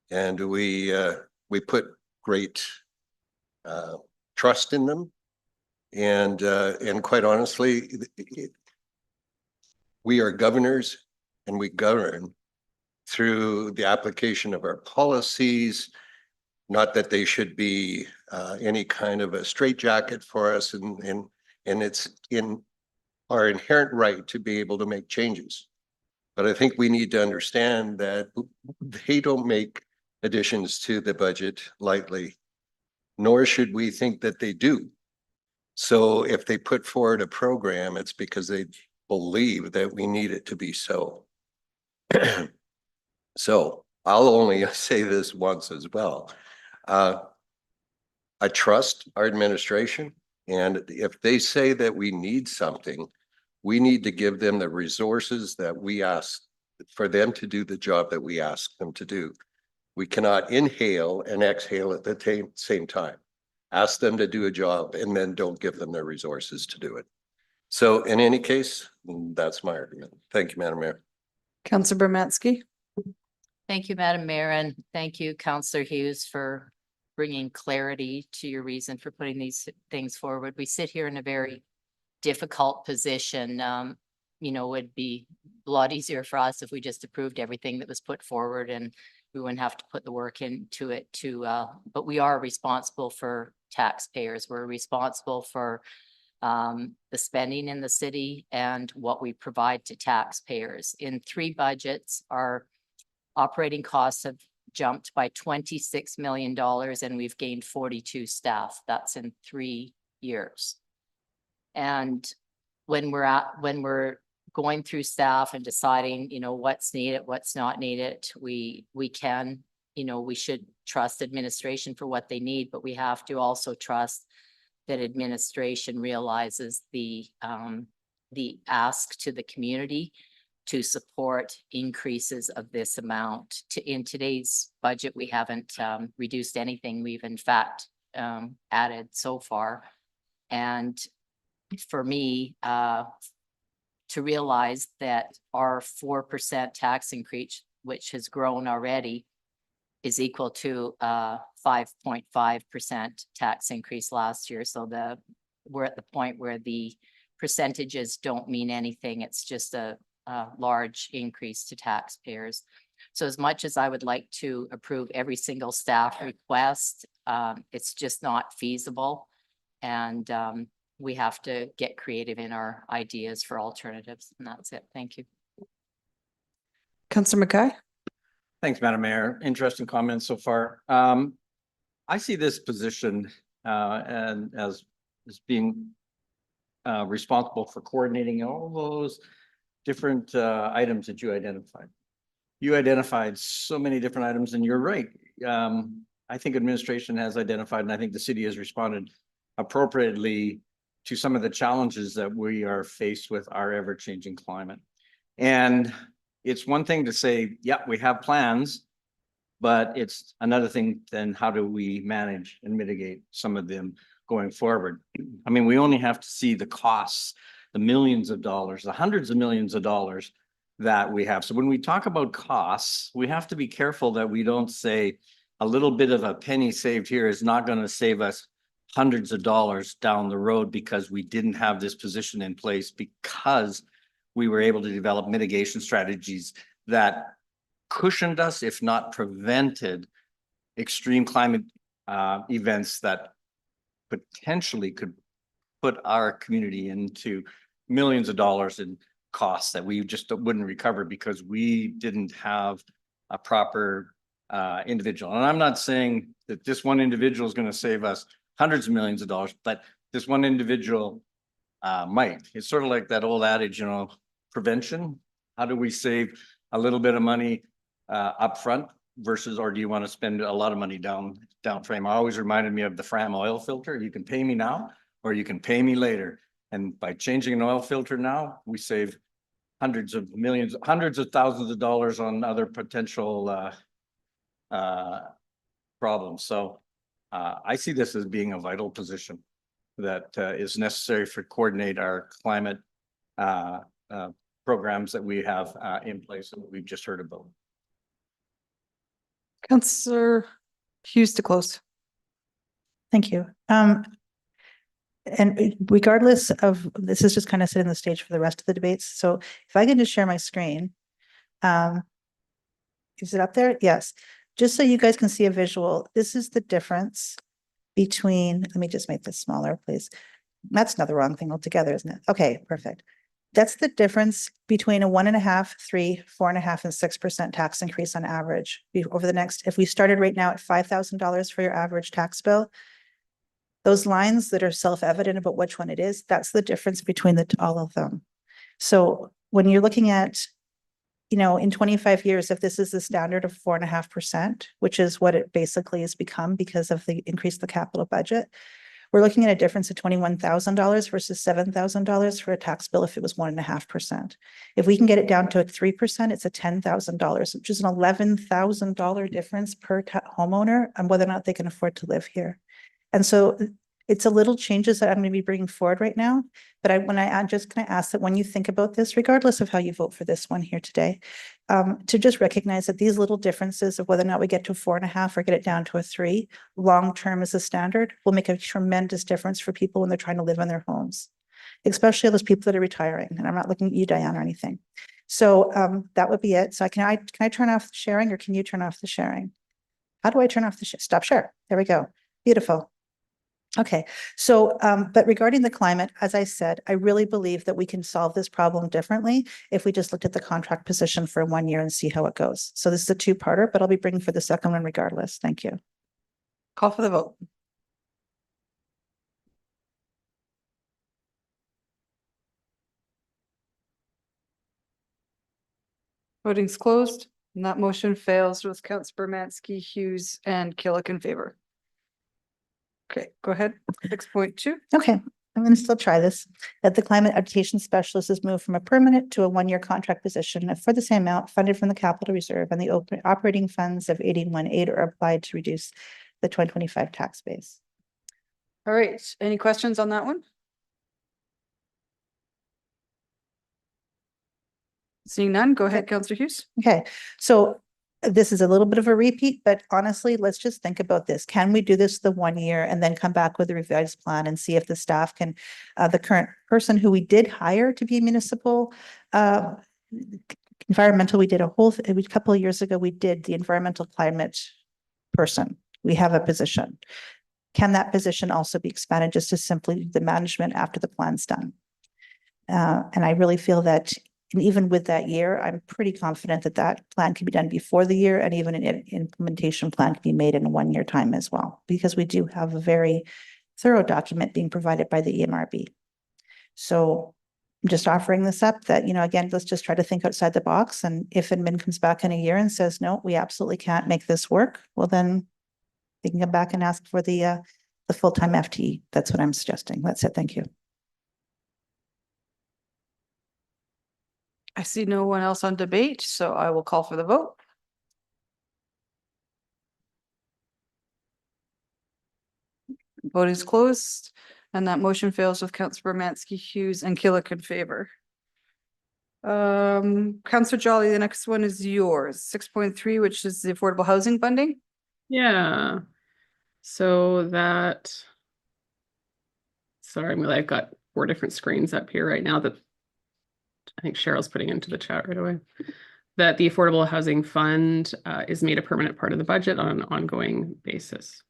And we put great trust in them. And quite honestly, we are governors and we govern through the application of our policies, not that they should be any kind of a straitjacket for us, and it's in our inherent right to be able to make changes. But I think we need to understand that they don't make additions to the budget lightly, nor should we think that they do. So if they put forward a program, it's because they believe that we need it to be so. So I'll only say this once as well. I trust our administration, and if they say that we need something, we need to give them the resources that we ask for them to do the job that we ask them to do. We cannot inhale and exhale at the same time. Ask them to do a job and then don't give them the resources to do it. So in any case, that's my argument. Thank you, Madam Mayor. Councillor Bermansky? Thank you, Madam Mayor, and thank you, Councillor Hughes, for bringing clarity to your reason for putting these things forward. We sit here in a very difficult position. It'd be a lot easier for us if we just approved everything that was put forward and we wouldn't have to put the work into it but we are responsible for taxpayers. We're responsible for the spending in the city and what we provide to taxpayers. In 3 budgets, our operating costs have jumped by $26 million and we've gained 42 staff. That's in 3 years. And when we're going through staff and deciding, what's needed, what's not needed, we should trust administration for what they need, but we have to also trust that administration realizes the ask to the community to support increases of this amount. In today's budget, we haven't reduced anything. We've in fact added so far. And for me, to realize that our 4% tax increase, which has grown already, is equal to 5.5% tax increase last year. So we're at the point where the percentages don't mean anything. It's just a large increase to taxpayers. So as much as I would like to approve every single staff request, it's just not feasible. And we have to get creative in our ideas for alternatives. And that's it. Thank you. Councillor Mackay? Thanks, Madam Mayor. Interesting comments so far. I see this position and as being responsible for coordinating all those different items that you identified. you identified so many different items and you're right. I think administration has identified, and I think the city has responded appropriately to some of the challenges that we are faced with our ever-changing climate. And it's one thing to say, yeah, we have plans, but it's another thing then how do we manage and mitigate some of them going forward? I mean, we only have to see the costs, the millions of dollars, the hundreds of millions of dollars that we have. So when we talk about costs, we have to be careful that we don't say a little bit of a penny saved here is not going to save us hundreds of dollars down the road because we didn't have this position in place, because we were able to develop mitigation strategies that cushioned us, if not prevented, extreme climate events that potentially could put our community into millions of dollars in costs that we just wouldn't recover because we didn't have a proper individual. And I'm not saying that this one individual is going to save us hundreds of millions of dollars, but this one individual might. It's sort of like that old adage, you know, prevention. How do we save a little bit of money upfront versus, or do you want to spend a lot of money down frame? I always reminded me of the Fram oil filter. You can pay me now or you can pay me later. And by changing an oil filter now, we save hundreds of millions, hundreds of thousands of dollars on other potential problems. So I see this as being a vital position that is necessary for coordinate our climate programs that we have in place and we've just heard about. Councillor Hughes to close. Thank you. And regardless of, this is just kind of setting the stage for the rest of the debates. So if I can just share my screen. Is it up there? Yes. Just so you guys can see a visual, this is the difference between, let me just make this smaller, please. That's not the wrong thing altogether, isn't it? Okay, perfect. That's the difference between a 1.5%, 3%, 4.5%, and 6% tax increase on average over the next, if we started right now at $5,000 for your average tax bill, those lines that are self-evident about which one it is, that's the difference between all of them. So when you're looking at, you know, in 25 years, if this is the standard of 4.5%, which is what it basically has become because of the increase of the capital budget, we're looking at a difference of $21,000 versus $7,000 for a tax bill if it was 1.5%. If we can get it down to a 3%, it's a $10,000, which is an $11,000 difference per homeowner on whether or not they can afford to live here. And so it's a little changes that I'm going to be bringing forward right now. But I'm just going to ask that when you think about this, regardless of how you vote for this one here today, to just recognize that these little differences of whether or not we get to 4.5 or get it down to a 3, long-term as a standard, will make a tremendous difference for people when they're trying to live in their homes, especially those people that are retiring. And I'm not looking at you, Diane, or anything. So that would be it. So can I turn off the sharing, or can you turn off the sharing? How do I turn off the stop share? There we go. Beautiful. Okay, so, but regarding the climate, as I said, I really believe that we can solve this problem differently if we just looked at the contract position for 1 year and see how it goes. So this is a two-parter, but I'll be bringing for the second one regardless. Thank you. Call for the vote. Voting's closed, and that motion fails with Counts Bermansky, Hughes, and Killick in favor. Okay, go ahead. 6.2. Okay, I'm going to still try this. That the climate adaptation specialist is moved from a permanent to a 1-year contract position for the same amount funded from the capital reserve, and the operating funds of 81.8 are applied to reduce the 2025 tax base. All right, any questions on that one? Seeing none, go ahead, Councillor Hughes. Okay, so this is a little bit of a repeat, but honestly, let's just think about this. Can we do this the 1 year and then come back with a revised plan and see if the staff can, the current person who we did hire to be municipal, environmental, we did a couple of years ago, we did the environmental climate person. We have a position. Can that position also be expanded just to simply the management after the plan's done? And I really feel that, and even with that year, I'm pretty confident that that plan can be done before the year, and even an implementation plan can be made in a 1 year time as well, because we do have a very thorough document being provided by the EMRB. So I'm just offering this up that, again, let's just try to think outside the box. And if admin comes back in a year and says, no, we absolutely can't make this work, well, then they can come back and ask for the full-time FTE. That's what I'm suggesting. That's it. Thank you. I see no one else on debate, so I will call for the vote. Vote is closed, and that motion fails with Councillor Romansky, Hughes, and Killick in favor. Councillor Jolly, the next one is yours, 6.3, which is the affordable housing funding. Yeah. So that, sorry, I've got 4 different screens up here right now that I think Cheryl's putting into the chat right away. That the Affordable Housing Fund is made a permanent part of the budget on an ongoing basis.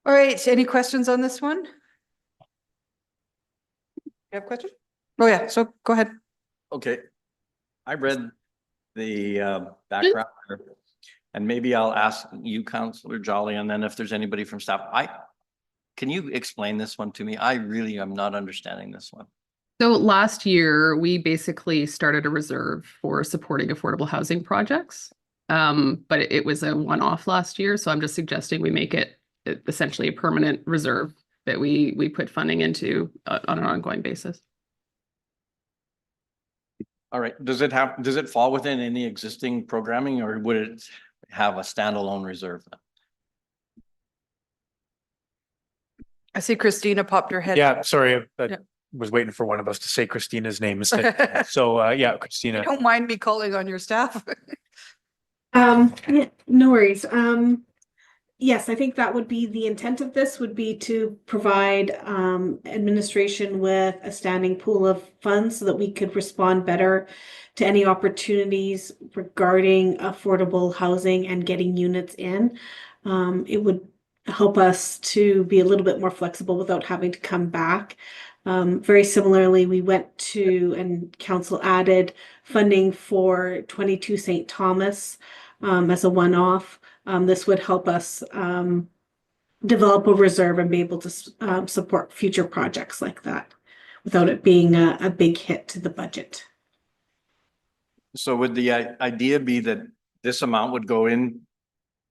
All right, any questions on this one? You have a question? Oh, yeah, so go ahead. Okay. I read the background here, and maybe I'll ask you, Councillor Jolly, and then if there's anybody from staff, can you explain this one to me? I really am not understanding this one. So last year, we basically started a reserve for supporting affordable housing projects. But it was a one-off last year, so I'm just suggesting we make it essentially a permanent reserve that we put funding into on an ongoing basis. All right, does it fall within any existing programming, or would it have a standalone reserve? I see Christina popped her head. Yeah, sorry, I Yeah. was waiting for one of us to say Christina's name instead. So, yeah, Christina. Don't mind me calling on your staff. Yeah, no worries. Yes, I think that would be the intent of this would be to provide administration with a standing pool of funds so that we could respond better to any opportunities regarding affordable housing and getting units in. It would help us to be a little bit more flexible without having to come back. Very similarly, we went to and council added funding for 22 St. Thomas as a one-off. This would help us develop a reserve and be able to support future projects like that without it being a big hit to the budget. So would the idea be that this amount would go in,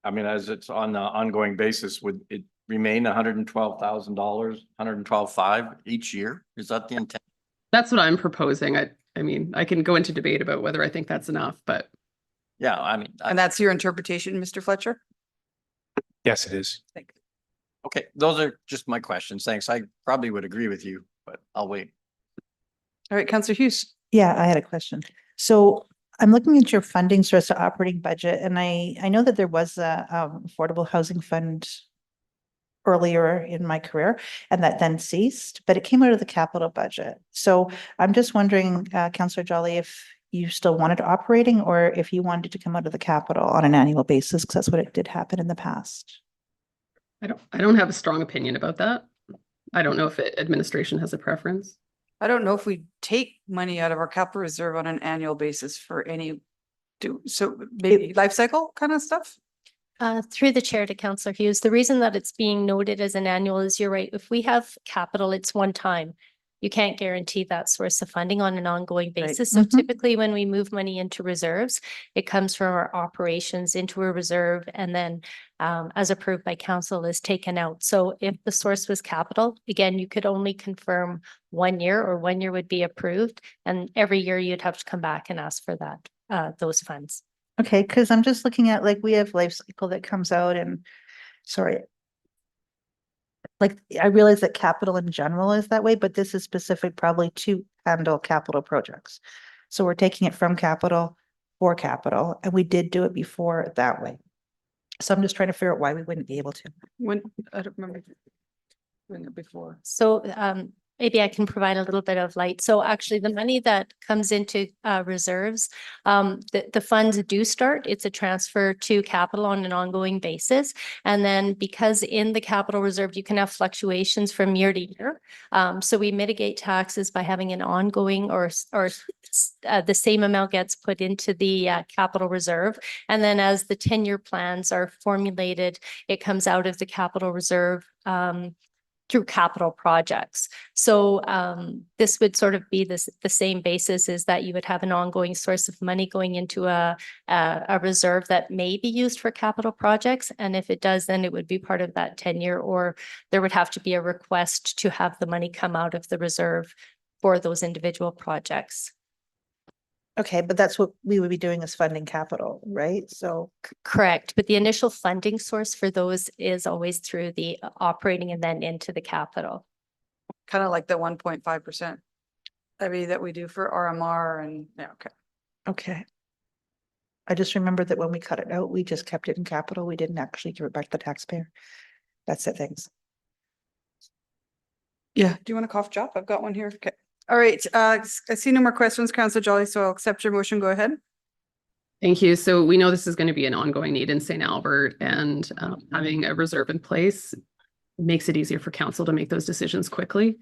I mean, as it's on an ongoing basis, would it remain $112,000, $112,500 each year? Is that the intent? That's what I'm proposing. I mean, I can go into debate about whether I think that's enough, but Yeah, I mean. And that's your interpretation, Mr. Fletcher? Yes, it is. Okay, those are just my questions. Thanks. I probably would agree with you, but I'll wait. All right, Councillor Hughes. Yeah, I had a question. So I'm looking at your funding source to operating budget, and I know that there was a affordable housing fund earlier in my career, and that then ceased, but it came out of the capital budget. So I'm just wondering, Councillor Jolly, if you still wanted operating or if you wanted to come out of the capital on an annual basis, because that's what it did happen in the past. I don't have a strong opinion about that. I don't know if administration has a preference. I don't know if we take money out of our capital reserve on an annual basis for any maybe life cycle kind of stuff. Through the chair to Councillor Hughes, the reason that it's being noted as an annual is you're right. If we have capital, it's one time. You can't guarantee that source of funding on an ongoing basis. So typically when we move money into reserves, it comes from our operations into a reserve and then as approved by council is taken out. So if the source was capital, again, you could only confirm 1 year or 1 year would be approved. And every year you'd have to come back and ask for that, those funds. Okay, because I'm just looking at we have life cycle that comes out and sorry. I realize that capital in general is that way, but this is specific probably to handle capital projects. So we're taking it from capital for capital, and we did do it before that way. So I'm just trying to figure out why we wouldn't be able to. When, I don't remember doing it before. So maybe I can provide a little bit of light. So actually the money that comes into reserves, the funds do start. It's a transfer to capital on an ongoing basis. And then because in the capital reserve, you can have fluctuations from year to year. So we mitigate taxes by having an ongoing or the same amount gets put into the capital reserve. And then as the 10-year plans are formulated, it comes out of the capital reserve through capital projects. So this would sort of be the same basis, is that you would have an ongoing source of money going into a reserve that may be used for capital projects. And if it does, then it would be part of that 10-year, or there would have to be a request to have the money come out of the reserve for those individual projects. Okay, but that's what we would be doing, is funding capital, right? So. Correct, but the initial funding source for those is always through the operating and then into the capital. Kind of like the 1.5% levy that we do for RMR and, yeah, okay. Okay. I just remember that when we cut it out, we just kept it in capital. We didn't actually give it back to the taxpayer. That's it, thanks. Yeah. Do you want a cough drop? I've got one here. Okay. All right. I see no more questions, Councillor Jolly, so I'll accept your motion. Go ahead. Thank you. So we know this is going to be an ongoing need in St. Albert, and having a reserve in place makes it easier for council to make those decisions quickly.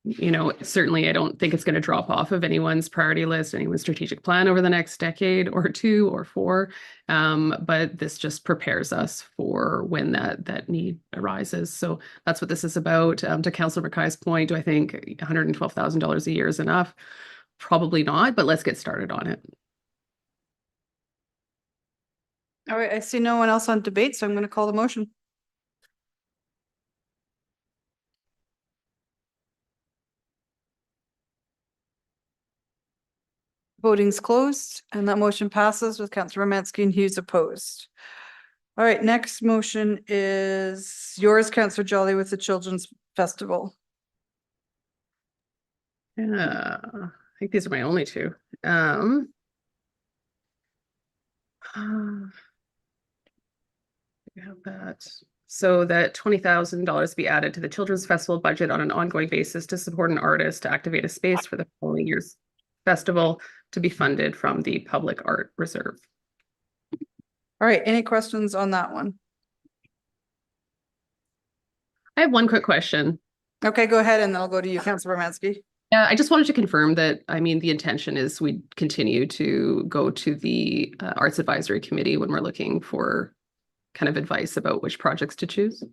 You know, certainly I don't think it's going to drop off of anyone's priority list, anyone's strategic plan over the next decade or 2 or 4. But this just prepares us for when that need arises. So that's what this is about. To Councillor Mackay's point, do I think $112,000 a year is enough? Probably not, but let's get started on it. All right. I see no one else on debate, so I'm going to call the motion. Voting's closed, and that motion passes with Councillor Romansky and Hughes opposed. All right, next motion is yours, Councillor Jolly, with the Children's Festival. Yeah, I think these are my only 2. We have that. So that $20,000 be added to the Children's Festival budget on an ongoing basis to support an artist to activate a space for the following year's festival, to be funded from the Public Art Reserve. All right, any questions on that one? I have one quick question. Okay, go ahead, and then I'll go to you, Councillor Romansky. Yeah, I just wanted to confirm that, I mean, the intention is we continue to go to the Arts Advisory Committee when we're looking for kind of advice about which projects to choose.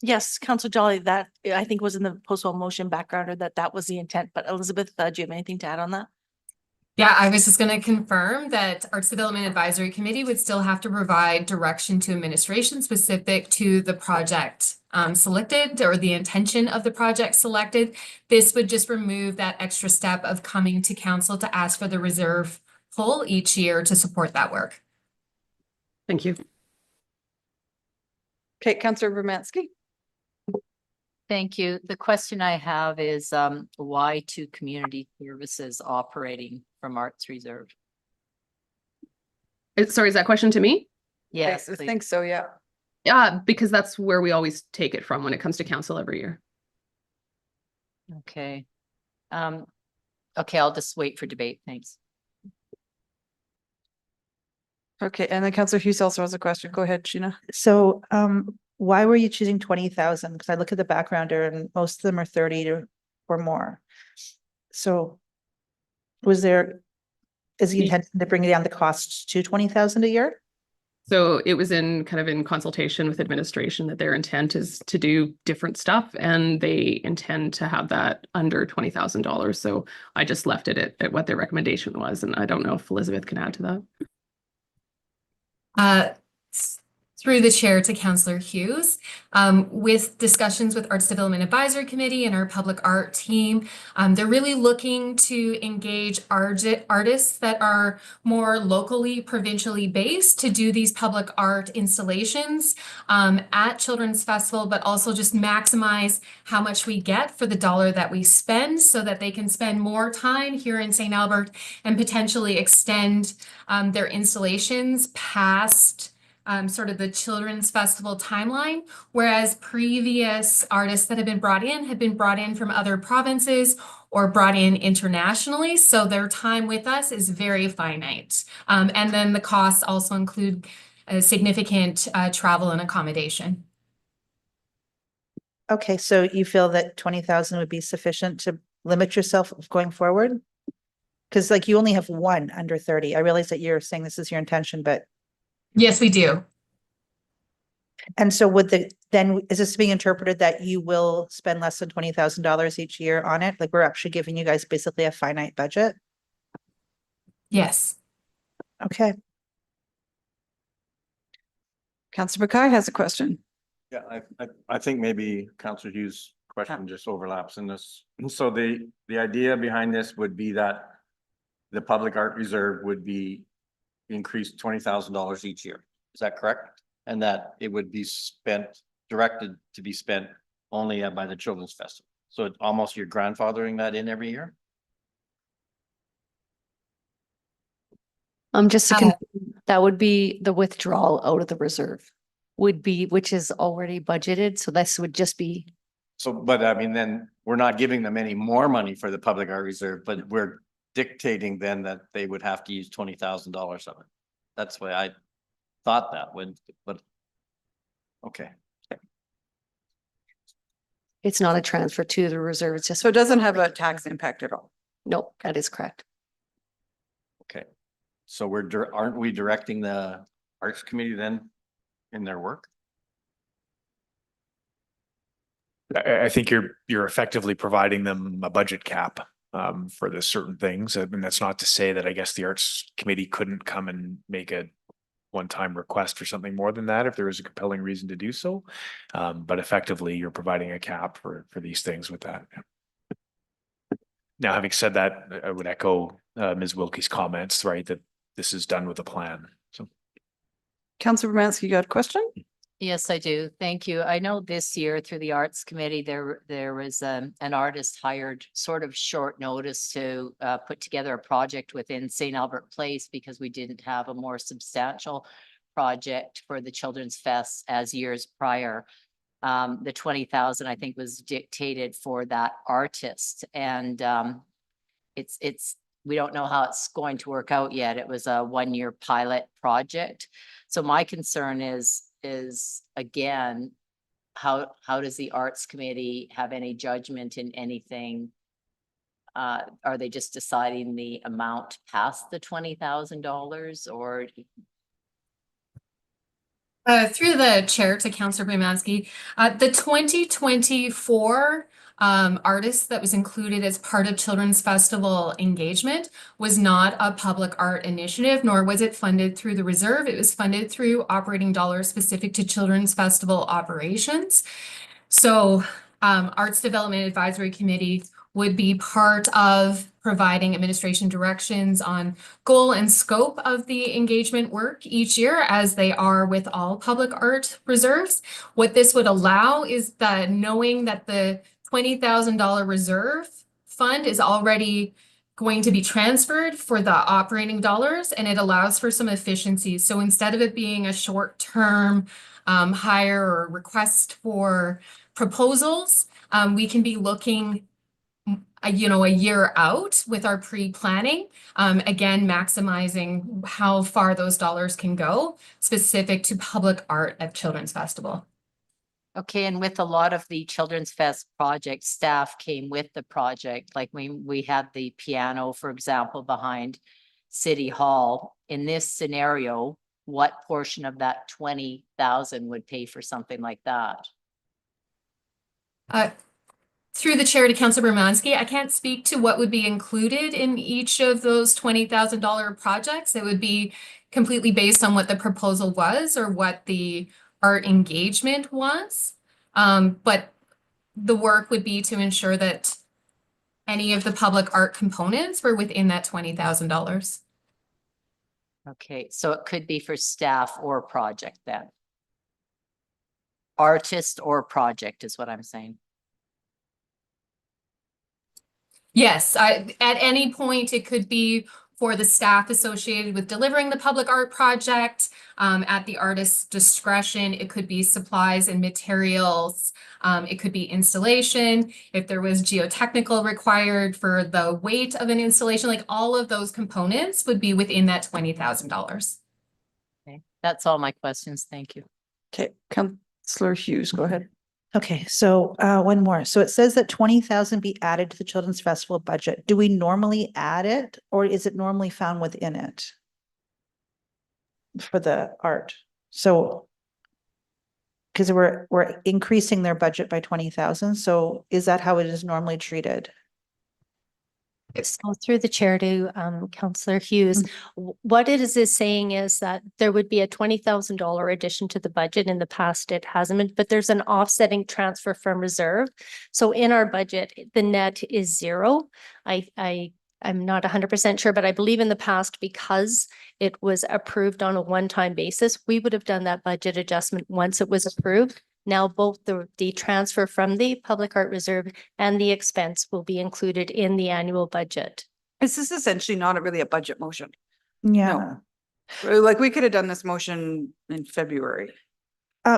Yes, Councillor Jolly, that I think was in the postpone motion backgrounder, that was the intent, but Elizabeth, do you have anything to add on that? Yeah, I was just going to confirm that Arts Development Advisory Committee would still have to provide direction to administration specific to the project selected, or the intention of the project selected. This would just remove that extra step of coming to council to ask for the reserve pull each year to support that work. Thank you. Okay, Councillor Romansky. Thank you. The question I have is why 2 community services operating from Arts Reserve? Sorry, is that question to me? Yes, I think so, yeah. Yeah, because that's where we always take it from when it comes to council every year. Okay. Okay, I'll just wait for debate. Thanks. Okay, and then Councillor Hughes also has a question. Go ahead, Sheena. So why were you choosing 20,000? Because I look at the backgrounder and most of them are 30 or more. So is the intention to bring down the cost to 20,000 a year? So it was in consultation with administration that their intent is to do different stuff, and they intend to have that under $20,000. So I just left it at what their recommendation was. And I don't know if Elizabeth can add to that. Through the chair to Councillor Hughes, with discussions with Arts Development Advisory Committee and our public art team, they're really looking to engage artists that are more locally, provincially based to do these public art installations at Children's Festival, but also just maximize how much we get for the dollar that we spend, so that they can spend more time here in St. Albert and potentially extend their installations past sort of the Children's Festival timeline, whereas previous artists that have been brought in from other provinces or brought in internationally. So their time with us is very finite. And then the costs also include significant travel and accommodation. Okay, so you feel that 20,000 would be sufficient to limit yourself going forward? Because like you only have 1 under 30. I realize that you're saying this is your intention, but. Yes, we do. And so would then is this being interpreted that you will spend less than $20,000 each year on it? Like we're actually giving you guys basically a finite budget? Yes. Okay. Councillor Mackay has a question. Yeah, I think maybe Councillor Hughes' question just overlaps in this. And so the idea behind this would be that the public art reserve would be increased $20,000 each year. Is that correct? And that it would be directed to be spent only by the Children's Festival. So it's almost you're grandfathering that in every year? Just to confirm, that would be the withdrawal out of the reserve would be, which is already budgeted. So this would just be, So, but I mean, then we're not giving them any more money for the public art reserve, but we're dictating then that they would have to use $20,000 of it. That's why I thought that would, but. Okay. it's not a transfer to the reserve. It's just, So it doesn't have a tax impact at all. nope, that is correct. Okay. So aren't we directing the Arts Committee then in their work? I think you're effectively providing them a budget cap for the certain things. I mean, that's not to say that I guess the Arts Committee couldn't come and make a one-time request for something more than that if there was a compelling reason to do so. But effectively, you're providing a cap for these things with that. Now, having said that, I would echo Ms. Wilkie's comments, right, that this is done with a plan. So, Councillor Romansky, you got a question? Yes, I do. Thank you. I know this year through the Arts Committee, there was an artist hired sort of short notice to put together a project within St. Albert Place because we didn't have a more substantial project for the Children's Fest as years prior. The 20,000, I think, was dictated for that artist, and we don't know how it's going to work out yet. It was a one-year pilot project. So my concern is again, how does the Arts Committee have any judgment in anything? Are they just deciding the amount past the $20,000 or? Through the chair to Councillor Brumansky, the 2024 artist that was included as part of Children's Festival engagement was not a public art initiative, nor was it funded through the reserve. It was funded through operating dollars specific to Children's Festival operations. So Arts Development Advisory Committee would be part of providing administration directions on goal and scope of the engagement work each year, as they are with all public art reserves. What this would allow is that knowing that the $20,000 reserve fund is already going to be transferred for the operating dollars, and it allows for some efficiencies. So instead of it being a short-term hire or request for proposals, we can be looking a year out with our pre-planning, again, maximizing how far those dollars can go specific to public art at Children's Festival. Okay, and with a lot of the Children's Fest project, staff came with the project, like we had the piano, for example, behind City Hall. In this scenario, what portion of that 20,000 would pay for something like that? Through the chair to Councillor Brumansky, I can't speak to what would be included in each of those $20,000 projects. It would be completely based on what the proposal was or what the art engagement was. But the work would be to ensure that any of the public art components were within that $20,000. Okay, so it could be for staff or project then. Artist or project is what I'm saying. Yes, at any point, it could be for the staff associated with delivering the public art project. At the artist's discretion, it could be supplies and materials. It could be installation. If there was geotechnical required for the weight of an installation, like all of those components would be within that $20,000. Okay, that's all my questions. Thank you. Okay, Councillor Hughes, go ahead. Okay, so one more. So it says that 20,000 be added to the Children's Festival budget. Do we normally add it, or is it normally found within it for the art? So because we're increasing their budget by 20,000. So is that how it is normally treated? So through the chair to Councillor Hughes, what it is saying is that there would be a $20,000 addition to the budget. In the past, it hasn't been, but there's an offsetting transfer from reserve. So in our budget, the net is zero. I'm not 100% sure, but I believe in the past, because it was approved on a one-time basis, we would have done that budget adjustment once it was approved. Now, both the transfer from the public art reserve and the expense will be included in the annual budget. This is essentially not really a budget motion. Yeah. Like, we could have done this motion in February.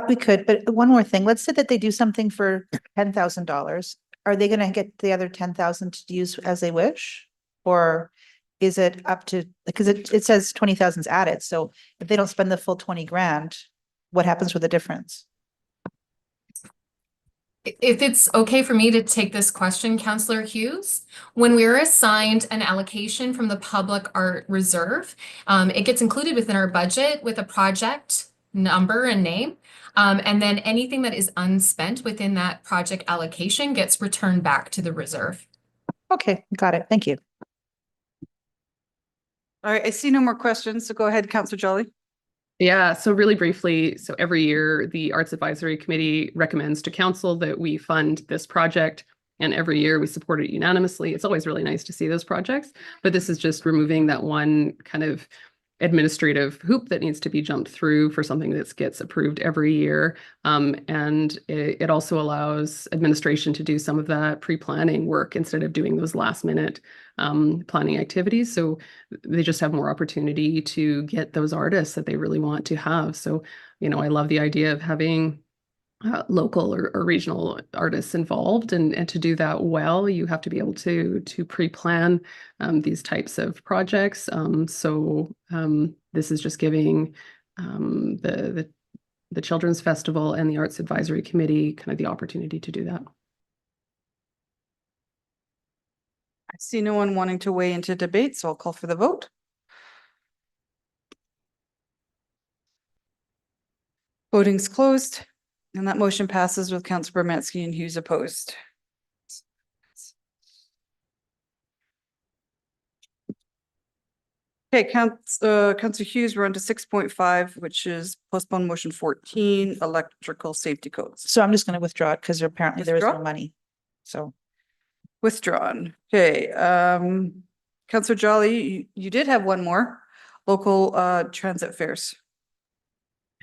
We could, but one more thing. Let's say that they do something for $10,000. Are they gonna get the other 10,000 to use as they wish? Or is it up to, because it says 20,000 is added, so if they don't spend the full 20 grand, what happens with the difference? If it's okay for me to take this question, Councillor Hughes, when we're assigned an allocation from the Public Art Reserve, it gets included within our budget with a project number and name. And then anything that is unspent within that project allocation gets returned back to the reserve. Okay, got it. Thank you. All right, I see no more questions, so go ahead, Councillor Jolly. Yeah, so really briefly, so every year the Arts Advisory Committee recommends to council that we fund this project, and every year we support it unanimously. It's always really nice to see those projects, but this is just removing that one kind of administrative hoop that needs to be jumped through for something that gets approved every year. And it also allows administration to do some of that pre-planning work instead of doing those last minute planning activities. So they just have more opportunity to get those artists that they really want to have. So, you know, I love the idea of having local or regional artists involved, and to do that well, you have to be able to pre-plan these types of projects. This is just giving the Children's Festival and the Arts Advisory Committee kind of the opportunity to do that. I see no one wanting to weigh into debate, so I'll call for the vote. Voting's closed, and that motion passes with Councillor Bermansky and Hughes opposed. Okay, Councillor Hughes, we're on to 6.5, which is postpone motion 14, electrical safety codes. So I'm just gonna withdraw it because apparently there is no Withdraw? money. So Withdrawn. Okay, Councillor Jolly, you did have one more, local transit fares.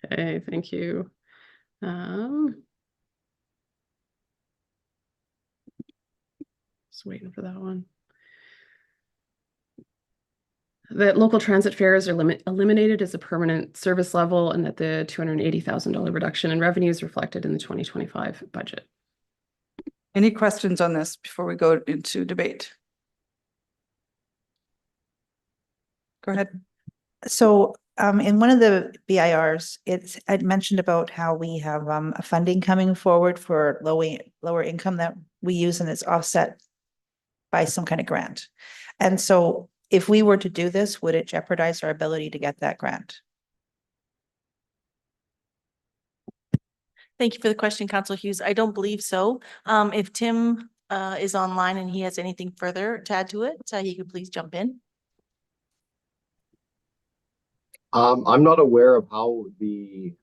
Okay, thank you. Just waiting for that one. That local transit fares are eliminated as a permanent service level, and that the $280,000 reduction in revenue is reflected in the 2025 budget. Any questions on this before we go into debate? Go ahead. So in one of the BIRs, I'd mentioned about how we have a funding coming forward for lower income that we use, and it's offset by some kind of grant. And so if we were to do this, would it jeopardize our ability to get that grant? Thank you for the question, Councillor Hughes. I don't believe so. If Tim is online and he has anything further to add to it, he could please jump in. I'm not aware of how the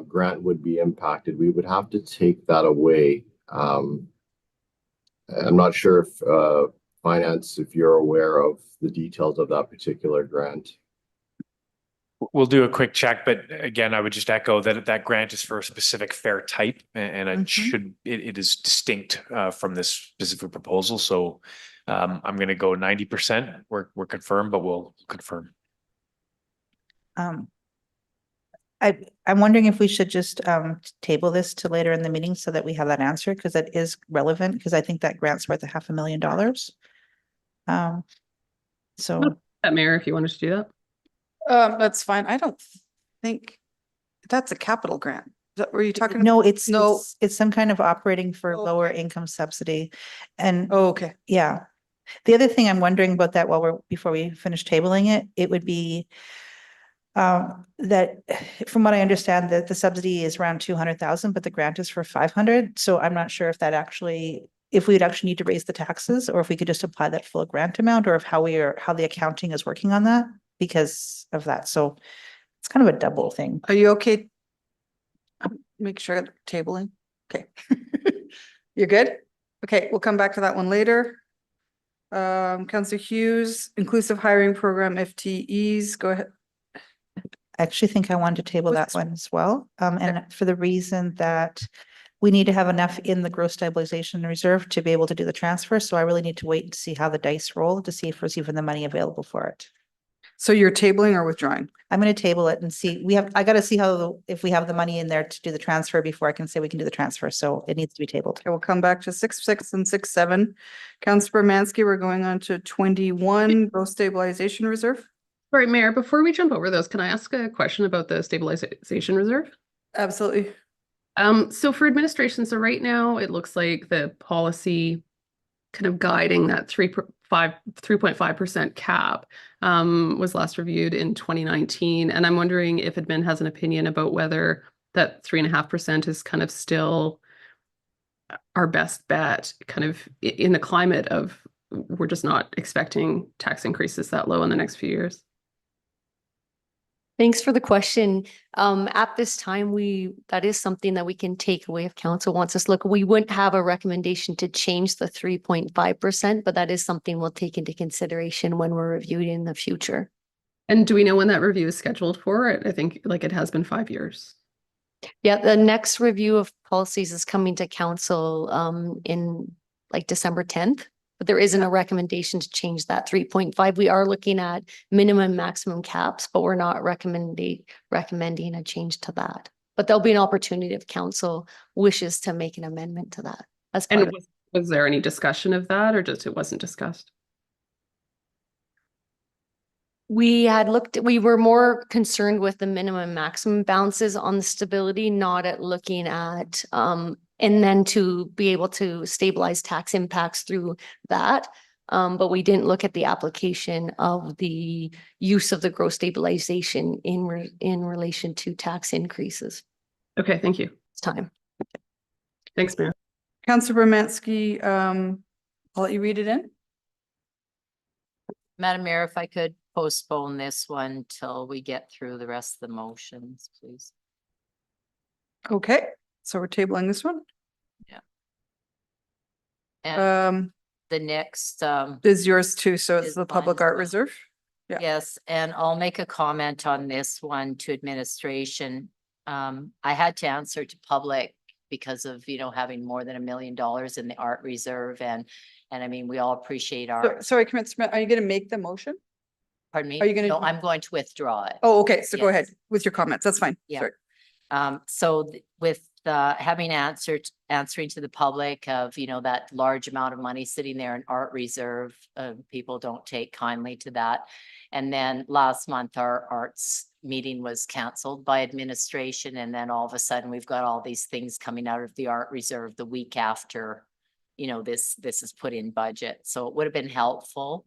grant would be impacted. We would have to take that away. I'm not sure if finance, if you're aware of the details of that particular grant. We'll do a quick check, but again, I would just echo that that grant is for a specific fare type, and it is distinct from this specific proposal. So I'm going to go 90%. We're confirmed, but we'll confirm. I'm wondering if we should just table this to later in the meeting so that we have that answer, because it is relevant, because I think that grant's worth $500,000. So Mayor, if you wanted to do that. That's fine. I don't think that's a capital grant. Were you talking? No, it's some kind of operating for lower income subsidy. And okay. Yeah. The other thing I'm wondering about that before we finish tabling it, it would be that from what I understand, that the subsidy is around 200,000, but the grant is for 500. So I'm not sure if that actually, if we would actually need to raise the taxes, or if we could just apply that full grant amount, or if how the accounting is working on that because of that. So it's kind of a double thing. Are you okay? Make sure tabling. Okay. You're good? Okay, we'll come back to that one later. Councillor Hughes, inclusive hiring program FTEs, go ahead. I actually think I wanted to table that one as well. And for the reason that we need to have enough in the gross stabilization reserve to be able to do the transfer. So I really need to wait and see how the dice roll to see if there's even the money available for it. So you're tabling or withdrawing? I'm going to table it and see. I got to see if we have the money in there to do the transfer before I can say we can do the transfer. So it needs to be tabled. Okay, we'll come back to 6.6 and 6.7. Councillor Bermansky, we're going on to 21, gross stabilization reserve. Sorry, Mayor, before we jump over those, can I ask a question about the stabilization reserve? Absolutely. So for administration, so right now it looks like the policy kind of guiding that 3.5% cap was last reviewed in 2019. And I'm wondering if admin has an opinion about whether that 3.5% is kind of still our best bet, kind of in the climate of we're just not expecting tax increases that low in the next few years. Thanks for the question. At this time, that is something that we can take away if council wants us to look. We wouldn't have a recommendation to change the 3.5%, but that is something we'll take into consideration when we're reviewing in the future. And do we know when that review is scheduled for? I think like it has been 5 years. Yeah, the next review of policies is coming to council in like December 10th. But there isn't a recommendation to change that 3.5. We are looking at minimum maximum caps, but we're not recommending a change to that. But there'll be an opportunity if council wishes to make an amendment to that. And was there any discussion of that, or just it wasn't discussed? We were more concerned with the minimum maximum balances on the stability, not at looking at and then to be able to stabilize tax impacts through that. But we didn't look at the application of the use of the gross stabilization in relation to tax increases. Okay, thank you. It's time. Thanks, Mayor. Councillor Bermansky, I'll let you read it in. Madam Mayor, if I could postpone this one till we get through the rest of the motions, please. Okay, so we're tabling this one. Yeah. And the next is yours too, so it's is the Public mine as Art well. Reserve. Yeah. Yes, and I'll make a comment on this one to administration. I had to answer to public because of, having more than $1 million in the art reserve, and I mean, we all appreciate our, Sorry, Commissioner, are you going to make the motion? pardon me? Are you gonna- No, I'm going to withdraw it. Oh, okay, so go ahead Yes. with your comments. That's fine. Yeah. Sorry. With having answering to the public of, that large amount of money sitting there in art reserve, people don't take kindly to that. And then last month, our arts meeting was canceled by administration. And then all of a sudden, we've got all these things coming out of the art reserve the week after, this is put in budget. So it would have been helpful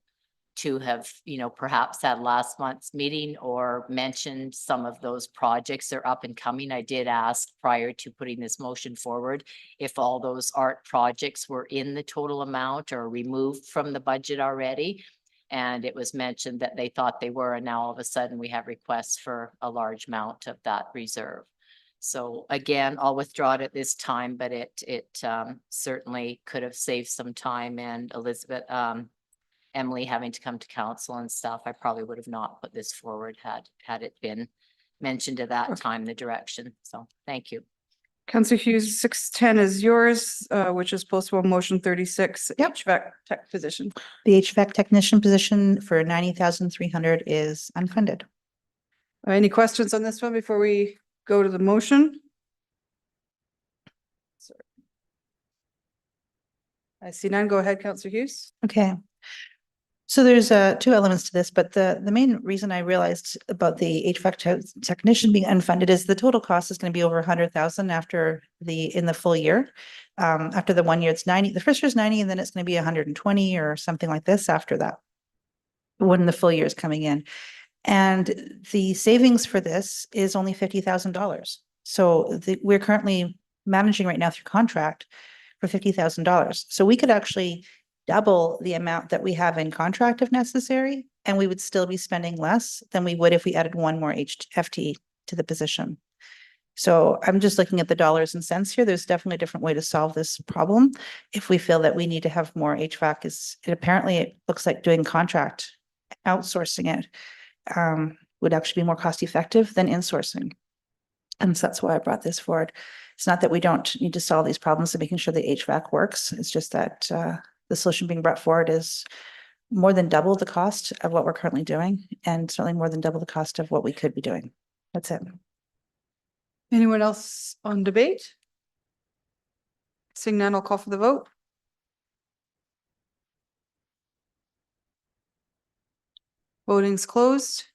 to have, perhaps had last month's meeting or mentioned some of those projects are up and coming. I did ask prior to putting this motion forward if all those art projects were in the total amount or removed from the budget already. And it was mentioned that they thought they were, and now all of a sudden we have requests for a large amount of that reserve. So again, I'll withdraw it at this time, but it certainly could have saved some time, and Elizabeth, Emily having to come to council and stuff, I probably would have not put this forward had it been mentioned at that time, the direction. So thank you. Councillor Hughes, 610 is yours, which is postpone motion 36, HVAC tech position. The HVAC technician position for 90,300 is unfunded. Any questions on this one before we go to the motion? Sorry. I see none. Go ahead, Councillor Hughes. Okay. So there's two elements to this, but the main reason I realized about the HVAC technician being unfunded is the total cost is going to be over 100,000 in the full year. After the 1 year, it's 90. The first year is 90, and then it's going to be 120 or something like this after that, when the full year is coming in. And the savings for this is only $50,000. So we're currently managing right now through contract for $50,000. So we could actually double the amount that we have in contract if necessary, and we would still be spending less than we would if we added one more FTE to the position. So I'm just looking at the dollars and cents here. There's definitely a different way to solve this problem. If we feel that we need to have more HVAC, it looks like doing contract, outsourcing it would actually be more cost effective than insourcing. And so that's why I brought this forward. It's not that we don't need to solve these problems and making sure the HVAC works. It's just that the solution being brought forward is more than double the cost of what we're currently doing, and certainly more than double the cost of what we could be doing. That's it. Anyone else on debate? Seeing none, I'll call for the vote. Voting's closed.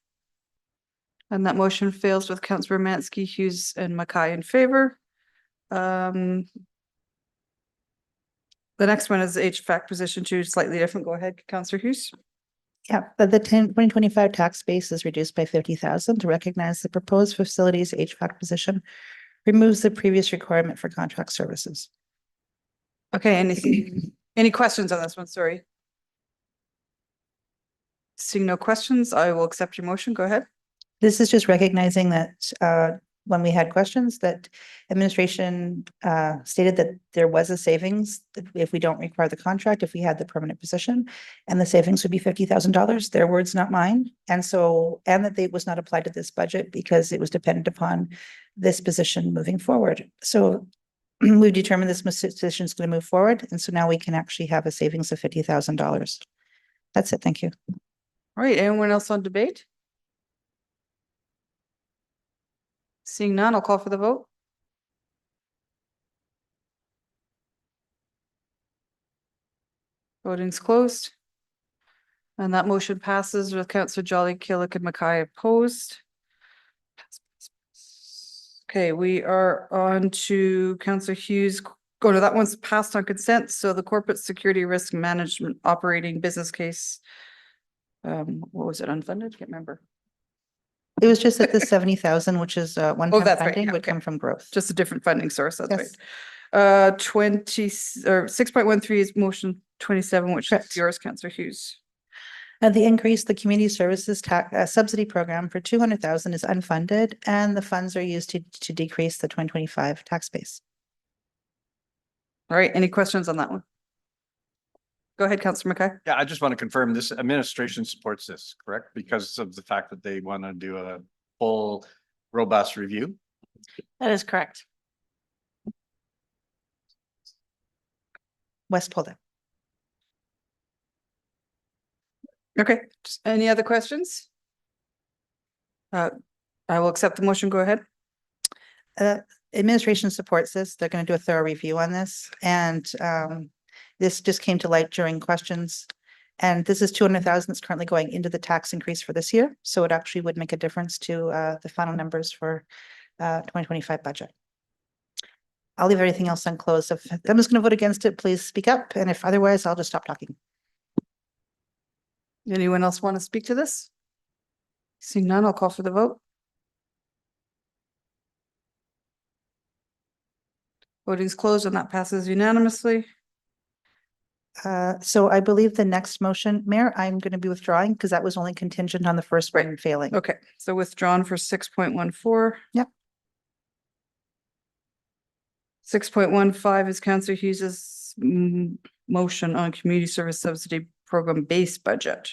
And that motion fails with Councillor Romansky, Hughes, and Mackay in favor. The next one is HVAC position 2, slightly different. Go ahead, Councillor Hughes. Yeah, but the 2025 tax base is reduced by 50,000 to recognize the proposed facilities HVAC position removes the previous requirement for contract services. Okay, any questions on this one? Sorry. Seeing no questions, I will accept your motion. Go ahead. This is just recognizing that when we had questions, that administration stated that there was a savings if we don't require the contract, if we had the permanent position, and the savings would be $50,000. Their words, not mine. And that they was not applied to this budget because it was dependent upon this position moving forward. So we've determined this position is going to move forward, and so now we can actually have a savings of $50,000. That's it. Thank you. All right. Anyone else on debate? Seeing none, I'll call for the vote. Voting's closed. And that motion passes with Councillor Jolly, Killick, and Mackay opposed. Okay, we are on to Councillor Hughes. Go to that one's passed on consent. So the corporate security risk management operating business case. What was it, unfunded? Can't remember. It was just that the 70,000, which is one-time that's right. funding, Yeah, would okay. come from growth. Just a different funding source, that's Yes. right. 6.13 is motion 27, which Correct. is yours, Councillor Hughes. The increase, the community services tax subsidy program for 200,000 is unfunded, and the funds are used to decrease the 2025 tax base. All right, any questions on that one? Go ahead, Councillor Mackay. Yeah, I just want to confirm this administration supports this, correct? Because of the fact that they want to do a full robust review. That is correct. West Polda. Okay, just any other questions? I will accept the motion. Go ahead. Administration supports this. They're going to do a thorough review on this, and this just came to light during questions. And this is 200,000 that's currently going into the tax increase for this year. So it actually would make a difference to the final numbers for 2025 budget. I'll leave everything else unclosed. If I'm just going to vote against it, please speak up. And if otherwise, I'll just stop talking. Anyone else want to speak to this? Seeing none, I'll call for the vote. Voting's closed and that passes unanimously. So I believe the next motion, Mayor, I'm going to be withdrawing because that was only contingent on the first one failing. Okay, so withdrawn for 6.14. Yep. 6.15 is Councillor Hughes's motion on community service subsidy program base budget.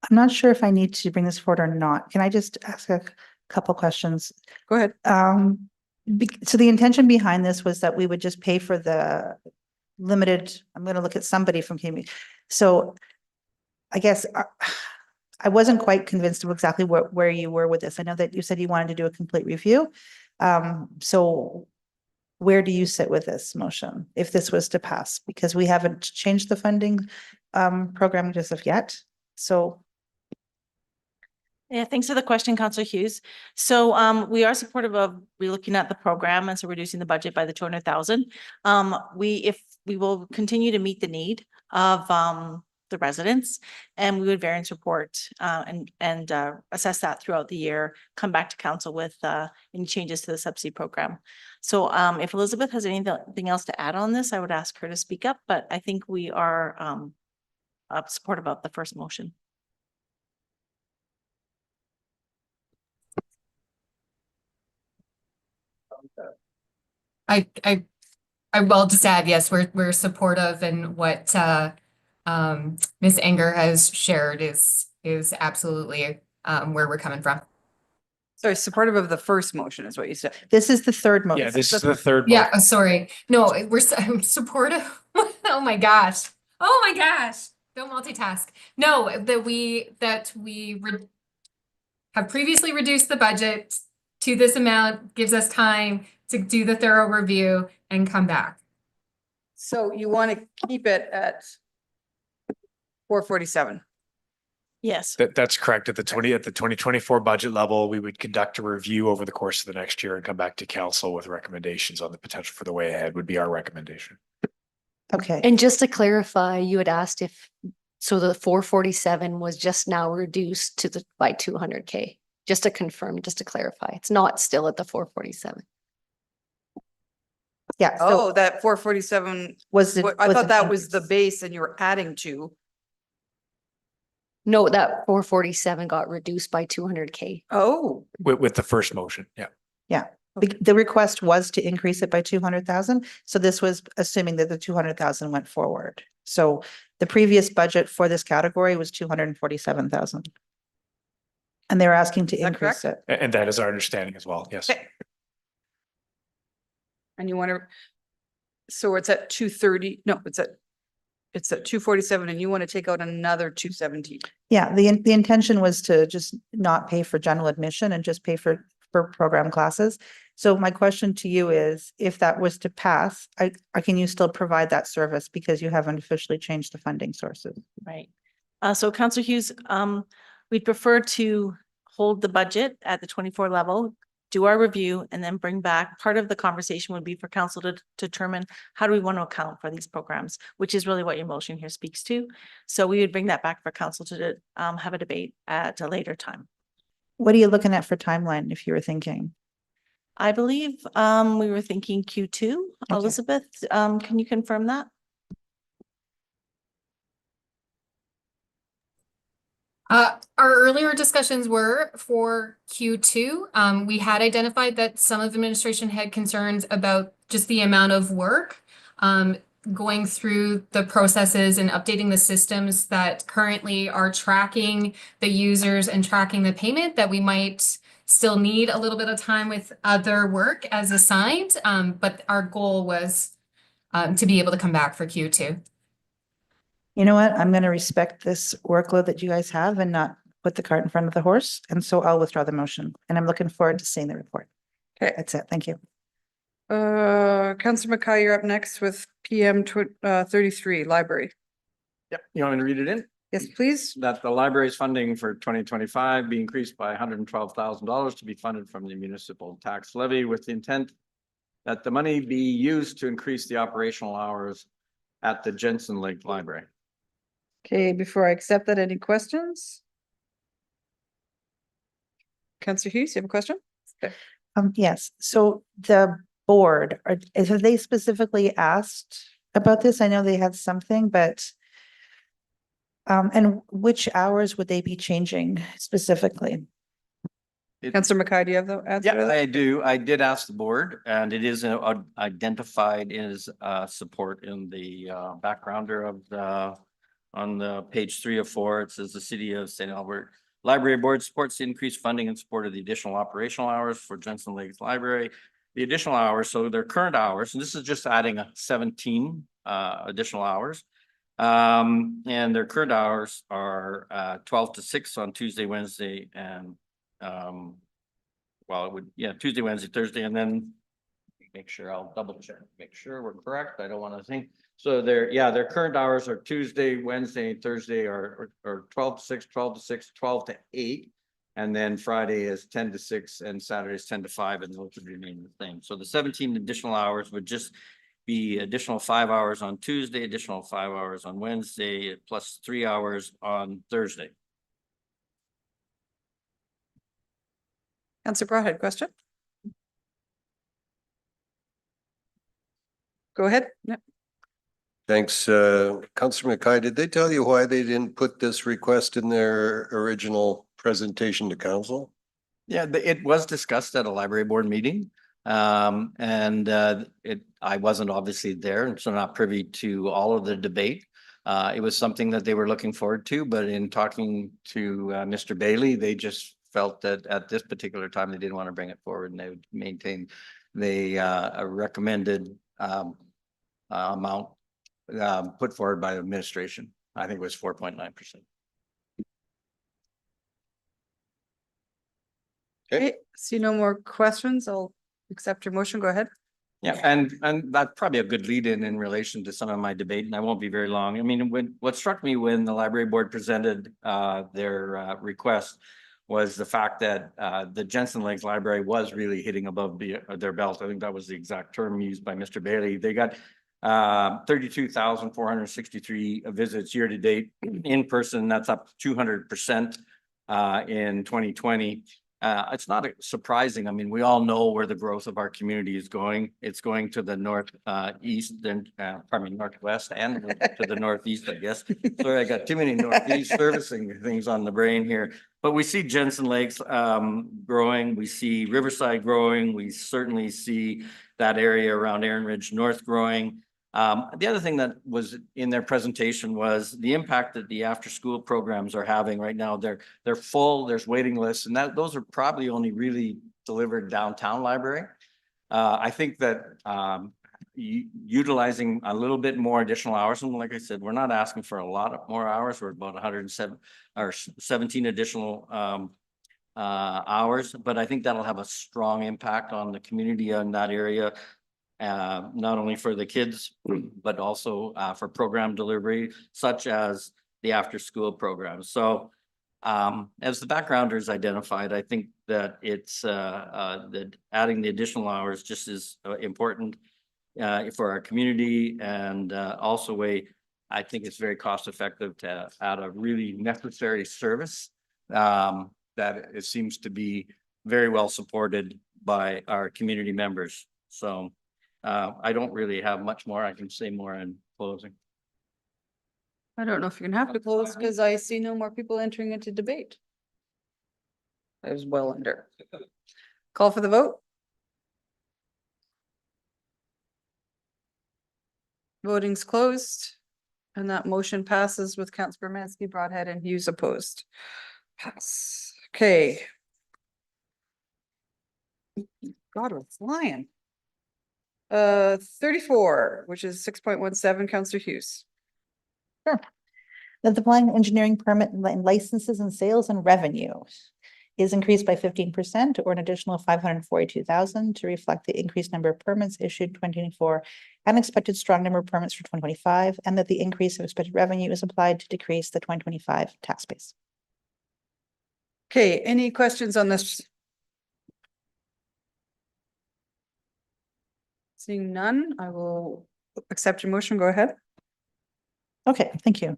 I'm not sure if I need to bring this forward or not. Can I just ask a couple questions? Go ahead. So the intention behind this was that we would just pay for the limited, I'm going to look at somebody from community. So I guess I wasn't quite convinced of exactly where you were with this. I know that you said you wanted to do a complete review. So where do you sit with this motion if this was to pass? Because we haven't changed the funding program just of yet. So Yeah, thanks for the question, Councillor Hughes. So we are supportive of relooking at the program and so reducing the budget by the 200,000. If we will continue to meet the need of the residents. And we would variance report and assess that throughout the year, come back to council with any changes to the subsidy program. So if Elizabeth has anything else to add on this, I would ask her to speak up, but I think we are supportive of the first motion. I will just add, yes, we're supportive, and what Ms. Anger has shared is absolutely where we're coming from. Sorry, supportive of the first motion is what you said. This is the third motion. Yeah, this is the third. Yeah, sorry. No, I'm supportive. Oh my gosh. Oh my gosh. Don't multitask. No, that we have previously reduced the budget to this amount, gives us time to do the thorough review and come back. So you want to keep it at 447? Yes. That's correct. At the 2024 budget level, we would conduct a review over the course of the next year and come back to council with recommendations on the potential for the way ahead would be our recommendation. Okay. And just to clarify, you had asked if, so the 447 was just now reduced to by 200K. Just to confirm, just to clarify, it's not still at the 447. Yeah. Oh, that 447 Was it? I was thought an that was the increase. base and you were adding to. No, that 447 got reduced by 200K. Oh, With the first motion, yeah. Yeah. The request was to increase it by 200,000. So this was assuming that the 200,000 went forward. So the previous budget for this category was 247,000. And they were asking to that increase it. And that is our understanding as well, yes. okay. And you want to, so it's at 230, no, it's at 247 and you want to take out another 217. Yeah, the intention was to just not pay for general admission and just pay for program classes. So my question to you is, if that was to pass, can you still provide that service because you haven't officially changed the funding sources? Right. So Councillor Hughes, we'd prefer to hold the budget at the 24 level, do our review, and then bring back, part of the conversation would be for council to determine how do we want to account for these programs, which is really what your motion here speaks to. So we would bring that back for council to have a debate at a later time. What are you looking at for timeline if you were thinking? I believe we were thinking Q2. Elizabeth, can you confirm that? Our earlier discussions were for Q2. We had identified that some of the administration had concerns about just the amount of work going through the processes and updating the systems that currently are tracking the users and tracking the payment, that we might still need a little bit of time with other work as assigned. But our goal was to be able to come back for Q2. You know what? I'm going to respect this workload that you guys have and not put the cart in front of the horse. And so I'll withdraw the motion and I'm looking forward to seeing the report. Okay. That's it. Thank you. Councillor McKay, you're up next with PM 33 library. Yep, you want me to read it in? Yes, please. That the library's funding for 2025 be increased by $112,000 to be funded from the municipal tax levy, with the intent that the money be used to increase the operational hours at the Jensen Lake Library. Okay, before I accept that, any questions? Councillor Hughes, you have a question? Okay. Yes. So the board, have they specifically asked about this? I know they had something, but and which hours would they be changing specifically? Councillor McKay, do you have the answer? to Yeah, that? I do. I did ask the board, and it is identified as support in the backgrounder of the on the page 3 of 4. It says the City of St. Albert Library Board supports the increased funding in support of the additional operational hours for Jensen Lake Library. The additional hours, so their current hours, and this is just adding 17 additional hours. And their current hours are 12 to 6 on Tuesday, Wednesday, and well, it would, yeah, Tuesday, Wednesday, Thursday, and then make sure I'll double check, make sure we're correct. I don't want to think. So their current hours are Tuesday, Wednesday, and Thursday are 12 to 6, 12 to 6, 12 to 8. And then Friday is 10 to 6 and Saturday is 10 to 5, and those would remain the same. So the 17 additional hours would just be additional 5 hours on Tuesday, additional 5 hours on Wednesday, plus 3 hours on Thursday. Councillor Broadhead, question? Go ahead. Yep. Thanks, Councillor McKay. Did they tell you why they didn't put this request in their original presentation to council? Yeah, it was discussed at a library board meeting. I wasn't obviously there, and so not privy to all of the debate. It was something that they were looking forward to, but in talking to Mr. Bailey, they just felt that at this particular time, they didn't want to bring it forward, and they would maintain the recommended amount put forward by the administration. I think it was 4.9%. Okay, see no more questions. I'll accept your motion. Go ahead. Yeah, and that's probably a good lead in relation to some of my debate, and I won't be very long. I mean, what struck me when the library board presented their request was the fact that the Jensen Lakes Library was really hitting above their belt. I think that was the exact term used by Mr. Bailey. They got 32,463 visits year to date in person. That's up 200% in 2020. It's not surprising. I mean, we all know where the growth of our community is going. It's going to the northeast and northwest and to the northeast, I guess. Sorry, I got too many northeast servicing things on the brain here. But we see Jensen Lakes growing. We see Riverside growing. We certainly see that area around Erin Ridge North growing. The other thing that was in their presentation was the impact that the after-school programs are having right now. They're full, there's waiting lists, and those are probably only really delivered downtown library. I think that utilizing a little bit more additional hours, and like I said, we're not asking for a lot of more hours. We're about 107 or 17 additional hours, but I think that'll have a strong impact on the community in that area. Not only for the kids, but also for program delivery, such as the after-school program. So as the backgrounders identified, I think that it's that adding the additional hours just is important for our community, and also I think it's very cost effective to add a really necessary service that it seems to be very well supported by our community members. So I don't really have much more. I can say more in closing. I don't know if you're gonna have to close because I see no more people entering into debate. That was well under. Call for the vote. Voting's closed, and that motion passes with Councillor Bermansky, Broadhead, and Hughes opposed. Pass. Okay. God, we're flying. 34, which is 6.17, Councillor Hughes. Sure. That the planning engineering permit and licenses and sales and revenue is increased by 15% or an additional 542,000 to reflect the increased number of permits issued in 2024 and expected strong number of permits for 2025, and that the increase of expected revenue is applied to decrease the 2025 tax base. Okay, any questions on this? Seeing none, I will accept your motion. Go ahead. Okay, thank you.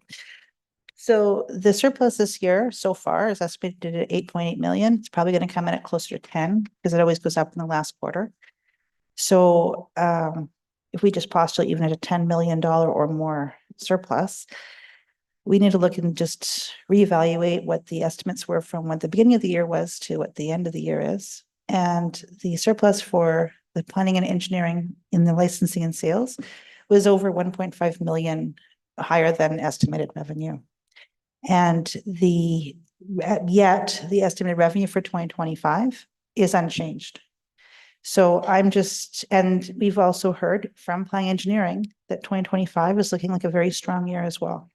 So the surplus this year so far is estimated at 8.8 million. It's probably going to come in at closer to 10 because it always goes up in the last quarter. So if we just postulate even at a $10 million or more surplus, we need to look and just reevaluate what the estimates were from what the beginning of the year was to what the end of the year is. And the surplus for the planning and engineering in the licensing and sales was over 1.5 million higher than estimated revenue. And yet the estimated revenue for 2025 is unchanged. So and we've also heard from planning engineering that 2025 is looking like a very strong year as well.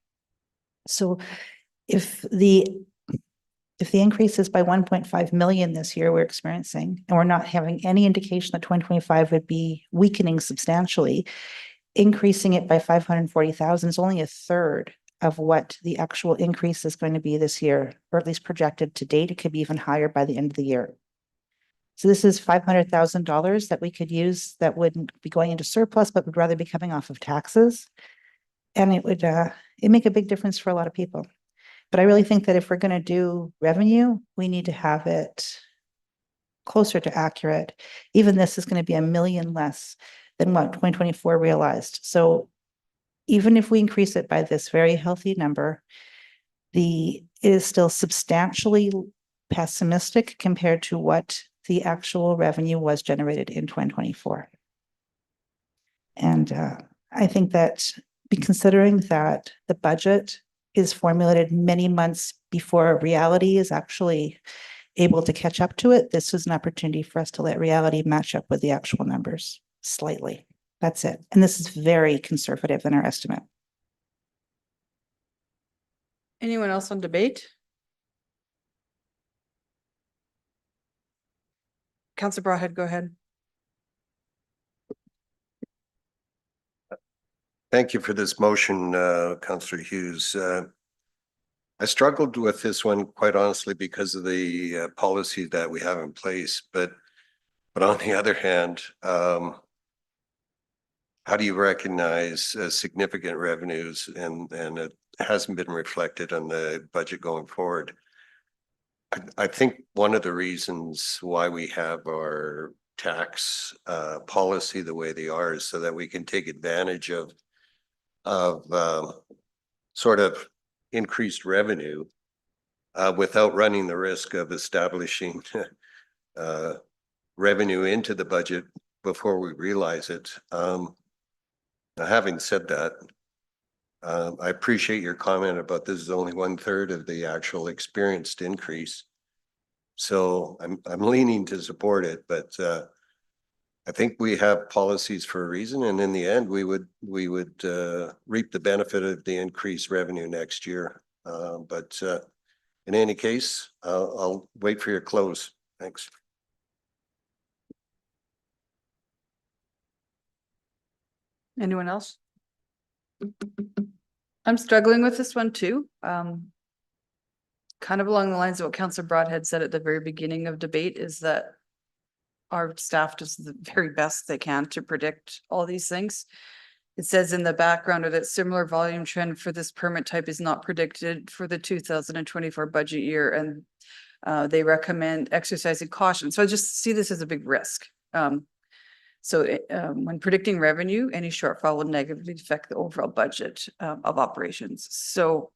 So if the increase is by 1.5 million this year we're experiencing, and we're not having any indication that 2025 would be weakening substantially, increasing it by 540,000 is only a third of what the actual increase is going to be this year, or at least projected to date. It could be even higher by the end of the year. So this is $500,000 that we could use that wouldn't be going into surplus, but would rather be coming off of taxes. And it would, it make a big difference for a lot of people. But I really think that if we're going to do revenue, we need to have it closer to accurate. Even this is going to be $1 million less than what 2024 realized. So even if we increase it by this very healthy number, it is still substantially pessimistic compared to what the actual revenue was generated in 2024. And I think that considering that the budget is formulated many months before reality is actually able to catch up to it, this is an opportunity for us to let reality match up with the actual numbers slightly. That's it. And this is very conservative in our estimate. Anyone else on debate? Councillor Broadhead, go ahead. Thank you for this motion, Councillor Hughes. I struggled with this one quite honestly because of the policy that we have in place, but on the other hand, how do you recognize significant revenues and it hasn't been reflected on the budget going forward? I think one of the reasons why we have our tax policy the way they are is so that we can take advantage of sort of increased revenue without running the risk of establishing revenue into the budget before we realize it. Now, having said that, I appreciate your comment about this is only 1/3 of the actual experienced increase. So I'm leaning to support it, but I think we have policies for a reason, and in the end, we would reap the benefit of the increased revenue next year. But in any case, I'll wait for your close. Thanks. Anyone else? I'm struggling with this one too. Kind of along the lines of what Councillor Broadhead said at the very beginning of debate is that our staff does the very best they can to predict all these things. It says in the background that similar volume trend for this permit type is not predicted for the 2024 budget year, and they recommend exercising caution. So I just see this as a big risk. When predicting revenue, any shortfall will negatively affect the overall budget of operations. So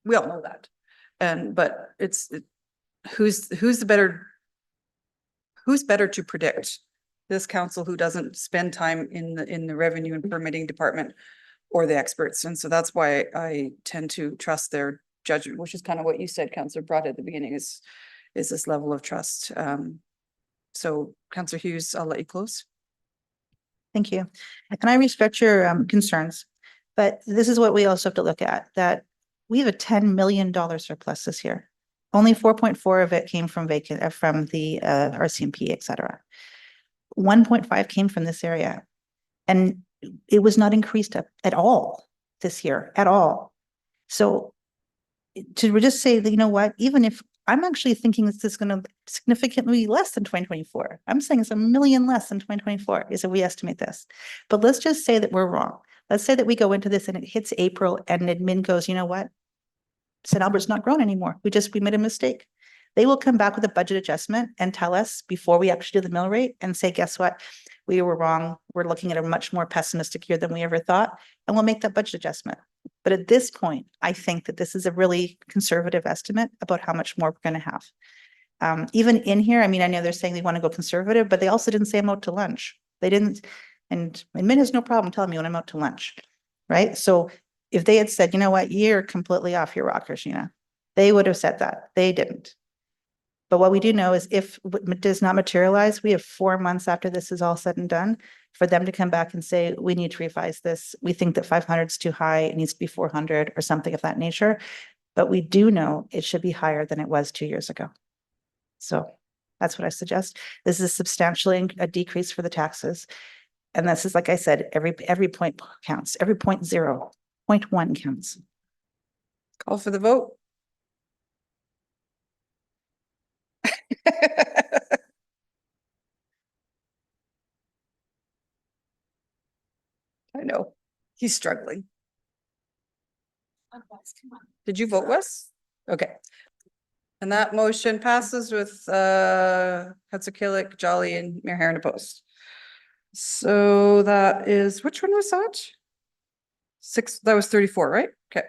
we all know that. But who's better to predict? This council who doesn't spend time in the revenue and permitting department, or the experts. And so that's why I tend to trust their judgment, which is kind of what you said, Councillor Broad, at the beginning, is this level of trust. So Councillor Hughes, I'll let you close. Thank you. And I respect your concerns, but this is what we also have to look at, that we have a $10 million surplus this year. Only 4.4 of it came from the RCMP, et cetera. 1.5 came from this area. And it was not increased up at all this year, at all. So to just say that, you know what, even if I'm actually thinking this is going to significantly less than 2024. I'm saying it's $1 million less than 2024 is if we estimate this. But let's just say that we're wrong. Let's say that we go into this and it hits April and admin goes, you know what? St. Albert's not grown anymore. We made a mistake. They will come back with a budget adjustment and tell us before we actually do the mill rate and say, guess what? We were wrong. We're looking at a much more pessimistic year than we ever thought. And we'll make that budget adjustment. But at this point, I think that this is a really conservative estimate about how much more we're going to have. Even in here, I mean, I know they're saying they want to go conservative, but they also didn't say I'm out to lunch. They didn't, and admin has no problem telling me when I'm out to lunch, right? So if they had said, you know what, you're completely off your rocker, Sheena, they would have said that. They didn't. But what we do know is if it does not materialize, we have 4 months after this is all said and done for them to come back and say, we need to revise this. We think that 500 is too high. It needs to be 400 or something of that nature. But we do know it should be higher than it was 2 years ago. So that's what I suggest. This is substantially a decrease for the taxes. And this is, like I said, every point counts. Every 0.1 counts. Call for the vote. I know, he's struggling. Did you vote, Wes? Okay. And that motion passes with Hatzakilik, Jolly, and Mayor Herron opposed. So that is, which one was that? 6, that was 34, right? Okay.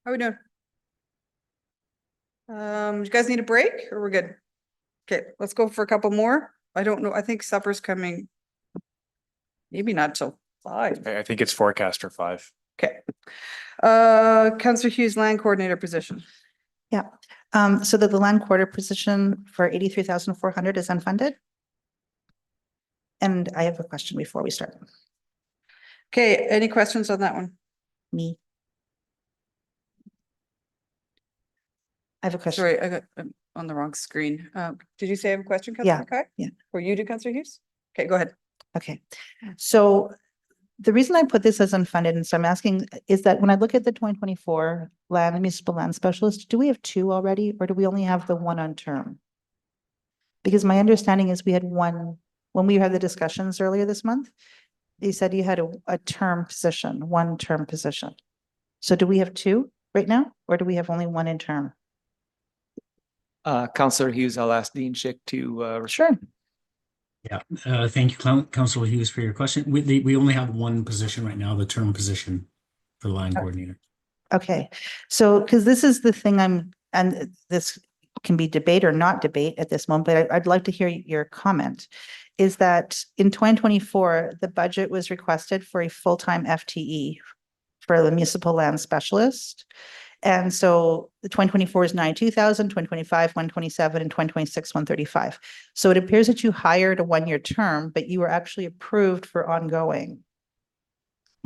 How are we doing? You guys need a break or we're good? Okay, let's go for a couple more. I don't know. I think supper's coming. Maybe not till 5. I think it's forecast for 5. Okay. Councillor Hughes, land coordinator position. Yeah, so the land quarter position for 83,400 is unfunded. And I have a question before we start. Okay, any questions on that one? Me. I have a question. Sorry, I got on the wrong screen. Did you say I have a question, Yeah, Councillor McKay? yeah. Or you do, Councillor Hughes? Okay, go ahead. Okay, so the reason I put this as unfunded, and so I'm asking, is that when I look at the 2024 municipal land specialist, do we have 2 already, or do we only have the 1 on term? Because my understanding is we had 1, when we had the discussions earlier this month, you said you had a term position, 1 term position. So do we have 2 right now, or do we have only 1 in term? Councillor Hughes, I'll ask Dean Schick to Sure. Yeah, thank you, Councillor Hughes, for your question. We only have 1 position right now, the term position for the line coordinator. Okay, so, because this is the thing and this can be debate or not debate at this moment, but I'd like to hear your comment, is that in 2024, the budget was requested for a full-time FTE for the municipal land specialist. And so the 2024 is 92,000, 2025, 127, and 2026, 135. So it appears that you hired a 1-year term, but you were actually approved for ongoing.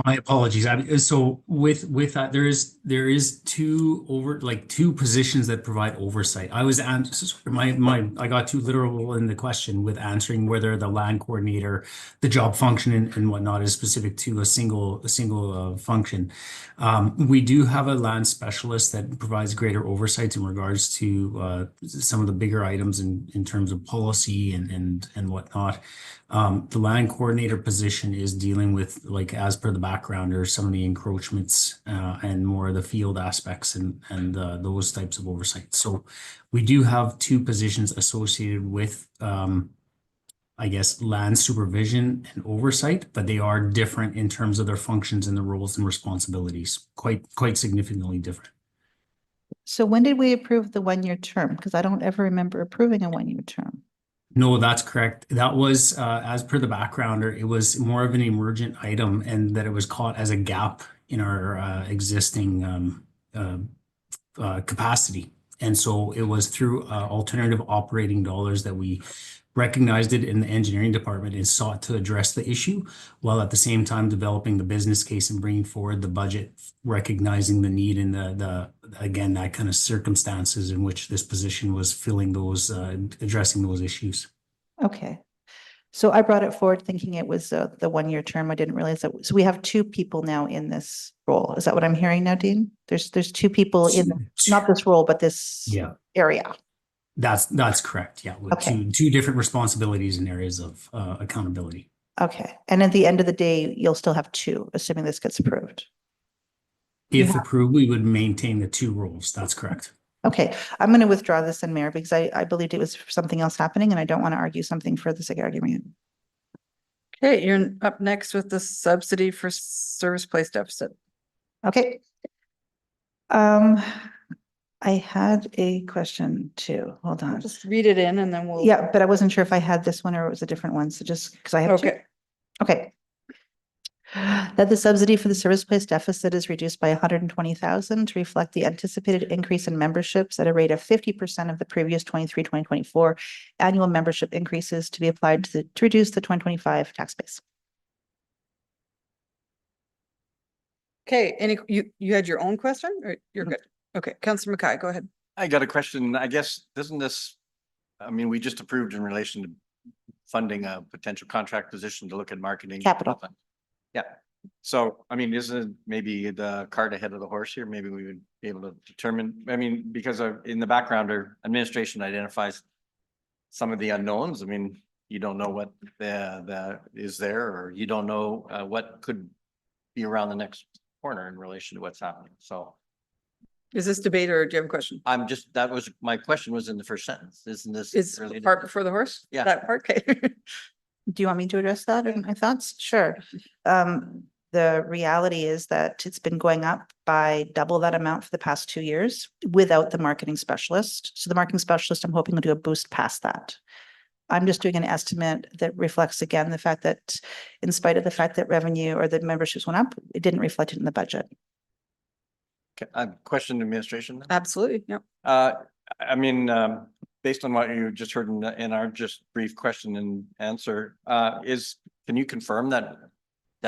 My apologies. So with that, there is 2 positions that provide oversight. I got too literal in the question with answering whether the land coordinator, the job function and whatnot is specific to a single function. We do have a land specialist that provides greater oversight in regards to some of the bigger items in terms of policy and whatnot. The land coordinator position is dealing with, like, as per the backgrounder, some of the encroachments and more of the field aspects and those types of oversight. So we do have 2 positions associated with, I guess, land supervision and oversight, but they are different in terms of their functions and the roles and responsibilities, quite significantly different. So when did we approve the 1-year term? Because I don't ever remember approving a 1-year term. No, that's correct. That was, as per the backgrounder, it was more of an emergent item and that it was caught as a gap in our existing capacity. And so it was through alternative operating dollars that we recognized it in the engineering department and sought to address the issue, while at the same time developing the business case and bringing forward the budget, recognizing the need and again, that kind of circumstances in which this position was filling those, addressing those issues. Okay. So I brought it forward thinking it was the 1-year term. I didn't realize that. So we have 2 people now in this role. Is that what I'm hearing now, Dean? There's 2 people in, not this role, but this area. That's correct. Yeah. With Okay. two different responsibilities and areas of accountability. Okay. And at the end of the day, you'll still have 2, assuming this gets approved. If approved, we would maintain the 2 roles. That's correct. Okay, I'm going to withdraw this in, Mayor, because I believed it was something else happening and I don't want to argue something for the sake of argument. Okay, you're up next with the subsidy for service place deficit. Okay. I had a question too. Hold on. Just read it in and then we'll. Yeah, but I wasn't sure if I had this one or it was a different one. So just because I have two. Okay. Okay. That the subsidy for the service place deficit is reduced by 120,000 to reflect the anticipated increase in memberships at a rate of 50% of the previous 2023-2024 annual membership increases to be applied to reduce the 2025 tax base. Okay, you had your own question or you're good? Okay, Councillor McKay, go ahead. I got a question. I guess, doesn't this, I mean, we just approved in relation to funding a potential contract position to look at marketing. Capital. Yeah. So, I mean, isn't maybe the cart ahead of the horse here? Maybe we would be able to determine, I mean, because in the background, our administration identifies some of the unknowns. I mean, you don't know what the is there, or you don't know what could be around the next corner in relation to what's happening. So Is this debate or do you have a question? I'm just, that was, my question was in the first sentence. Isn't this? Is related? part before the horse? Yeah. That part, okay. Do you want me to address that in my thoughts? Sure. The reality is that it's been going up by double that amount for the past 2 years without the marketing specialist. So the marketing specialist, I'm hoping will do a boost past that. I'm just doing an estimate that reflects again the fact that in spite of the fact that revenue or the memberships went up, it didn't reflect it in the budget. Okay, question to administration. then? Absolutely, yep. I mean, based on what you just heard in our just brief question and answer, can you confirm that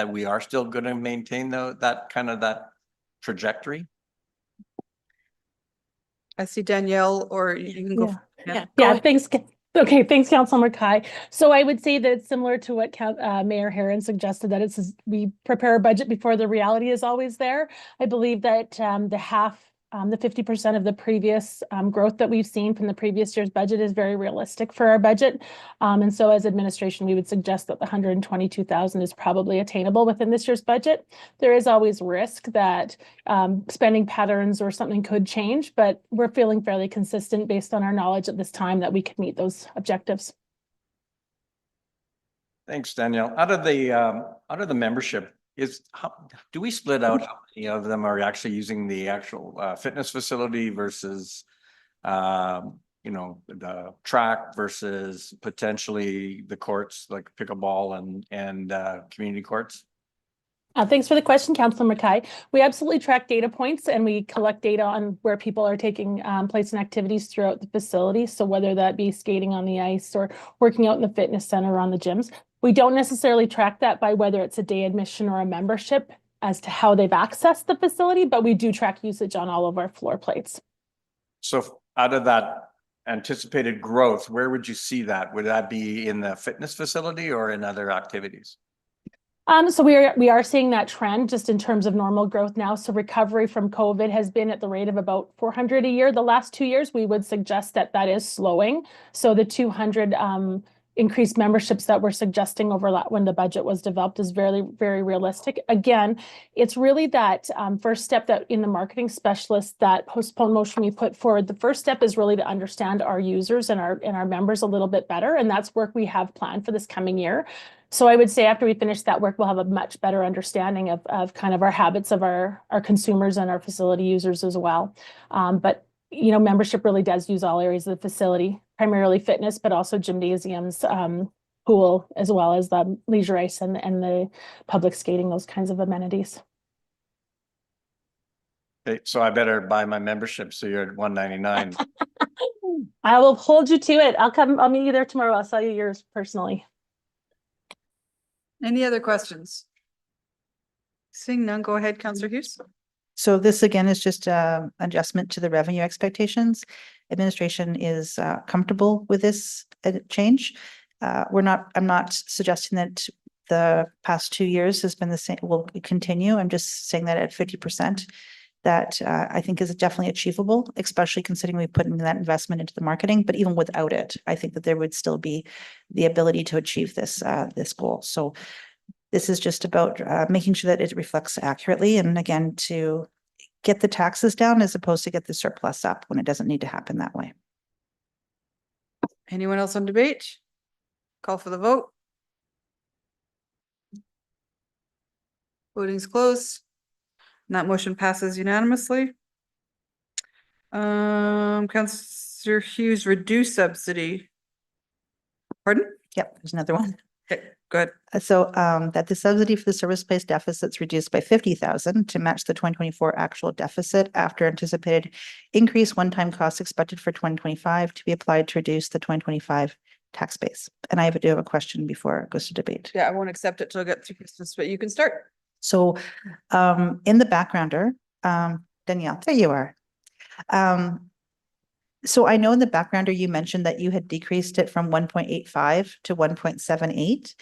we are still going to maintain that trajectory? I see Danielle, or you can go. Yeah, thanks. Okay, thanks, Councilor Mackay. So I would say that it's similar to what Mayor Herron suggested, that we prepare a budget before the reality is always there. I believe that the 50% of the previous growth that we've seen from the previous year's budget is very realistic for our budget. And so as administration, we would suggest that the 122,000 is probably attainable within this year's budget. There is always risk that spending patterns or something could change, but we're feeling fairly consistent based on our knowledge at this time that we could meet those objectives. Thanks, Danielle. Out of the membership, do we split out how many of them are actually using the actual fitness facility versus the track versus potentially the courts like pickleball and community courts? Thanks for the question, Councilor Mackay. We absolutely track data points and we collect data on where people are taking place and activities throughout the facility. So whether that be skating on the ice or working out in the fitness center or on the gyms. We don't necessarily track that by whether it's a day admission or a membership as to how they've accessed the facility, but we do track usage on all of our floor plates. So out of that anticipated growth, where would you see that? Would that be in the fitness facility or in other activities? So we are seeing that trend just in terms of normal growth now. So recovery from COVID has been at the rate of about 400 a year. The last 2 years, we would suggest that is slowing. So the 200 increased memberships that we're suggesting over when the budget was developed is very, very realistic. Again, it's really that first step that in the marketing specialist, that postponed motion we put forward. The first step is really to understand our users and our members a little bit better. And that's work we have planned for this coming year. So I would say after we finish that work, we'll have a much better understanding of kind of our habits of our consumers and our facility users as well. But membership really does use all areas of the facility, primarily fitness, but also gymnasiums, pool, as well as the leisure ice and the public skating, those kinds of amenities. Okay, so I better buy my membership. So you're at $199. I will hold you to it. I'll meet you there tomorrow. I'll sell you yours personally. Any other questions? Seeing none, go ahead, Councillor Hughes. So this again is just adjustment to the revenue expectations. Administration is comfortable with this change. I'm not suggesting that the past 2 years has been the same, will continue. I'm just saying that at 50%, that I think is definitely achievable, especially considering we put in that investment into the marketing. But even without it, I think that there would still be the ability to achieve this goal. So this is just about making sure that it reflects accurately, and again, to get the taxes down as opposed to get the surplus up when it doesn't need to happen that way. Anyone else on debate? Call for the vote. Voting's closed. And that motion passes unanimously. Councillor Hughes, reduce subsidy. Pardon? Yep, there's another one. Okay, good. So that the subsidy for the service-based deficits reduced by 50,000 to match the 2024 actual deficit after anticipated increased one-time costs expected for 2025 to be applied to reduce the 2025 tax base. And I do have a question before it goes to debate. Yeah, I won't accept it till I get through Christmas, but you can start. So in the backgrounder, Danielle, there you are. So I know in the backgrounder, you mentioned that you had decreased it from 1.85 to 1.78.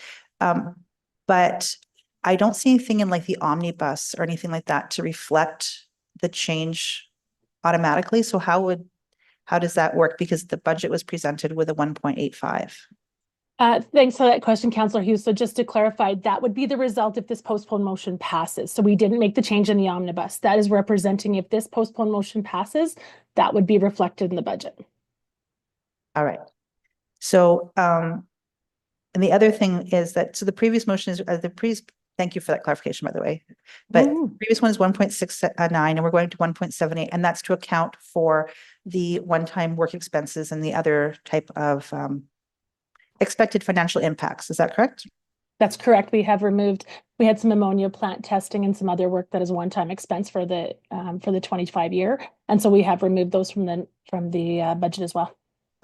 But I don't see anything in like the omnibus or anything like that to reflect the change automatically. So how does that work? Because the budget was presented with a 1.85. Thanks for that question, Councillor Hughes. So just to clarify, that would be the result if this postponed motion passes. So we didn't make the change in the omnibus. That is representing if this postponed motion passes, that would be reflected in the budget. All right. So, and the other thing is that, so the previous motion is, thank you for that clarification, by the way. But previous one is 1.69 and we're going to 1.78, and that's to account for the one-time work expenses and the other type of expected financial impacts. Is that correct? That's correct. We had some ammonia plant testing and some other work that is one-time expense for the 25 year. And so we have removed those from the budget as well.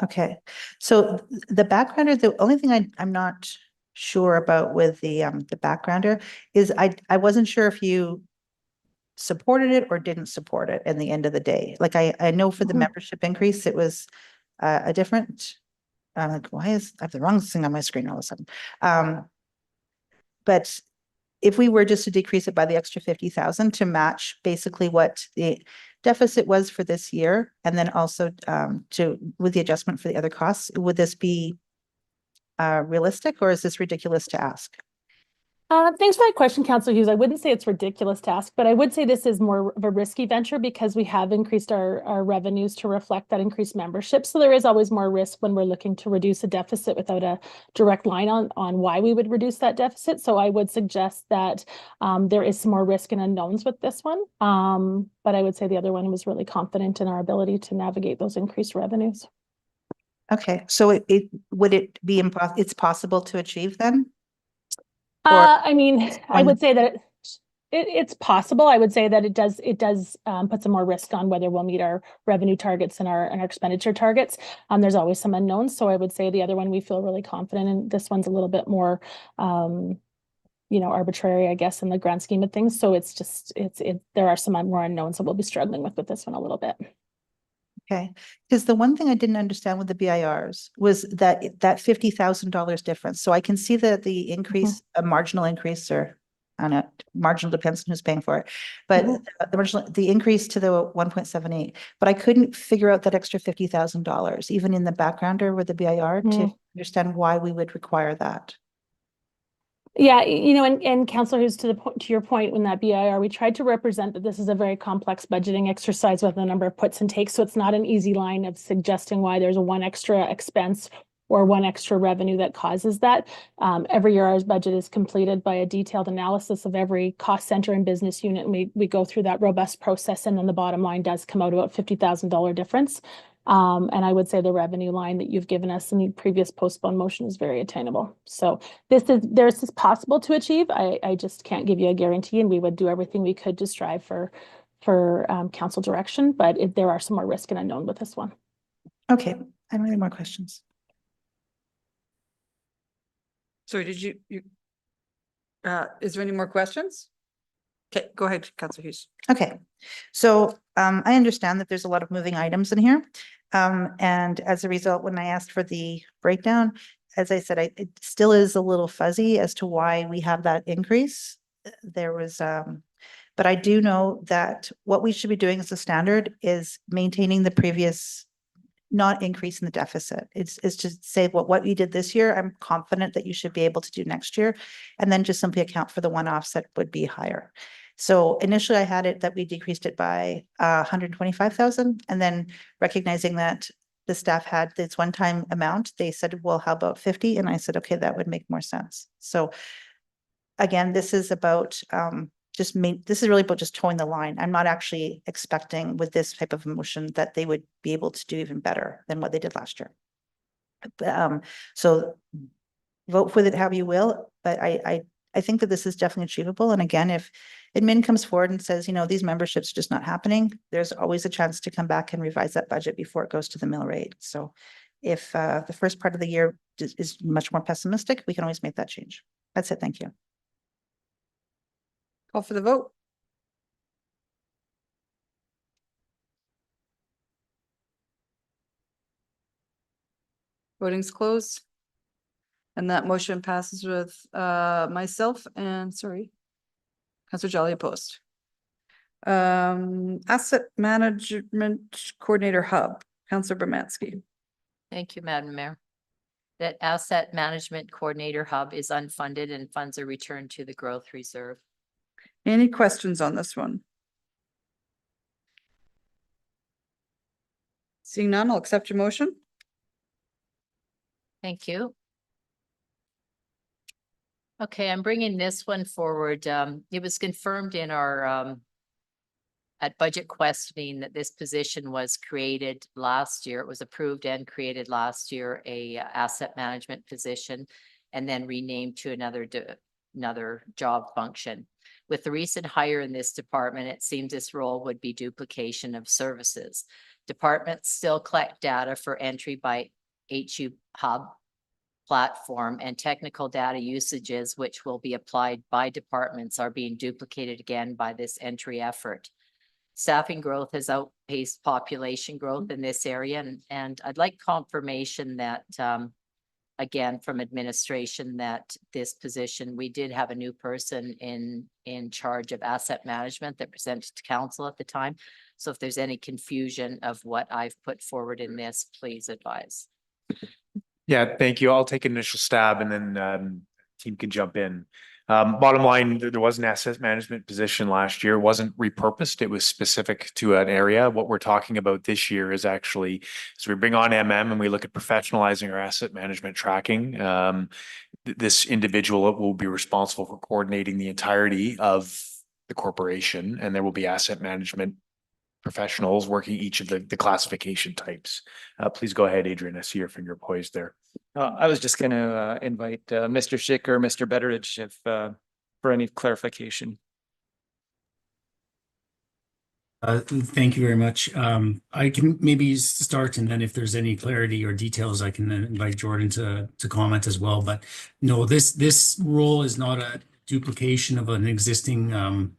Okay. So the backgrounder, the only thing I'm not sure about with the backgrounder is I wasn't sure if you supported it or didn't support it in the end of the day. Like I know for the membership increase, it was a different, like, why is, I have the wrong thing on my screen all of a sudden. But if we were just to decrease it by the extra 50,000 to match basically what the deficit was for this year, and then also with the adjustment for the other costs, would this be realistic, or is this ridiculous to ask? Thanks for that question, Councillor Hughes. I wouldn't say it's ridiculous to ask, but I would say this is more of a risky venture because we have increased our revenues to reflect that increased membership. So there is always more risk when we're looking to reduce a deficit without a direct line on why we would reduce that deficit. So I would suggest that there is some more risk and unknowns with this one. But I would say the other one was really confident in our ability to navigate those increased revenues. Okay, so would it be it's possible to achieve then? I mean, I would say that it's possible. I would say that it does put some more risk on whether we'll meet our revenue targets and our expenditure targets. There's always some unknowns. So I would say the other one we feel really confident in. This one's a little bit more arbitrary, I guess, in the grand scheme of things. So it's just there are some more unknowns that we'll be struggling with this one a little bit. Okay, because the one thing I didn't understand with the BIRs was that $50,000 difference. So I can see that the increase, a marginal increase, or I don't know, marginal depends on who's paying for it, but the increase to the 1.78, but I couldn't figure out that extra $50,000, even in the backgrounder with the BIR, to understand why we would require that. Yeah, and Councillor Hughes, to your point, when that BIR, we tried to represent that this is a very complex budgeting exercise with a number of puts and takes. So it's not an easy line of suggesting why there's one extra expense or one extra revenue that causes that. Every year our budget is completed by a detailed analysis of every cost center and business unit. And we go through that robust process, and then the bottom line does come out about $50,000 difference. And I would say the revenue line that you've given us in the previous postponed motion is very attainable. So this is possible to achieve. I just can't give you a guarantee, and we would do everything we could to strive for council direction, but there are some more risk and unknown with this one. Okay, I don't have any more questions. Sorry, is there any more questions? Okay, go ahead, Councillor Hughes. Okay, so I understand that there's a lot of moving items in here. And as a result, when I asked for the breakdown, as I said, it still is a little fuzzy as to why we have that increase. There was, but I do know that what we should be doing as a standard is maintaining the previous, not increasing the deficit. It's to say what you did this year, I'm confident that you should be able to do next year, and then just simply account for the one-offs that would be higher. So initially I had it that we decreased it by 125,000, and then recognizing that the staff had this one-time amount, they said, well, how about 50? And I said, okay, that would make more sense. So again, this is about this is really about just towing the line. I'm not actually expecting with this type of motion that they would be able to do even better than what they did last year. So vote with it how you will, but I think that this is definitely achievable. And again, if admin comes forward and says, these memberships are just not happening, there's always a chance to come back and revise that budget before it goes to the mill rate. So if the first part of the year is much more pessimistic, we can always make that change. That's it. Thank you. Call for the vote. Voting's closed. And that motion passes with myself and, sorry, Councillor Jolly opposed. Asset Management Coordinator Hub, Councillor Bermansky. Thank you, Madam Mayor. that Asset Management Coordinator Hub is unfunded and funds are returned to the growth reserve. Any questions on this one? Seeing none, I'll accept your motion. Thank you. Okay, I'm bringing this one forward. It was confirmed in our at budget questioning that this position was created last year. It was approved and created last year, a asset management position, and then renamed to another job function. With the recent hire in this department, it seems this role would be duplication of services. Departments still collect data for entry by HU Hub platform, and technical data usages which will be applied by departments are being duplicated again by this entry effort. Staffing growth has outpaced population growth in this area, and I'd like confirmation that again from administration that this position, we did have a new person in charge of asset management that presented to council at the time. So if there's any confusion of what I've put forward in this, please advise. Yeah, thank you. I'll take an initial stab and then team can jump in. Bottom line, there was an asset management position last year. It wasn't repurposed. It was specific to an area. What we're talking about this year is actually, so we bring on MM and we look at professionalizing our asset management tracking. This individual will be responsible for coordinating the entirety of the corporation, and there will be asset management professionals working each of the classification types. Please go ahead, Adrian. I see your finger poised there. I was just going to invite Mr. Schick or Mr. Betteridge if for any clarification. Thank you very much. I can maybe start, and then if there's any clarity or details, I can invite Jordan to comment as well. But no, this role is not a duplication of an existing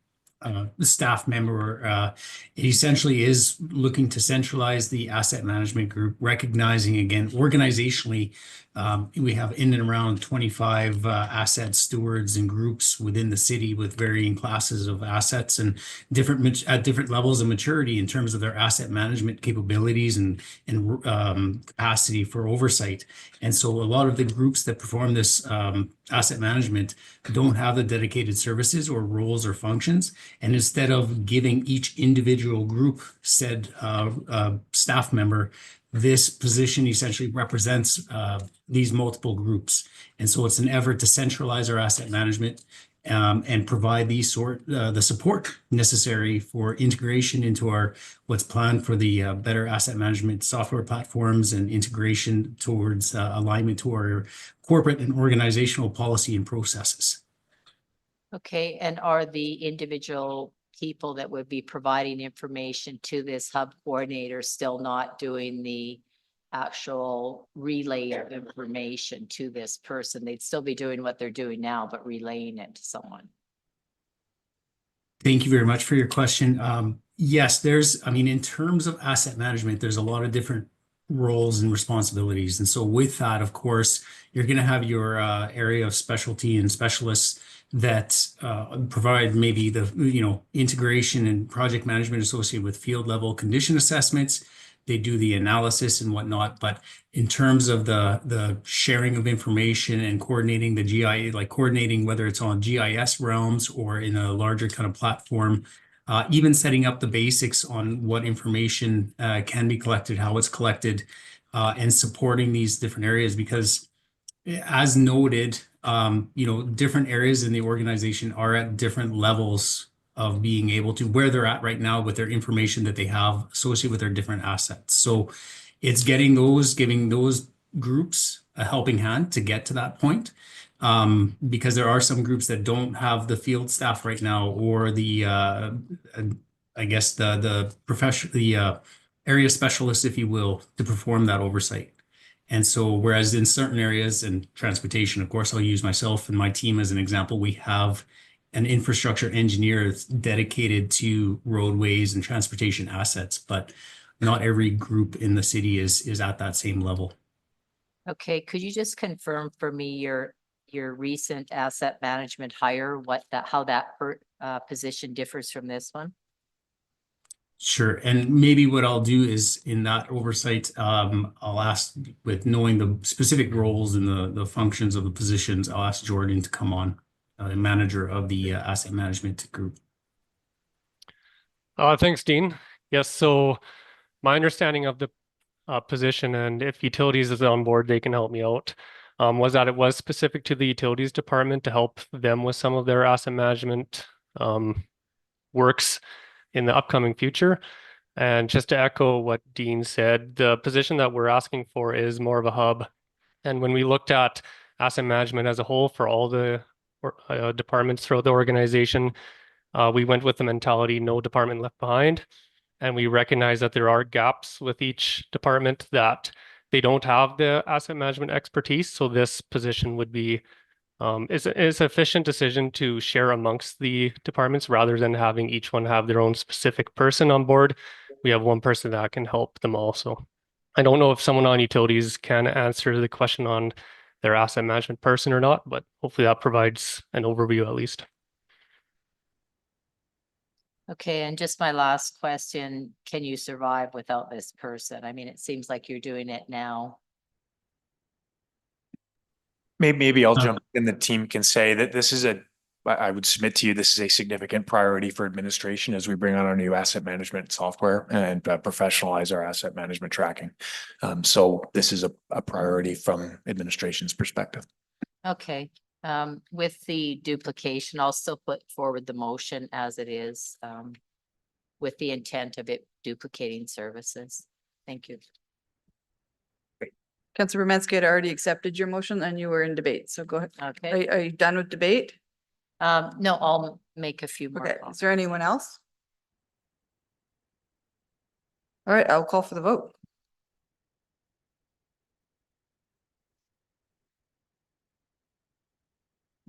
staff member. It essentially is looking to centralize the asset management group, recognizing again, organizationally, we have in and around 25 asset stewards and groups within the city with varying classes of assets and at different levels of maturity in terms of their asset management capabilities and capacity for oversight. And so a lot of the groups that perform this asset management don't have the dedicated services or roles or functions. And instead of giving each individual group said staff member, this position essentially represents these multiple groups. And so it's an effort to centralize our asset management and provide the support necessary for integration into our what's planned for the better asset management software platforms and integration towards alignment to our corporate and organizational policy and processes. Okay, and are the individual people that would be providing information to this hub coordinator still not doing the actual relay of information to this person? They'd still be doing what they're doing now, but relaying it to someone. Thank you very much for your question. Yes, in terms of asset management, there's a lot of different roles and responsibilities. And so with that, of course, you're going to have your area of specialty and specialists that provide maybe the integration and project management associated with field level condition assessments. They do the analysis and whatnot, but in terms of the sharing of information and coordinating the GIS, like coordinating whether it's on GIS realms or in a larger kind of platform, even setting up the basics on what information can be collected, how it's collected, and supporting these different areas, because as noted, different areas in the organization are at different levels of being able to where they're at right now with their information that they have associated with their different assets. So it's giving those groups a helping hand to get to that point. Because there are some groups that don't have the field staff right now, or the area specialists, if you will, to perform that oversight. And so, whereas in certain areas and transportation, of course, I'll use myself and my team as an example, we have an infrastructure engineer that's dedicated to roadways and transportation assets, but not every group in the city is at that same level. Okay, could you just confirm for me your recent asset management hire, how that position differs from this one? Sure. And maybe what I'll do is in that oversight, I'll ask, with knowing the specific roles and the functions of the positions, I'll ask Jordan to come on, manager of the asset management group. Thanks, Dean. Yes, so my understanding of the position, and if utilities is on board, they can help me out, was that it was specific to the utilities department to help them with some of their asset management works in the upcoming future. And just to echo what Dean said, the position that we're asking for is more of a hub. And when we looked at asset management as a whole for all the departments throughout the organization, we went with the mentality, no department left behind. And we recognize that there are gaps with each department that they don't have the asset management expertise. So this position would be is an efficient decision to share amongst the departments rather than having each one have their own specific person on board. We have one person that can help them all. So I don't know if someone on utilities can answer the question on their asset management person or not, but hopefully that provides an overview at least. Okay, and just my last question, can you survive without this person? I mean, it seems like you're doing it now. Maybe I'll jump in. The team can say that this is I would submit to you, this is a significant priority for administration as we bring on our new asset management software and professionalize our asset management tracking. So this is a priority from administration's perspective. Okay, with the duplication, I'll still put forward the motion as it is, with the intent of it duplicating services. Thank you. Councillor Romansky had already accepted your motion and you were in debate, so go ahead. Okay. Are you done with debate? No, I'll make a few more. Okay, is there anyone else? All right, I'll call for the vote.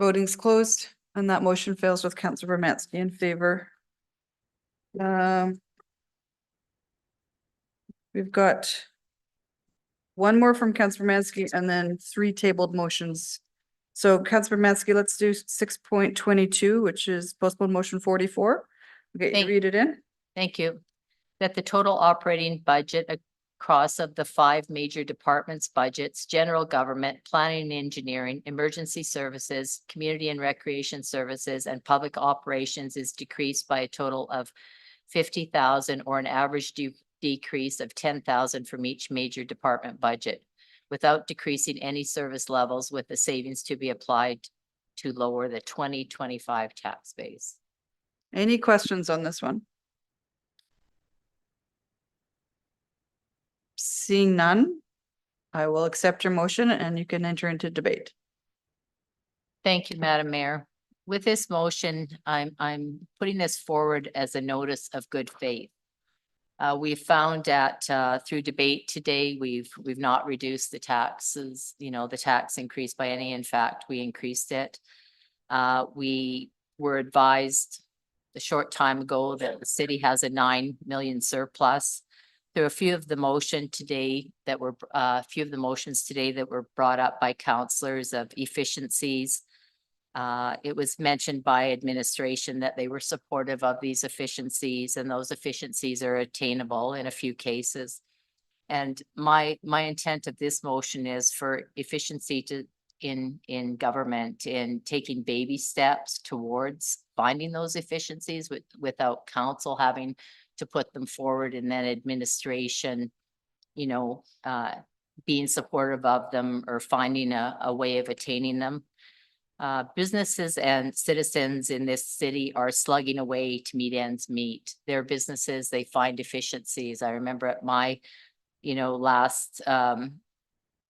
Voting's closed and that motion fails with Councillor Romansky in favor. We've got one more from Councillor Romansky and then 3 tabled motions. So Councillor Romansky, let's do 6.22, which is postponed motion 44. Okay, read it in. Thank you. That the total operating budget across of the 5 major departments' budgets, general government, planning and engineering, emergency services, community and recreation services, and public operations is decreased by a total of 50,000 or an average decrease of 10,000 from each major department budget, without decreasing any service levels, with the savings to be applied to lower the 2025 tax base. Any questions on this one? Seeing none, I will accept your motion and you can enter into debate. Thank you, Madam Mayor. With this motion, I'm putting this forward as a notice of good faith. We found that through debate today, we've not reduced the taxes, the tax increase by any. In fact, we increased it. We were advised a short time ago that the city has a 9 million surplus. There are a few of the motions today that were brought up by councillors of efficiencies. It was mentioned by administration that they were supportive of these efficiencies, and those efficiencies are attainable in a few cases. And my intent of this motion is for efficiency in government, in taking baby steps towards finding those efficiencies without council having to put them forward, and then administration, being supportive of them or finding a way of attaining them. Businesses and citizens in this city are slugging away to meet ends meet. Their businesses, they find efficiencies. I remember at my, last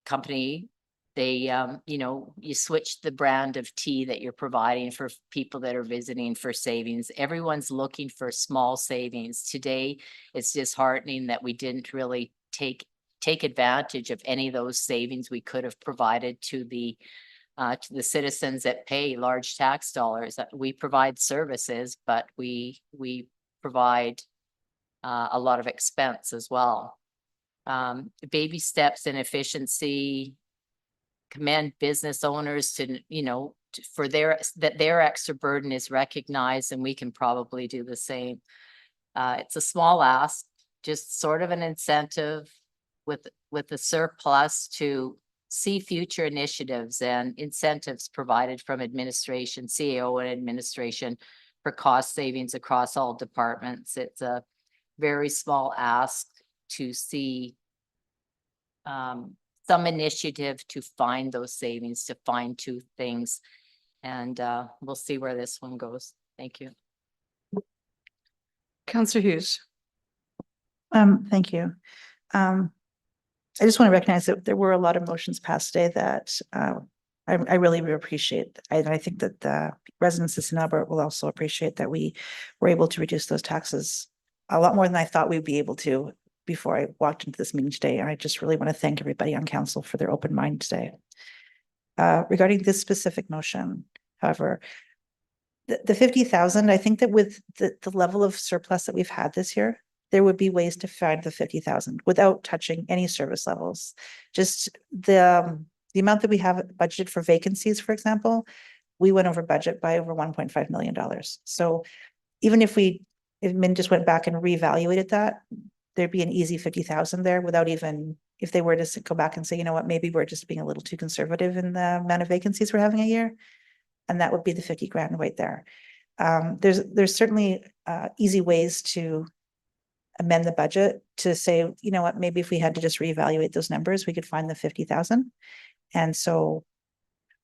company, they, you switch the brand of tea that you're providing for people that are visiting for savings. Everyone's looking for small savings. Today, it's disheartening that we didn't really take advantage of any of those savings we could have provided to the citizens that pay large tax dollars. We provide services, but we provide a lot of expense as well. Baby steps in efficiency, commend business owners to, that their extra burden is recognized, and we can probably do the same. It's a small ask, just sort of an incentive with the surplus to see future initiatives and incentives provided from administration, CAO and administration for cost savings across all departments. It's a very small ask to see some initiative to find those savings, to fine tooth things. And we'll see where this one goes. Thank you. Councillor Hughes. Thank you. I just want to recognize that there were a lot of motions passed today that I really appreciate. I think that the residents of St. Albert will also appreciate that we were able to reduce those taxes a lot more than I thought we'd be able to before I walked into this meeting today. And I just really want to thank everybody on council for their open mind today. Regarding this specific motion, however, the 50,000, I think that with the level of surplus that we've had this year, there would be ways to find the 50,000 without touching any service levels. Just the amount that we have budgeted for vacancies, for example, we went over budget by over $1.5 million. So even if Min just went back and reevaluated that, there'd be an easy 50,000 there without even, if they were to go back and say, you know what, maybe we're just being a little too conservative in the amount of vacancies we're having a year. And that would be the 50 grand right there. There's certainly easy ways to amend the budget to say, you know what, maybe if we had to just reevaluate those numbers, we could find the 50,000. And so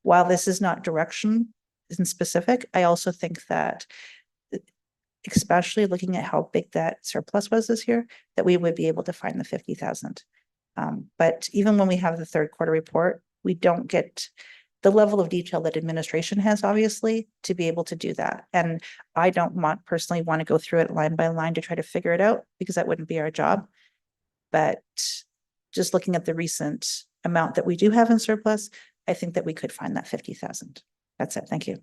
while this is not direction, isn't specific, I also think that especially looking at how big that surplus was this year, that we would be able to find the 50,000. But even when we have the third quarter report, we don't get the level of detail that administration has, obviously, to be able to do that. And I don't personally want to go through it line by line to try to figure it out, because that wouldn't be our job. But just looking at the recent amount that we do have in surplus, I think that we could find that 50,000. That's it. Thank you.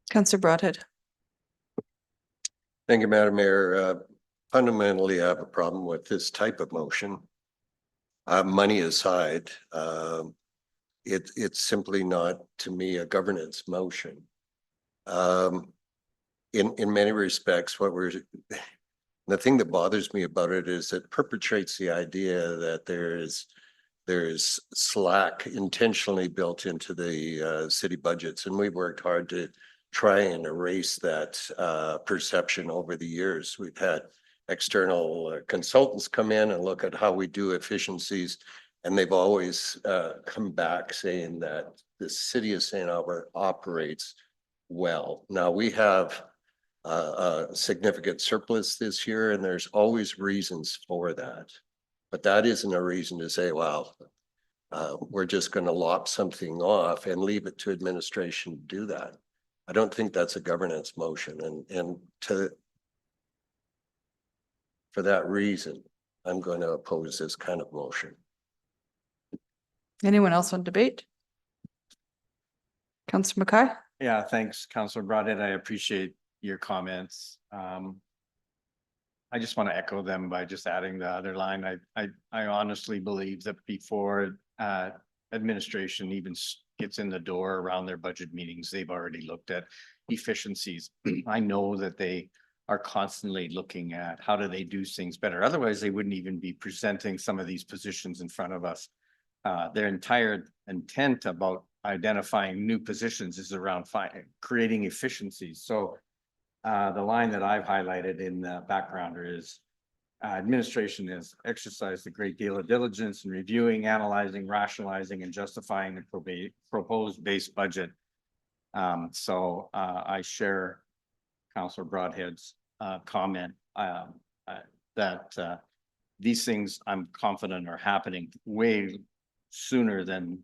Councillor Broadhead. Thank you, Madam Mayor. Fundamentally, I have a problem with this type of motion. Money aside, it's simply not, to me, a governance motion. In many respects, the thing that bothers me about it is it perpetrates the idea that there's slack intentionally built into the city budgets, and we've worked hard to try and erase that perception over the years. We've had external consultants come in and look at how we do efficiencies, and they've always come back saying that the city of St. Albert operates well. Now, we have a significant surplus this year, and there's always reasons for that. But that isn't a reason to say, well, we're just going to lop something off and leave it to administration to do that. I don't think that's a governance motion. And for that reason, I'm going to oppose this kind of motion. Anyone else on debate? Councillor Mackay? Yeah, thanks, Councillor Broadhead. I appreciate your comments. I just want to echo them by just adding the other line. I honestly believe that before administration even gets in the door around their budget meetings, they've already looked at efficiencies. I know that they are constantly looking at how do they do things better. Otherwise, they wouldn't even be presenting some of these positions in front of us. Their entire intent about identifying new positions is around creating efficiencies. So the line that I've highlighted in the backgrounder is administration has exercised a great deal of diligence in reviewing, analyzing, rationalizing, and justifying the proposed base budget. So I share Councillor Broadhead's comment that these things, I'm confident, are happening way sooner than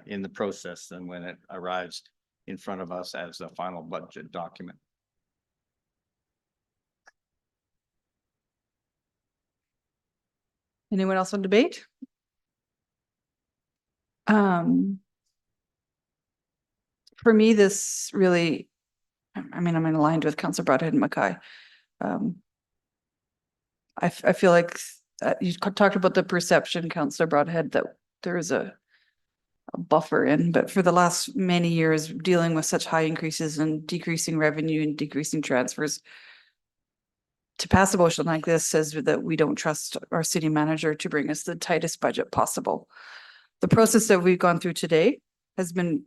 in the process than when it arrives in front of us as a final budget document. Anyone else on debate? For me, this really, I mean, I'm aligned with Councillor Broadhead and Mackay. I feel like you talked about the perception, Councillor Broadhead, that there is a a buffer in, but for the last many years, dealing with such high increases and decreasing revenue and decreasing transfers, to pass a motion like this says that we don't trust our city manager to bring us the tightest budget possible. The process that we've gone through today has been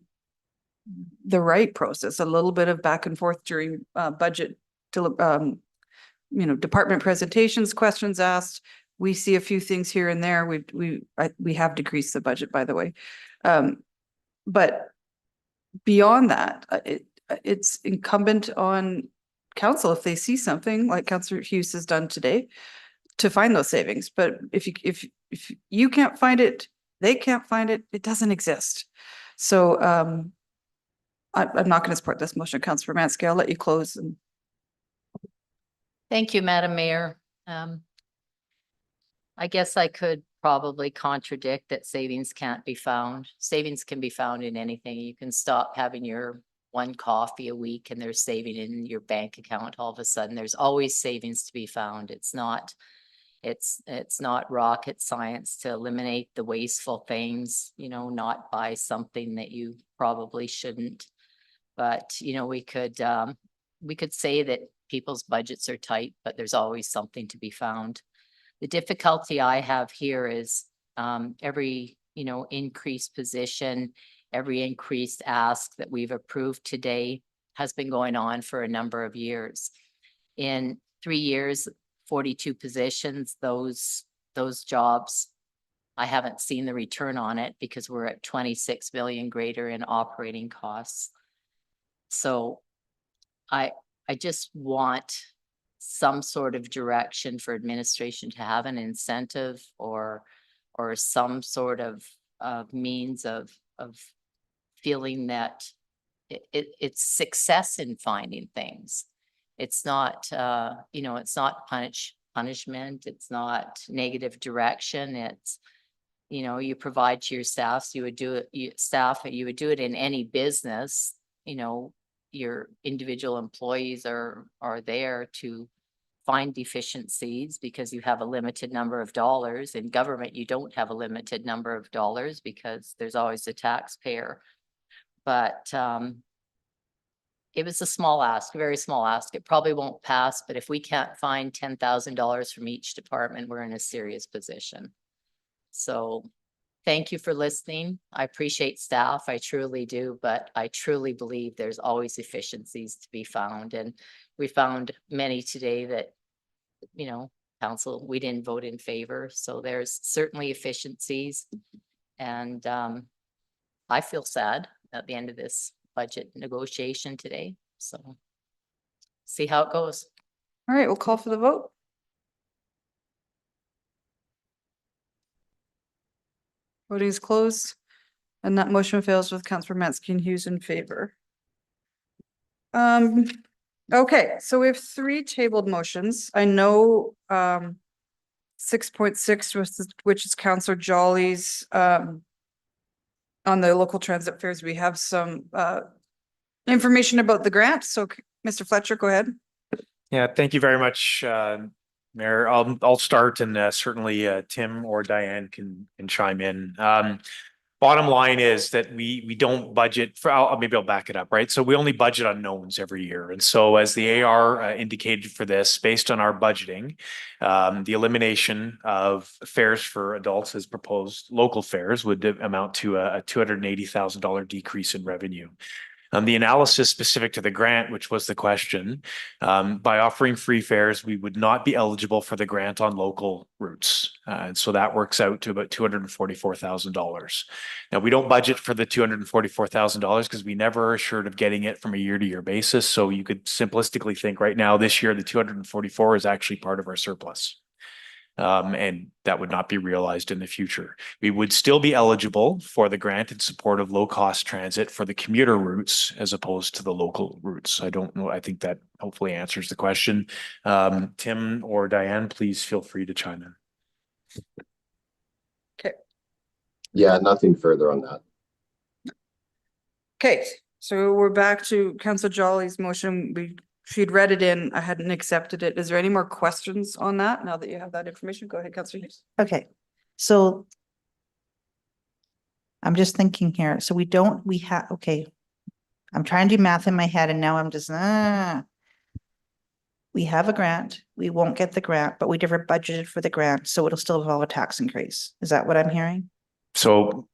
the right process, a little bit of back and forth during budget to department presentations, questions asked. We see a few things here and there. We have decreased the budget, by the way. But beyond that, it's incumbent on council, if they see something like Councillor Hughes has done today, to find those savings. But if you can't find it, they can't find it, it doesn't exist. So I'm not going to support this motion, Councillor Romansky. I'll let you close. Thank you, Madam Mayor. I guess I could probably contradict that savings can't be found. Savings can be found in anything. You can stop having your one coffee a week and there's saving in your bank account all of a sudden. There's always savings to be found. It's not rocket science to eliminate the wasteful things, not buy something that you probably shouldn't. But, we could say that people's budgets are tight, but there's always something to be found. The difficulty I have here is every, increased position, every increased ask that we've approved today has been going on for a number of years. In 3 years, 42 positions, those jobs, I haven't seen the return on it because we're at 26 million greater in operating costs. So I just want some sort of direction for administration to have an incentive or some sort of means of feeling that it's success in finding things. It's not, it's not punishment. It's not negative direction. It's, you provide to your staff, so you would do it, you would do it in any business. Your individual employees are there to find deficiencies because you have a limited number of dollars. In government, you don't have a limited number of dollars because there's always a taxpayer. But it was a small ask, a very small ask. It probably won't pass, but if we can't find $10,000 from each department, we're in a serious position. So thank you for listening. I appreciate staff, I truly do, but I truly believe there's always efficiencies to be found. And we found many today that, council, we didn't vote in favor. So there's certainly efficiencies. And I feel sad at the end of this budget negotiation today. So see how it goes. All right, we'll call for the vote. Voting is closed, and that motion fails with Councillor Romansky and Hughes in favor. Okay, so we have 3 tabled motions. I know 6.6, which is Councillor Jolly's on the local transit fares. We have some information about the grant. So Mr. Fletcher, go ahead. Yeah, thank you very much, Mayor. I'll start, and certainly Tim or Diane can chime in. Bottom line is that we don't budget for, maybe I'll back it up, right? So we only budget unknowns every year. And so as the AR indicated for this, based on our budgeting, the elimination of fares for adults as proposed, local fares would amount to a $280,000 decrease in revenue. The analysis specific to the grant, which was the question, by offering free fares, we would not be eligible for the grant on local routes. And so that works out to about $244,000. Now, we don't budget for the $244,000 because we never are assured of getting it from a year-to-year basis. So you could simplistically think right now, this year, the 244 is actually part of our surplus. And that would not be realized in the future. We would still be eligible for the grant in support of low-cost transit for the commuter routes as opposed to the local routes. I don't know. I think that hopefully answers the question. Tim or Diane, please feel free to chime in. Okay. Yeah, nothing further on that. Okay, so we're back to Councillor Jolly's motion. She'd read it in, I hadn't accepted it. Is there any more questions on that now that you have that information? Go ahead, Councillor Hughes. Okay, so I'm just thinking here. So we have, okay. I'm trying to do math in my head and now I'm just, we have a grant, we won't get the grant, but we never budgeted for the grant, so it'll still involve a tax increase. Is that what I'm hearing? So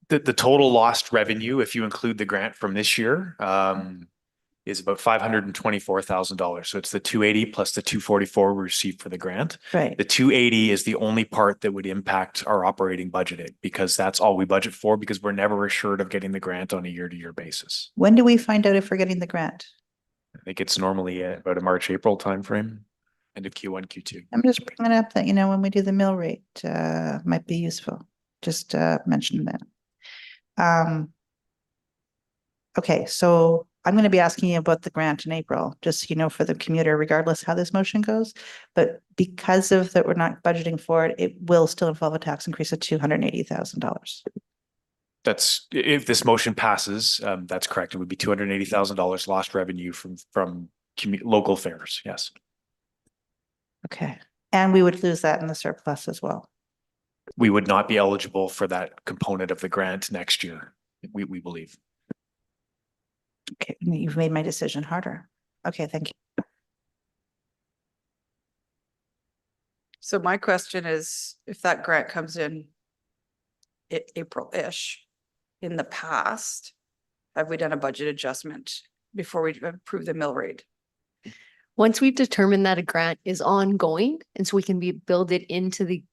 the total lost revenue, if you include the grant from this year, is about $524,000. So it's the 280 plus the 244 we received for the grant. Right. The 280 is the only part that would impact our operating budgeting because that's all we budget for because we're never assured of getting the grant on a year-to-year basis. When do we find out if we're getting the grant? I think it's normally about a March, April timeframe, end of Q1, Q2. I'm just bringing up that, when we do the mill rate, might be useful. Just mention that. Okay, so I'm going to be asking you about the grant in April, just so you know, for the commuter, regardless how this motion goes. But because of that, we're not budgeting for it, it will still involve a tax increase of $280,000. That's if this motion passes, that's correct. It would be $280,000 lost revenue from local fares. Yes. Okay, and we would lose that in the surplus as well. We would not be eligible for that component of the grant next year. We believe. Okay, you've made my decision harder. Okay, thank you. So my question is, if that grant comes in April-ish, in the past, have we done a budget adjustment before we approve the mill rate? Once we've determined that a grant is ongoing, and so we can build it into the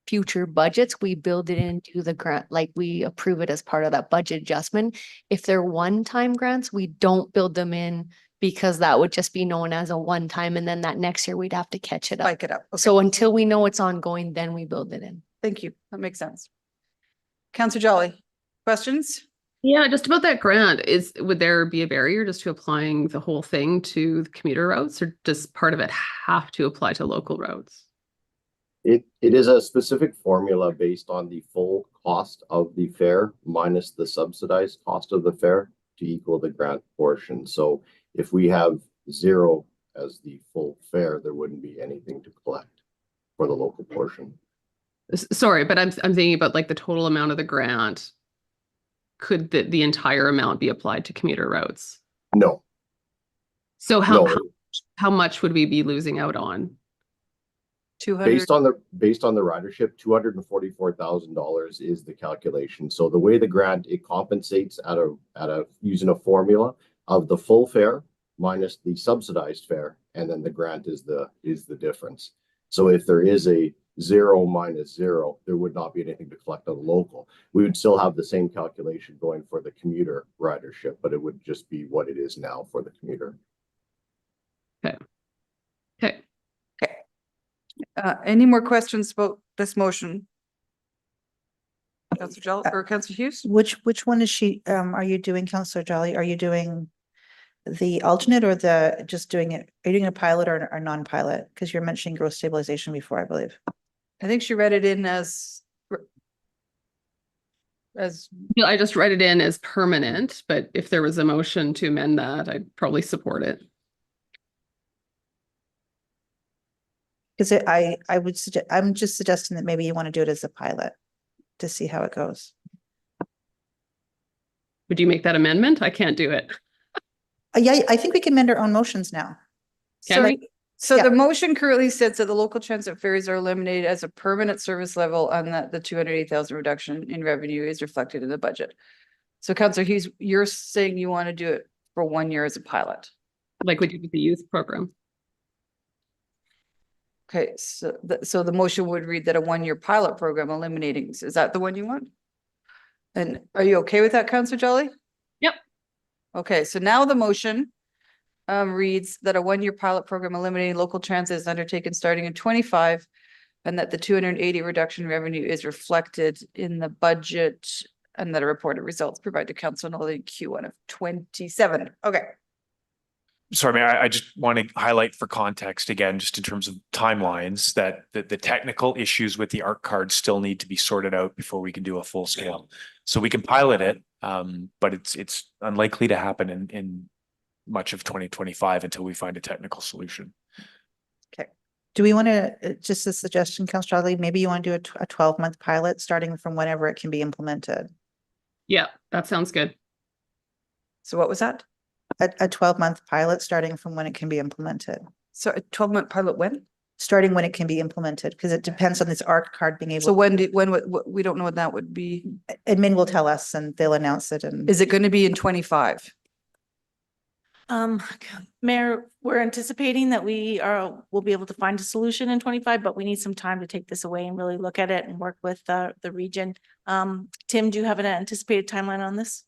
future budgets, we build it into the grant, like we approve it as part of that budget adjustment. If they're one-time grants, we don't build them in because that would just be known as a one-time, and then that next year we'd have to catch it up. Spike it up. Okay. So until we know it's ongoing, then we build it in. Thank you. That makes sense. Councillor Jolly, questions? Yeah, just about that grant, would there be a barrier just to applying the whole thing to the commuter routes, or does part of it have to apply to local routes? It is a specific formula based on the full cost of the fare minus the subsidized cost of the fare to equal the grant portion. So if we have 0 as the full fare, there wouldn't be anything to collect for the local portion. Sorry, but I'm thinking about like the total amount of the grant. Could the entire amount be applied to commuter routes? No. So how much would we be losing out on? 200. Based on the ridership, $244,000 is the calculation. So the way the grant, it compensates using a formula of the full fare minus the subsidized fare, and then the grant is the difference. So if there is a 0 minus 0, there would not be anything to collect on the local. We would still have the same calculation going for the commuter ridership, but it would just be what it is now for the commuter. Okay. Any more questions about this motion? Councillor Jolly or Councillor Hughes? Which one is she, are you doing, Councillor Jolly? Are you doing the alternate or just doing it? Are you doing a pilot or non-pilot? Because you're mentioning growth stabilization before, I believe. I think she read it in as I just read it in as permanent, but if there was a motion to amend that, I'd probably support it. Because I would suggest, I'm just suggesting that maybe you want to do it as a pilot to see how it goes. Would you make that amendment? I can't do it. Yeah, I think we can amend our own motions now. Sorry. So Yeah. the motion currently states that the local transit fares are eliminated as a permanent service level and that the 280,000 reduction in revenue is reflected in the budget. So Councillor Hughes, you're saying you want to do it for 1 year as a pilot. Like we did with the youth program. Okay, so the motion would read that a 1-year pilot program eliminating, is that the one you want? And are you okay with that, Councillor Jolly? Yep. Okay, so now the motion reads that a 1-year pilot program eliminating local transit is undertaken starting in 25 and that the 280 reduction in revenue is reflected in the budget and that a reported results provide to council in Q1 of 27. Okay. Sorry, I just want to highlight for context again, just in terms of timelines, that the technical issues with the ARC card still need to be sorted out before we can do a full scale. So we can pilot it, but it's unlikely to happen in much of 2025 until we find a technical solution. Okay. Do we want to, just a suggestion, Councillor Jolly, maybe you want to do a 12-month pilot starting from whenever it can be implemented? Yeah, that sounds good. So what was that? A 12-month pilot starting from when it can be implemented, So a 12-month pilot when? starting when it can be implemented, because it depends on this ARC card being able. So we don't know when that would be. Admin will tell us and they'll announce it and. Is it going to be in 25? Mayor, we're anticipating that we'll be able to find a solution in 25, but we need some time to take this away and really look at it and work with the region. Tim, do you have an anticipated timeline on this?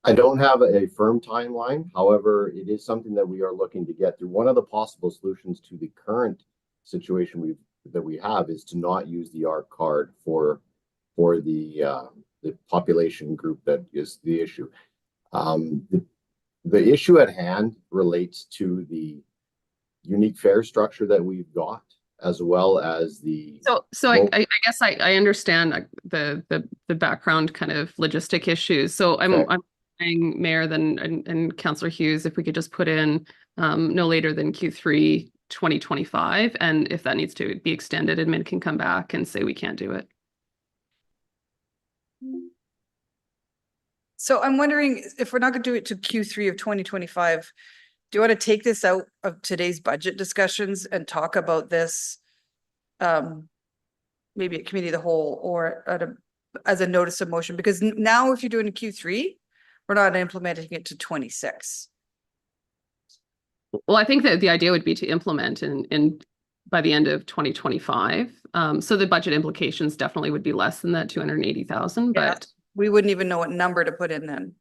I don't have a firm timeline. However, it is something that we are looking to get through. One of the possible solutions to the current situation that we have is to not use the ARC card for the population group that is the issue. The issue at hand relates to the unique fare structure that we've got, as well as the. So I guess I understand the background kind of logistic issues. So I'm saying, Mayor, and Councillor Hughes, if we could just put in no later than Q3 2025, and if that needs to be extended, admin can come back and say we can't do it. So I'm wondering if we're not going to do it to Q3 of 2025, do you want to take this out of today's budget discussions and talk about this maybe at committee of the whole or as a notice of motion? Because now if you're doing a Q3, we're not implementing it to 26. Well, I think that the idea would be to implement in by the end of 2025. So the budget implications definitely would be less than that 280,000, but we wouldn't even know what number to put in then.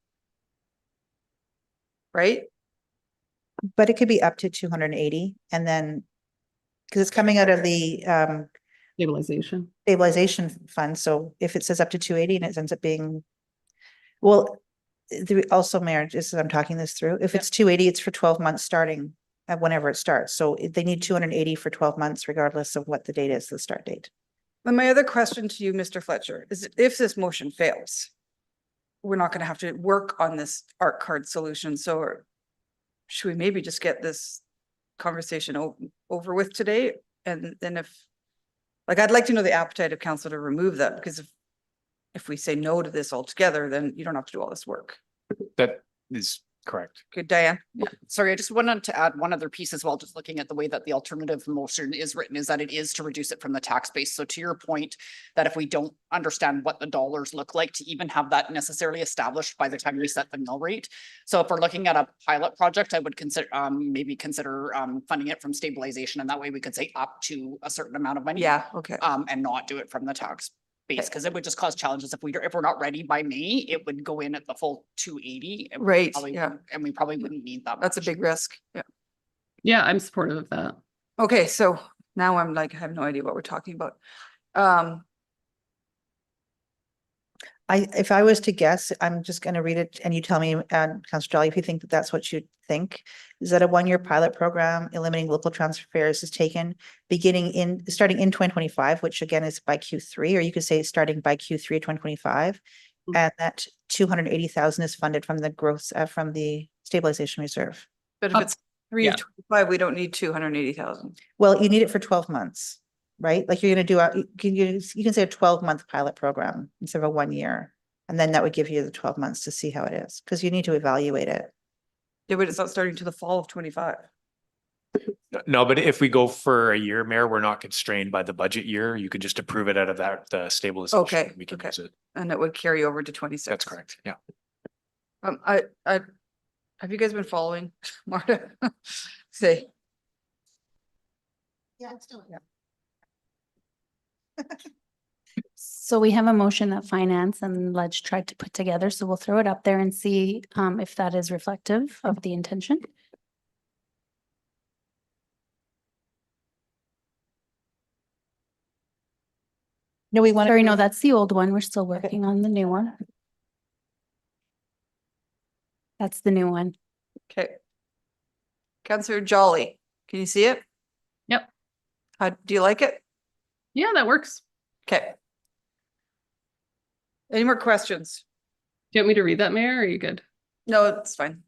Right? But it could be up to 280 and then, because it's coming out of the stabilization fund. So if it says up to 280 and it ends up being, well, also Mayor, just as I'm talking this through, if it's 280, it's for 12 months starting at whenever it starts. So they need 280 for 12 months, regardless of what the date is, the start date. And my other question to you, Mr. Fletcher, is if this motion fails, we're not going to have to work on this ARC card solution. So should we maybe just get this conversation over with today? And then I'd like to know the appetite of council to remove that, because if we say no to this altogether, then you don't have to do all this work. That is correct. Good, Diane. Yeah, sorry, I just wanted to add one other piece as well, just looking at the way that the alternative motion is written, is that it is to reduce it from the tax base. So to your point, that if we don't understand what the dollars look like, to even have that necessarily established by the time we set the mill rate. So if we're looking at a pilot project, I would consider maybe consider funding it from stabilization, and that way we could say up to a certain amount of money. Yeah, okay. And not do it from the tax base, because it would just cause challenges if we're not ready by May, it would go in at the full 280. And right. Yeah. And we probably wouldn't need that. That's a big risk. Yeah. Yeah, I'm supportive of that. Okay, so now I'm like, I have no idea what we're talking about. If I was to guess, I'm just going to read it and you tell me, Councillor Jolly, if you think that that's what you think, is that a one-year pilot program eliminating local transfer fares is taken starting in 2025, which again is by Q3, or you could say starting by Q3 of 2025, and that 280,000 is funded from the growth from the stabilization reserve. But if it's 3 of 25, we don't need 280,000. Well, you need it for 12 months. Right? Like you're going to do you can say a 12-month pilot program instead of a 1 year. And then that would give you the 12 months to see how it is, because you need to evaluate it. Yeah, but it's not starting to the fall of 25. No, but if we go for a year, Mayor, we're not constrained by the budget year. You could just approve it out of the stabilization. Okay. We can use it. And it would carry over to 26. That's correct. Yeah. Have you guys been following Marta? Say. Yeah, it's still. So we have a motion that finance and Ledge tried to put together, so we'll throw it up there and see if that is reflective of the intention. No, we want Sorry, no, that's the old one. We're still working on the new one. That's the new one. Okay. Councillor Jolly, can you see it? Yep. Do you like it? Yeah, that works. Okay. Any more questions? Do you want me to read that, Mayor, or are you good? No, it's fine.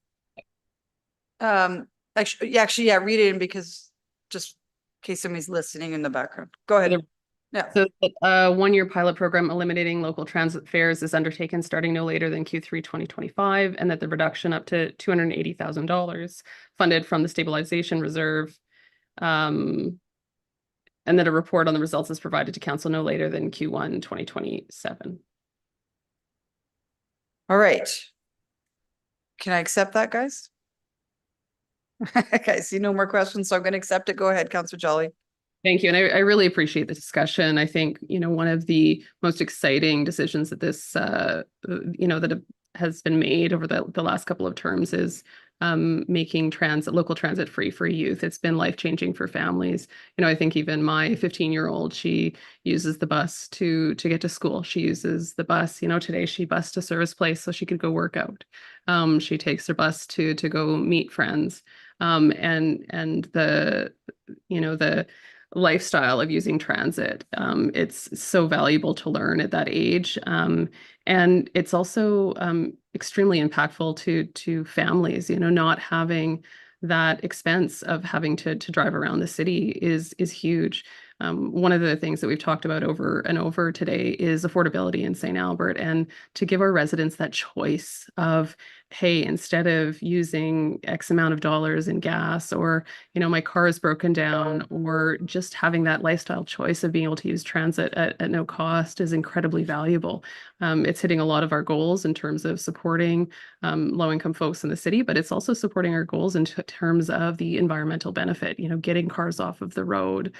Actually, yeah, read it in, because just in case somebody's listening in the background. Go ahead. Yeah. So, 1-year pilot program eliminating local transit fares is undertaken starting no later than Q3 2025, and that the reduction up to $280,000 funded from the stabilization reserve. And that a report on the results is provided to council no later than Q1 2027. All right. Can I accept that, guys? Okay, I see no more questions, so I'm gonna accept it. Go ahead, Councillor Jolly. Thank you. And I really appreciate the discussion. I think, one of the most exciting decisions that this, that has been made over the last couple of terms is making local transit free for youth. It's been life-changing for families. I think even my 15-year-old, she uses the bus to get to school. She uses the bus, today she bused to Service Place so she could go work out. She takes her bus to go meet friends. And the lifestyle of using transit. It's so valuable to learn at that age. And it's also extremely impactful to families, not having that expense of having to drive around the city is huge. One of the things that we've talked about over and over today is affordability in St. Albert, and to give our residents that choice of, hey, instead of using X amount of dollars in gas, or, my car is broken down, or just having that lifestyle choice of being able to use transit at no cost is incredibly valuable. It's hitting a lot of our goals in terms of supporting low-income folks in the city, but it's also supporting our goals in terms of the environmental benefit, getting cars off of the road.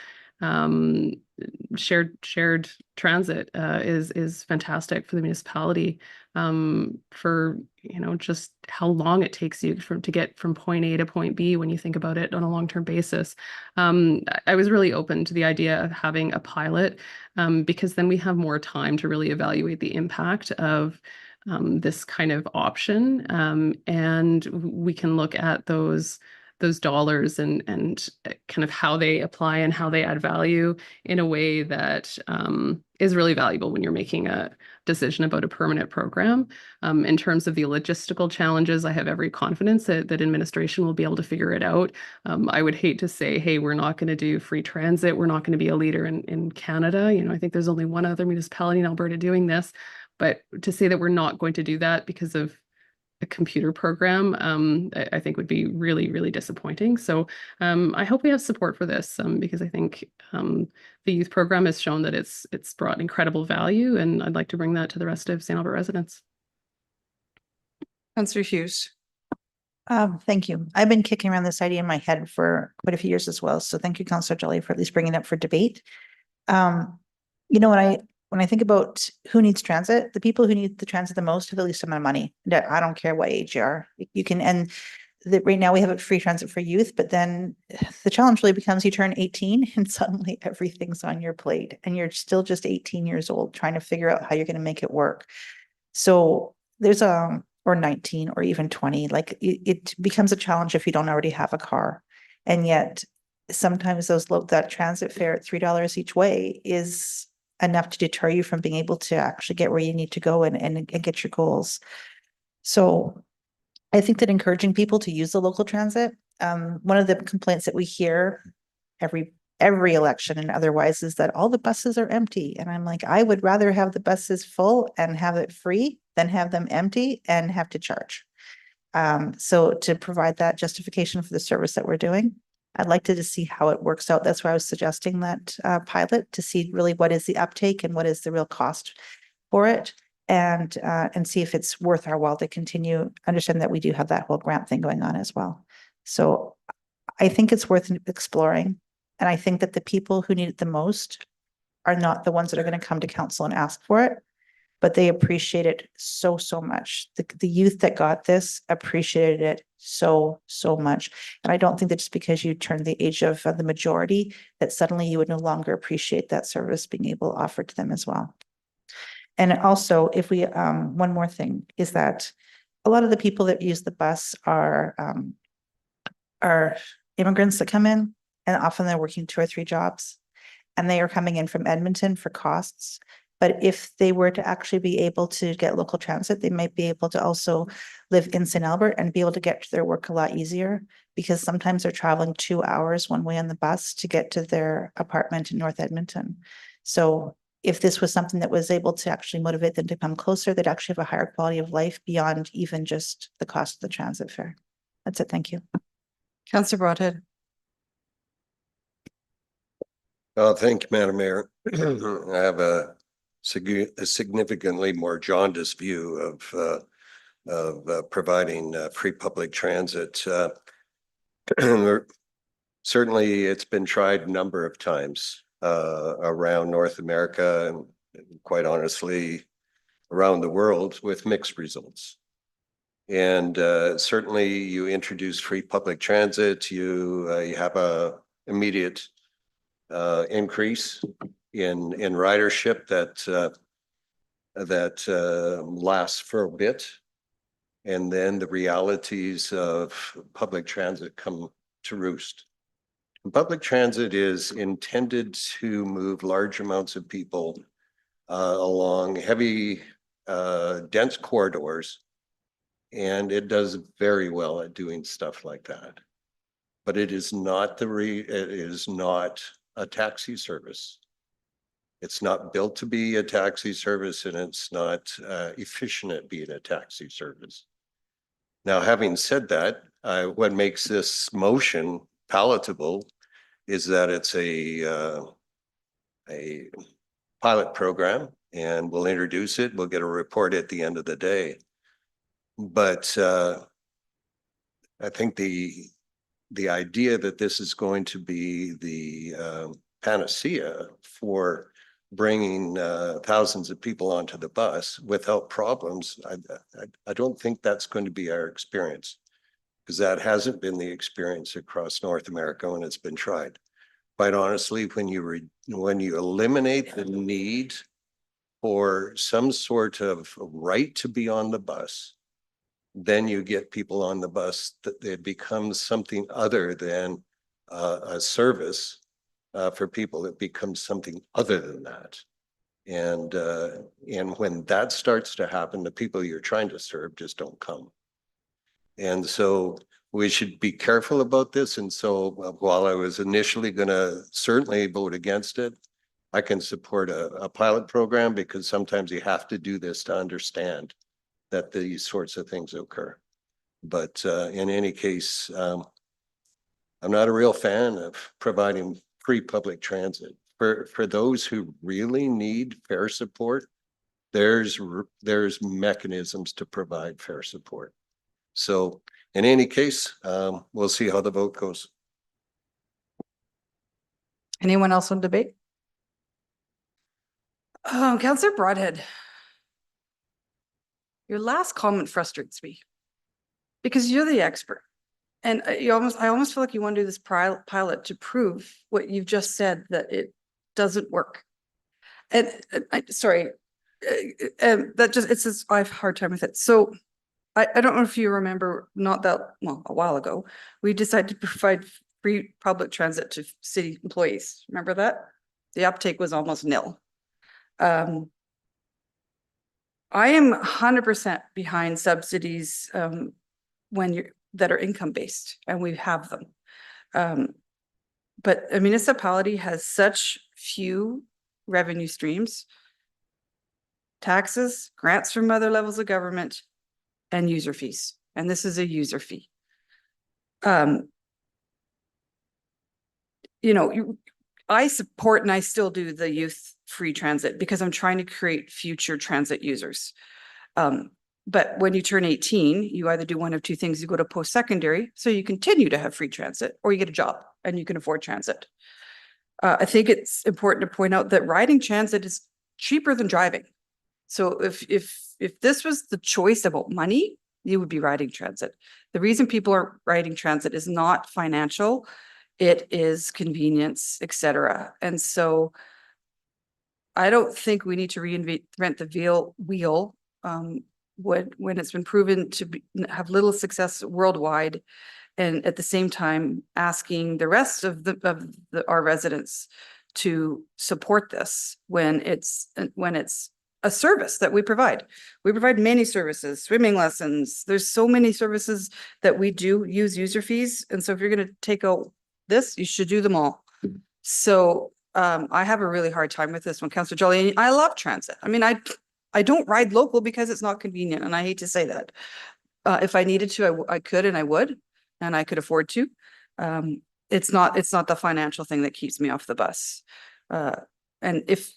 Shared transit is fantastic for the municipality, for just how long it takes you to get from point A to point B when you think about it on a long-term basis. I was really open to the idea of having a pilot, because then we have more time to really evaluate the impact of this kind of option, and we can look at those dollars and kind of how they apply and how they add value in a way that is really valuable when you're making a decision about a permanent program. In terms of the logistical challenges, I have every confidence that administration will be able to figure it out. I would hate to say, hey, we're not going to do free transit. We're not going to be a leader in Canada. I think there's only one other municipality in Alberta doing this. But to say that we're not going to do that because of a computer program, I think would be really, really disappointing. So I hope we have support for this, because I think the youth program has shown that it's brought incredible value, and I'd like to bring that to the rest of St. Albert residents. Councillor Hughes. Thank you. I've been kicking around this idea in my head for quite a few years as well. So thank you, Councillor Jolly, for at least bringing it up for debate. When I think about who needs transit, the people who need the transit the most have the least amount of money. I don't care what age you are. Right now we have a free transit for youth, but then the challenge really becomes you turn 18 and suddenly everything's on your plate and you're still just 18 years old trying to figure out how you're going to make it work. So there's or 19 or even 20, like it becomes a challenge if you don't already have a car. And yet sometimes that transit fare at $3 each way is enough to deter you from being able to actually get where you need to go and get your goals. So I think that encouraging people to use the local transit, one of the complaints that we hear every election and otherwise is that all the buses are empty. And I'm like, I would rather have the buses full and have it free than have them empty and have to charge. So to provide that justification for the service that we're doing, I'd like to see how it works out. That's why I was suggesting that pilot, to see really what is the uptake and what is the real cost for it, and see if it's worth our while to continue. Understand that we do have that whole grant thing going on as well. So I think it's worth exploring. And I think that the people who need it the most are not the ones that are going to come to council and ask for it, but they appreciate it so much. The youth that got this appreciated it so much. And I don't think that just because you turned the age of the majority, that suddenly you would no longer appreciate that service being able to offer to them as well. And also, if we, one more thing is that a lot of the people that use the bus are immigrants that come in, and often they're working 2 or 3 jobs, and they are coming in from Edmonton for costs. But if they were to actually be able to get local transit, they might be able to also live in St. Albert and be able to get to their work a lot easier, because sometimes they're traveling 2 hours one way on the bus to get to their apartment in North Edmonton. So if this was something that was able to actually motivate them to come closer, they'd actually have a higher quality of life beyond even just the cost of the transit fare. That's it. Thank you. Councillor Broadhead. Thank you, Madam Mayor. I have a significantly more jaundiced view of providing free public transit. Certainly, it's been tried a number of times around North America and quite honestly around the world with mixed results. And certainly, you introduce free public transit, you have a immediate increase in ridership that lasts for a bit, and then the realities of public transit come to roost. Public transit is intended to move large amounts of people along heavy, dense corridors, and it does very well at doing stuff like that. But it is not it is not a taxi service. It's not built to be a taxi service, and it's not efficient at being a taxi service. Now, having said that, what makes this motion palatable is that it's a pilot program, and we'll introduce it. We'll get a report at the end of the day. But I think the idea that this is going to be the panacea for bringing thousands of people onto the bus without problems, I don't think that's going to be our experience, because that hasn't been the experience across North America when it's been tried. Quite honestly, when you eliminate the need for some sort of right to be on the bus, then you get people on the bus that it becomes something other than a service for people. It becomes something other than that. And when that starts to happen, the people you're trying to serve just don't come. And so we should be careful about this. And so while I was initially going to certainly vote against it, I can support a pilot program, because sometimes you have to do this to understand that these sorts of things occur. But in any case, I'm not a real fan of providing free public transit. For those who really need fare support, there's mechanisms to provide fare support. So in any case, we'll see how the vote goes. Anyone else on debate? Councillor Broadhead. Your last comment frustrates me, because you're the expert. And I almost feel like you want to do this pilot to prove what you've just said, that it doesn't work. And sorry, that just, it's just, I have a hard time with it. So I don't know if you remember, a while ago, we decided to provide free public transit to city employees. Remember that? The uptake was almost nil. I am 100% behind subsidies that are income-based, and we have them. But a municipality has such few revenue streams: taxes, grants from other levels of government, and user fees. And this is a user fee. I support, and I still do, the youth free transit, because I'm trying to create future transit users. But when you turn 18, you either do one of two things. You go to post-secondary, so you continue to have free transit, or you get a job and you can afford transit. I think it's important to point out that riding transit is cheaper than driving. So if this was the choice about money, you would be riding transit. The reason people are riding transit is not financial. It is convenience, etc. And so I don't think we need to reinvent the wheel when it's been proven to have little success worldwide, and at the same time asking the rest of our residents to support this when it's a service that we provide. We provide many services, swimming lessons. There's so many services that we do use user fees, and so if you're going to take out this, you should do them all. So I have a really hard time with this one, Councillor Jolly. I love transit. I mean, I don't ride local because it's not convenient, and I hate to say that. If I needed to, I could and I would, and I could afford to. It's not the financial thing that keeps me off the bus. And if,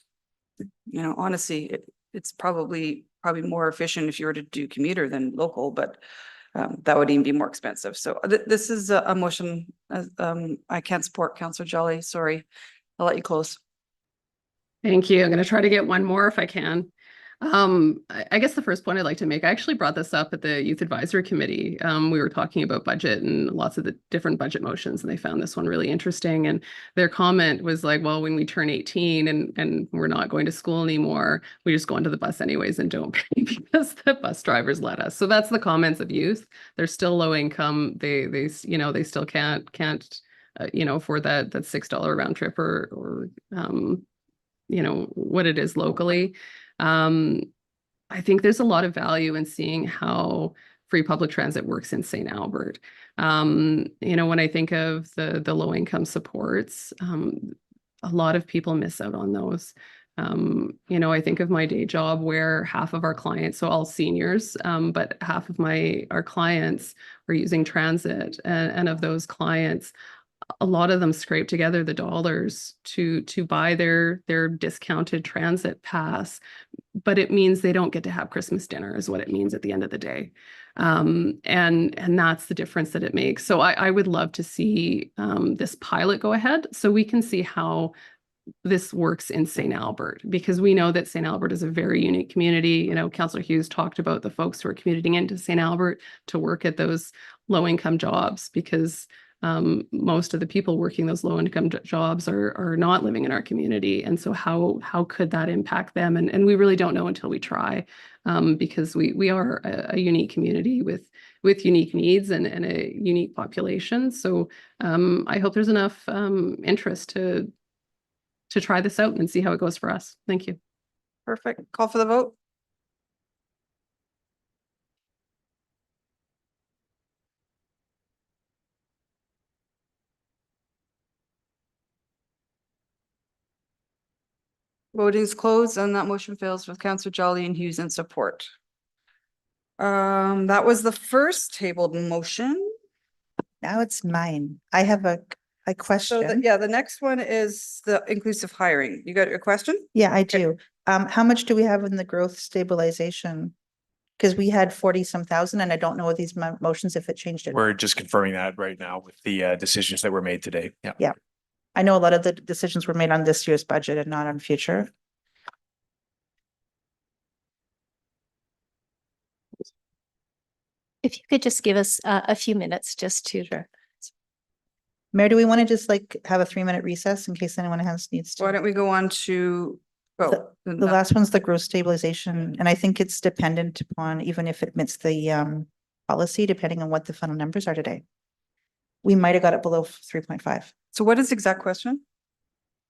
you know, honestly, it's probably more efficient if you were to do commuter than local, but that would even be more expensive. So this is a motion, I can't support, Councillor Jolly, sorry. I'll let you close. Thank you. I'm going to try to get one more if I can. I guess the first point I'd like to make, I actually brought this up at the Youth Advisory Committee. We were talking about budget and lots of the different budget motions, and they found this one really interesting. And their comment was like, well, when we turn 18 and we're not going to school anymore, we just go onto the bus anyways and don't pay because the bus drivers let us. So that's the comments of youth. They're still low income. They still can't afford that $6 round trip or what it is locally. I think there's a lot of value in seeing how free public transit works in St. Albert. When I think of the low income supports, a lot of people miss out on those. I think of my day job where half of our clients, so all seniors, but half of our clients are using transit, and of those clients, a lot of them scrape together the dollars to buy their discounted transit pass, but it means they don't get to have Christmas dinner is what it means at the end of the day. And that's the difference that it makes. So I would love to see this pilot go ahead so we can see how this works in St. Albert, because we know that St. Albert is a very unique community. Councillor Hughes talked about the folks who are commuting into St. Albert to work at those low income jobs, because most of the people working those low income jobs are not living in our community. And so how could that impact them? And we really don't know until we try, because we are a unique community with unique needs and a unique population. So I hope there's enough interest to try this out and see how it goes for us. Thank you. Perfect. Call for the vote. Voting is closed and that motion fails with Councillor Jolly and Hughes in support. That was the first tabled motion. Now it's mine. I have a So question. the next one is the inclusive hiring. You got a question? Yeah, I do. How much do we have in the growth stabilization? Because we had 40 some thousand, and I don't know these motions if it changed it. We're just confirming that right now with the decisions that were made today. Yeah. Yeah. I know a lot of the decisions were made on this year's budget and not on future. If you could just give us a few minutes just to. Sure. Mayor, do we want to just have a 3-minute recess in case anyone needs to? Why don't we go on to, The last one's the growth stabilization, and I think it's dependent upon, even if it meets the policy, depending on what the final numbers are today. We might have got it below 3.5. So what is the exact question?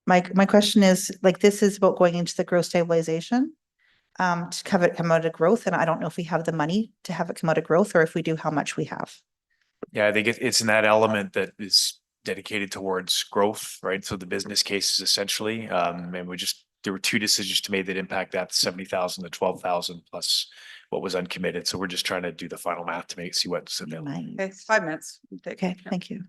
My question is, this is about going into the growth stabilization to come out of growth, and I don't know if we have the money to have it come out of growth, or if we do, how much we have. Yeah, I think it's in that element that is dedicated towards growth, right? So the business cases essentially, and there were 2 decisions to make that impact that 70,000 to 12,000 plus what was uncommitted. So we're just trying to do the final math to see what's available. Okay, 5 minutes. Okay, thank you.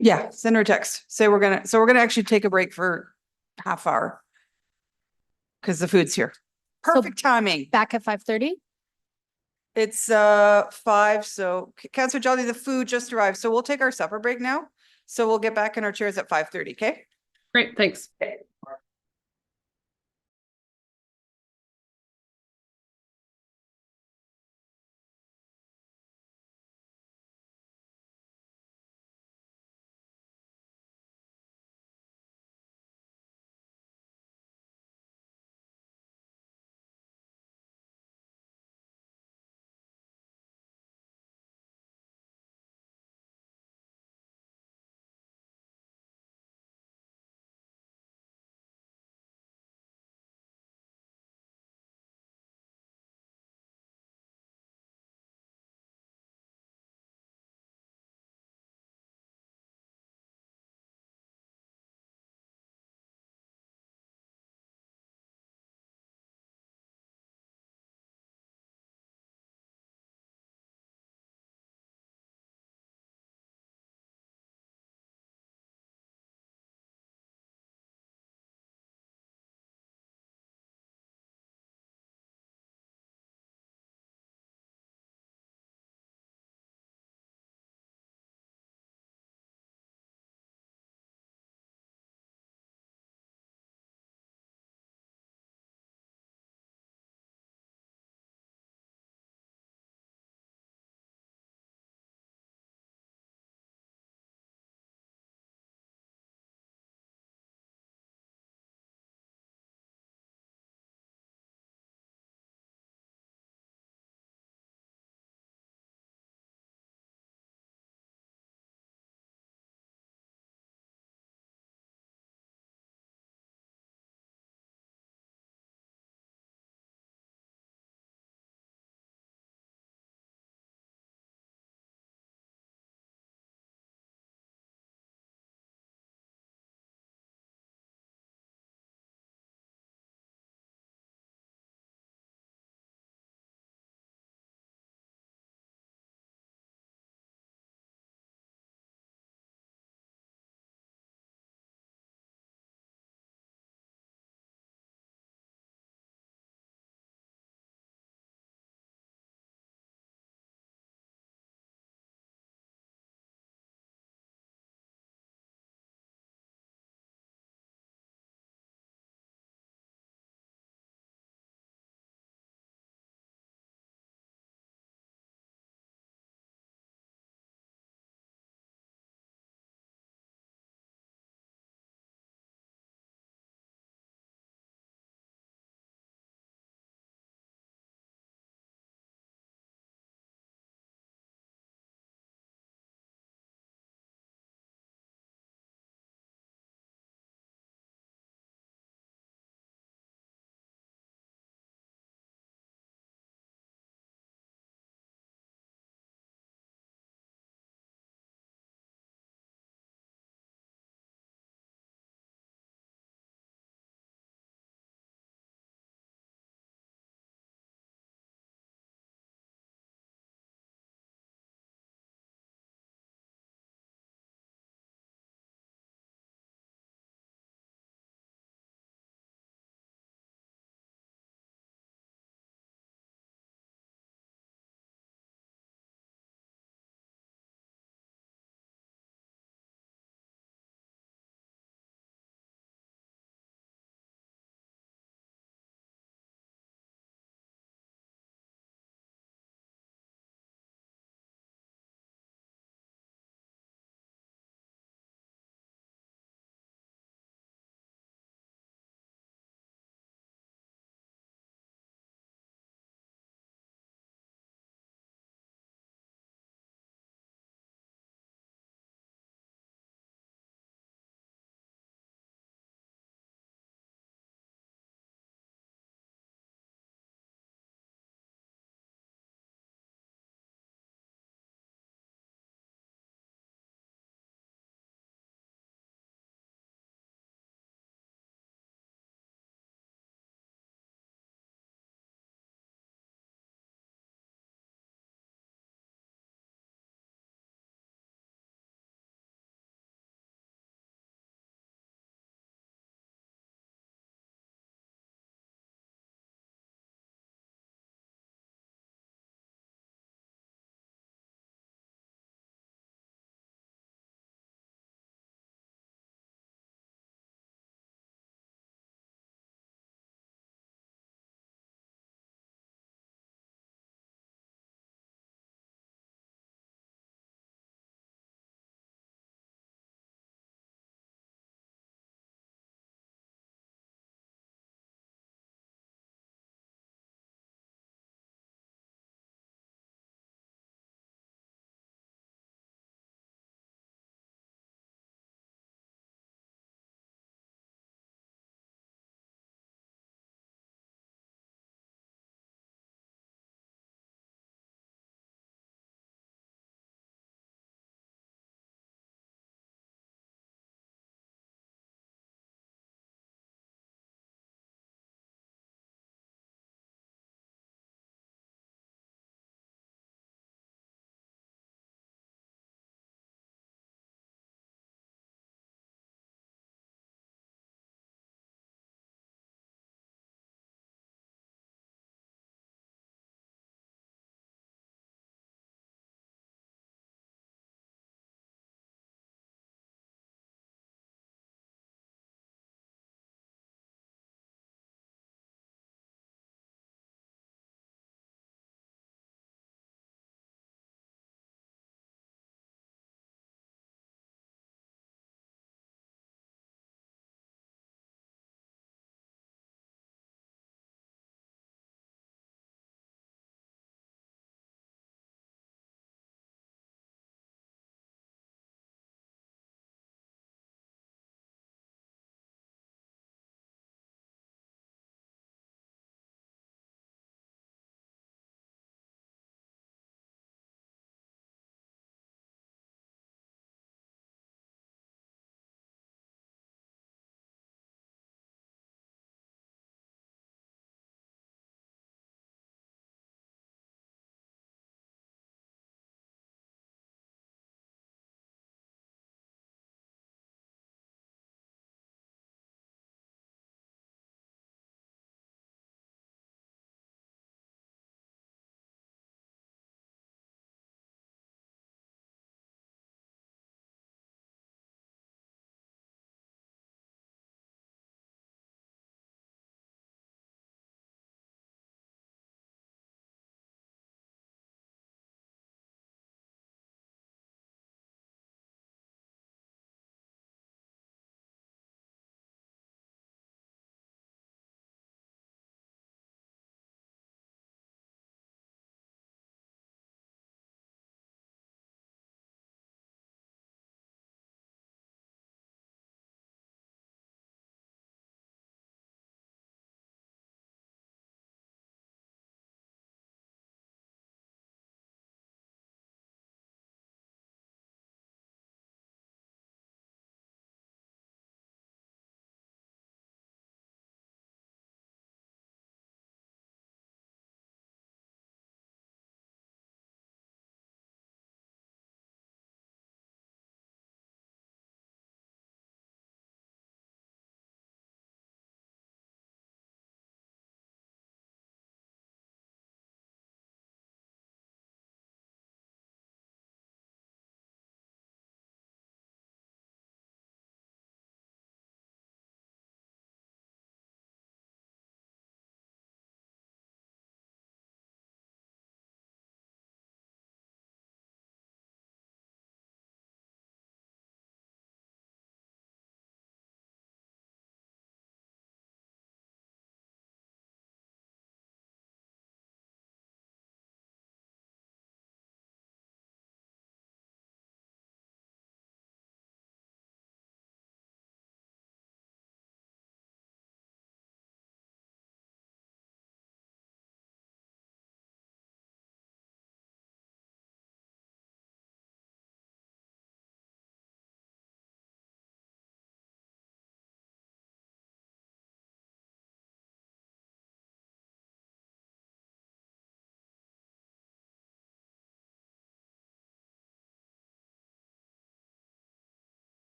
Yeah, send her a text. Say we're gonna actually take a break for half hour. Because the food's here. Perfect timing. Back at 5:30? It's 5, so Councillor Jolly, the food just arrived, so we'll take our supper break now. So we'll get back in our chairs at 5:30, okay? Great, thanks.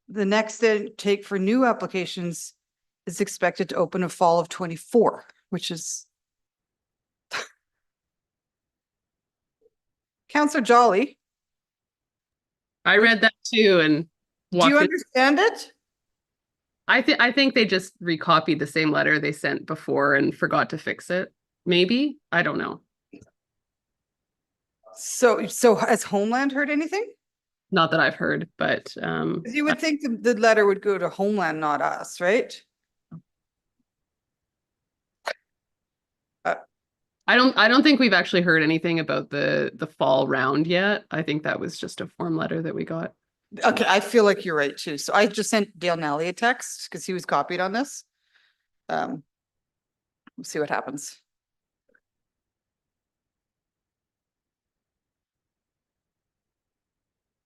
The next intake for new applications is expected to open in fall of 24, which is Counselor Jolly, I read that too and do walked you in. understand it? I think they just recopied the same letter they sent before and forgot to fix it. Maybe, I don't know. So has Homeland heard anything? Not that I've heard, but 'Cause you would think the letter would go to Homeland, not us, right? I don't think we've actually heard anything about the fall round yet. I think that was just a form letter that we got. Okay, I feel like you're right too. So I just sent Dale Nally a text because he was copied on this. We'll see what happens.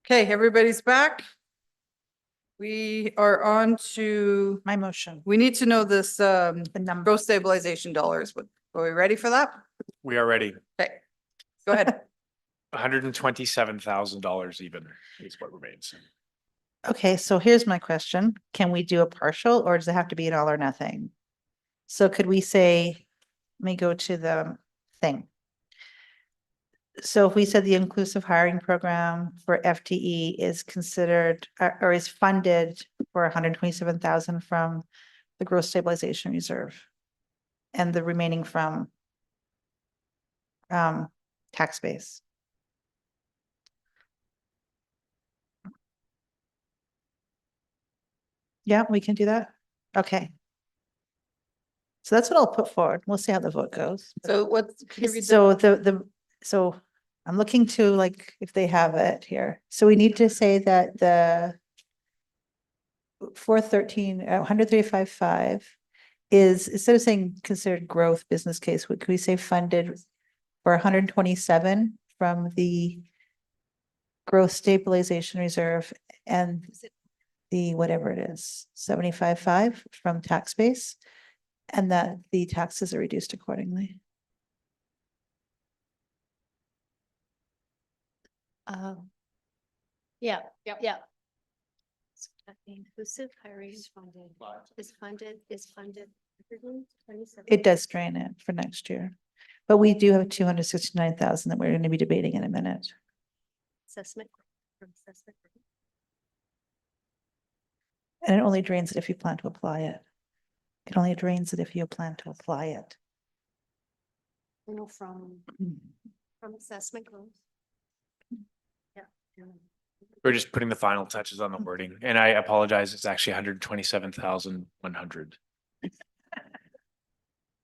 Okay, everybody's back. We are on to, My motion, we need to know this, the number. gross stabilization dollars. Are we ready for that? We are ready. Okay, go ahead. $127,000 even is what remains. Okay, so here's my question. Can we do a partial or does it have to be an all or nothing? So could we say, let me go to the thing. So if we said the inclusive hiring program for FTE is considered or is funded for 127,000 from the gross stabilization reserve and the remaining from tax base. Yeah, we can do that. Okay. So that's what I'll put forward. We'll see how the vote goes. So what's, can you read the- So so I'm looking to like if they have it here. So we need to say that the 413, 135.5 is instead of saying considered growth business case, could we say funded for 127 from the growth stabilization reserve and the whatever it is, 75.5 from tax base, and that the taxes are reduced accordingly. Yeah, Yep. yeah. So that the inclusive hiring is funded. Everything, 27. It does drain it for next year. But we do have 269,000 that we're going to be debating in a minute. Assessment. From assessment. And it only drains it if you plan to apply it. It only drains it if you plan to apply it. You know, from assessment growth. Yeah. We're just putting the final touches on the wording, and I apologize, it's actually 127,100.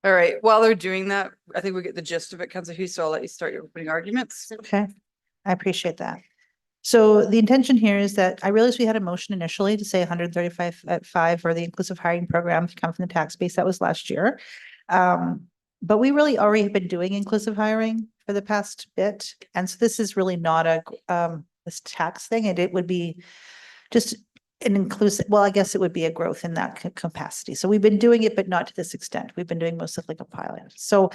All right, while they're doing that, I think we get the gist of it, Councilor Hughes, so I'll let you start your opening arguments. Okay, I appreciate that. So the intention here is that I realized we had a motion initially to say 135 at 5 for the inclusive hiring program to come from the tax base. That was last year. But we really already have been doing inclusive hiring for the past bit. And so this is really not a this tax thing, and it would be just an inclusive, well, I guess it would be a growth in that capacity. So we've been doing it, but not to this extent. We've been doing most of like a pilot. So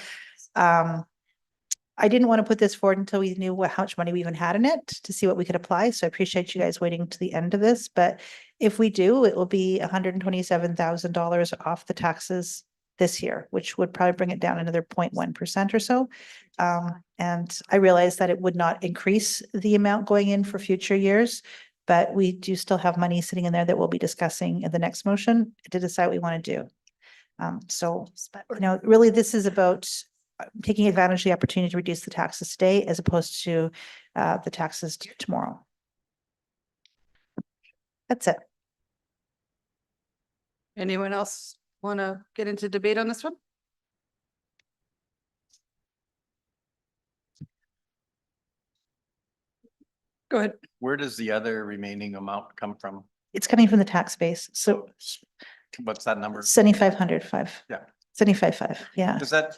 I didn't want to put this forward until we knew how much money we even had in it to see what we could apply. So I appreciate you guys waiting to the end of this. But if we do, it will be $127,000 off the taxes this year, which would probably bring it down another 0.1% or so. And I realize that it would not increase the amount going in for future years, but we do still have money sitting in there that we'll be discussing in the next motion to decide what we want to do. So, you know, really this is about taking advantage of the opportunity to reduce the taxes today as opposed to the taxes tomorrow. That's it. Anyone else want to get into debate on this one? Go ahead. Where does the other remaining amount come from? It's coming from the tax base. So What's that number? 7,505. Yeah. 75.5. Yeah. Does that,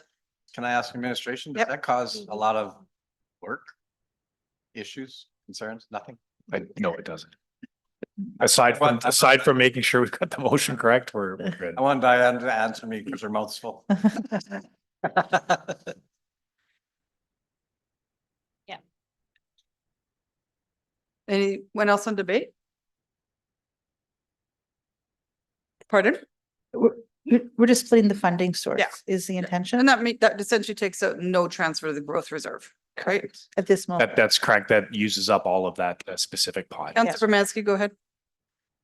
can I ask administration, does that cause a lot of work? Issues, concerns, nothing? No, it doesn't. Aside from making sure we've got the motion correct, we're good. I want Diane to answer me because her mouth's full. Anyone else on debate? Pardon? We're just splitting the funding source is the intention. And that essentially takes out no transfer to the growth reserve, right? At this moment. That's correct. That uses up all of that specific pot. Councilor Bermansky, go ahead.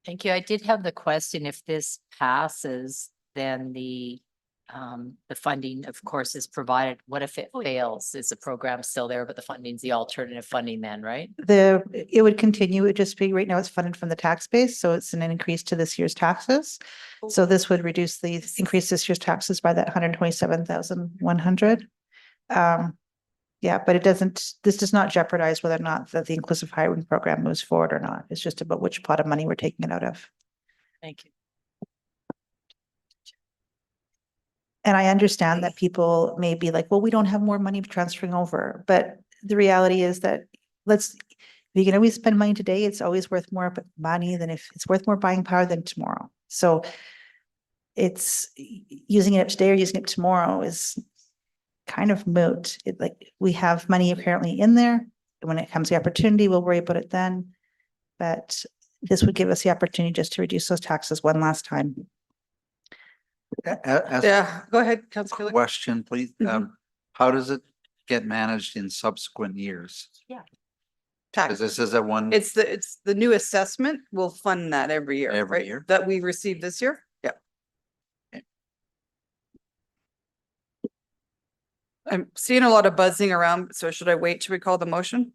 Thank you. I did have the question, if this passes, then the funding, of course, is provided. What if it fails? Is the program still there, but the funding's the alternative funding then, right? It would continue, it would just be, right now it's funded from the tax base, so it's an increase to this year's taxes. So this would increase this year's taxes by that 127,100. Yeah, but this does not jeopardize whether or not the inclusive hiring program moves forward or not. It's just about which pot of money we're taking it out of. Thank you. And I understand that people may be like, well, we don't have more money transferring over, but the reality is that if you can always spend money today, it's always worth more money than if it's worth more buying power than tomorrow. So it's using it today or using it tomorrow is kind of moot. We have money apparently in there. When it comes to the opportunity, we'll worry about it then. But this would give us the opportunity just to reduce those taxes one last time. Yeah, go ahead, Councilor. Question, please. How does it get managed in subsequent years? Yeah. Because this is a one. It's the new assessment. We'll fund that every year, Every right? year. That we received this year. Yeah. I'm seeing a lot of buzzing around, so should I wait till we call the motion?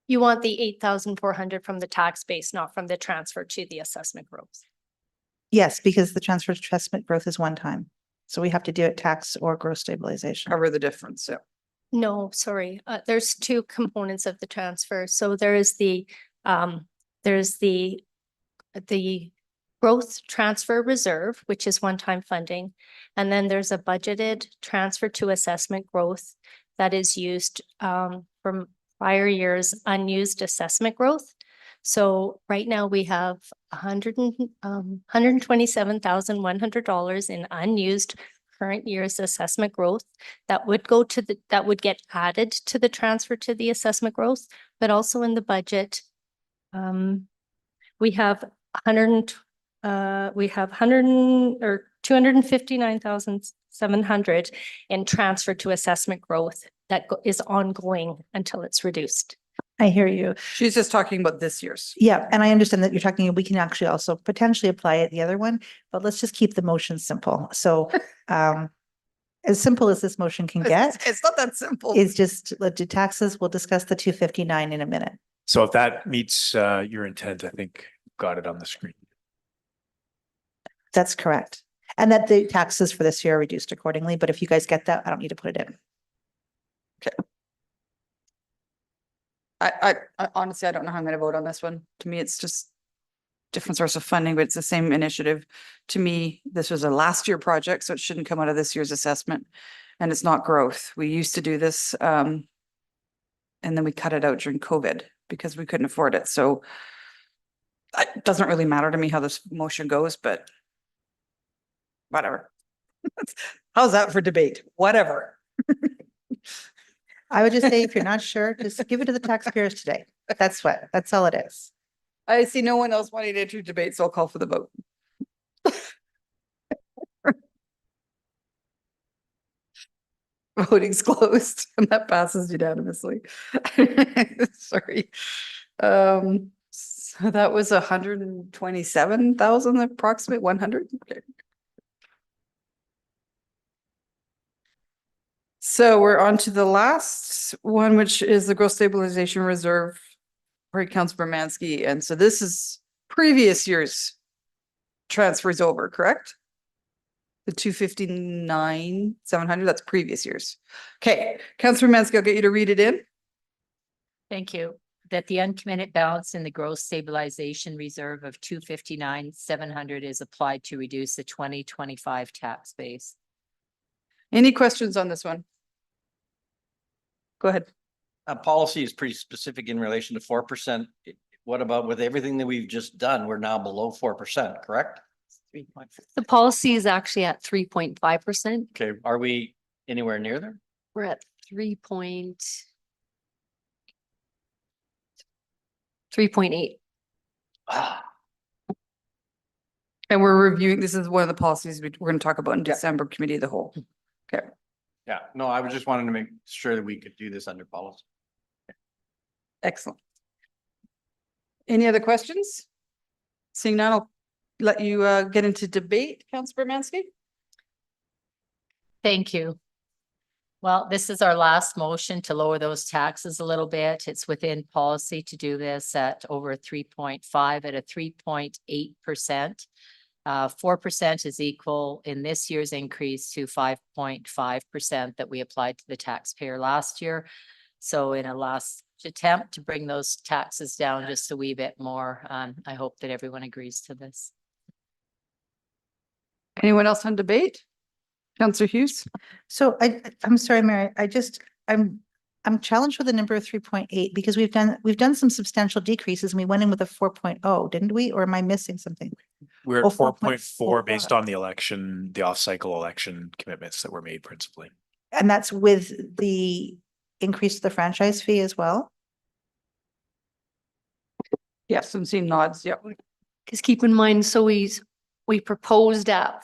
You want the 8,400 from the tax base, not from the transfer to the assessment growth. Yes, because the transfer to assessment growth is one time. So we have to do it tax or growth stabilization. Cover the difference, yeah. No, sorry. There's two components of the transfer. So there's the growth transfer reserve, which is one-time funding. And then there's a budgeted transfer to assessment growth that is used from prior years' unused assessment growth. So right now we have $127,100 in unused current year's assessment growth that would get added to the transfer to the assessment growth, but also in the budget, we have 259,700 in transfer to assessment growth that is ongoing until it's reduced. I hear you. She's just talking about this year's. Yeah, and I understand that you're talking, we can actually also potentially apply it the other one, but let's just keep the motion simple. So as simple as this motion can get. It's not that simple. It's just, let's do taxes. We'll discuss the 259 in a minute. So if that meets your intent, I think got it on the screen. That's correct. And that the taxes for this year are reduced accordingly, but if you guys get that, I don't need to put it in. Okay. I honestly, I don't know how I'm gonna vote on this one. To me, it's just different source of funding, but it's the same initiative. To me, this was a last year project, so it shouldn't come out of this year's assessment. And it's not growth. We used to do this, and then we cut it out during COVID because we couldn't afford it. So it doesn't really matter to me how this motion goes, but whatever. How's that for debate? Whatever. I would just say, if you're not sure, just give it to the taxpayers today. That's all it is. I see no one else wanting to enter debate, so I'll call for the vote. Voting's closed and that passes unanimously. Sorry. So that was 127,000 approximate 100. Okay. So we're on to the last one, which is the growth stabilization reserve for Councilor Bermansky. And so this is previous year's transfers over, correct? The 259,700, that's previous years. Okay, Councilor Bermansky, I'll get you to read it in. Thank you. That the uncommitted balance in the growth stabilization reserve of 259,700 is applied to reduce the 2025 tax base. Any questions on this one? Go ahead. Policy is pretty specific in relation to 4%. What about with everything that we've just done? We're now below 4%, correct? 3.4. The policy is actually at 3.5%. Okay, are we anywhere near there? We're at 3.8. And we're reviewing, this is one of the policies we're going to talk about in December committee of the whole. Okay, Yeah, no, I was just wanting to make sure that we could do this under policy. excellent. Any other questions? Seeing none, I'll let you get into debate, Councillor Bermansky. Thank you. Well, this is our last motion to lower those taxes a little bit. It's within policy to do this at over 3.5 at a 3.8%. 4% is equal in this year's increase to 5.5% that we applied to the taxpayer last year. So in a last attempt to bring those taxes down just a wee bit more, I hope that everyone agrees to this. Anyone else on debate? Councillor Hughes? So I'm sorry, Mary, I'm challenged with the number of 3.8 because we've done some substantial decreases and we went in with a 4.0, didn't we? Or am I missing something? We're Oh, at 4.4 4.4. based on the election, the off-cycle election commitments that were made principally. And that's with the increase to the franchise fee as well? Yes, I'm seeing nods. Yep. Because keep in mind, so we proposed at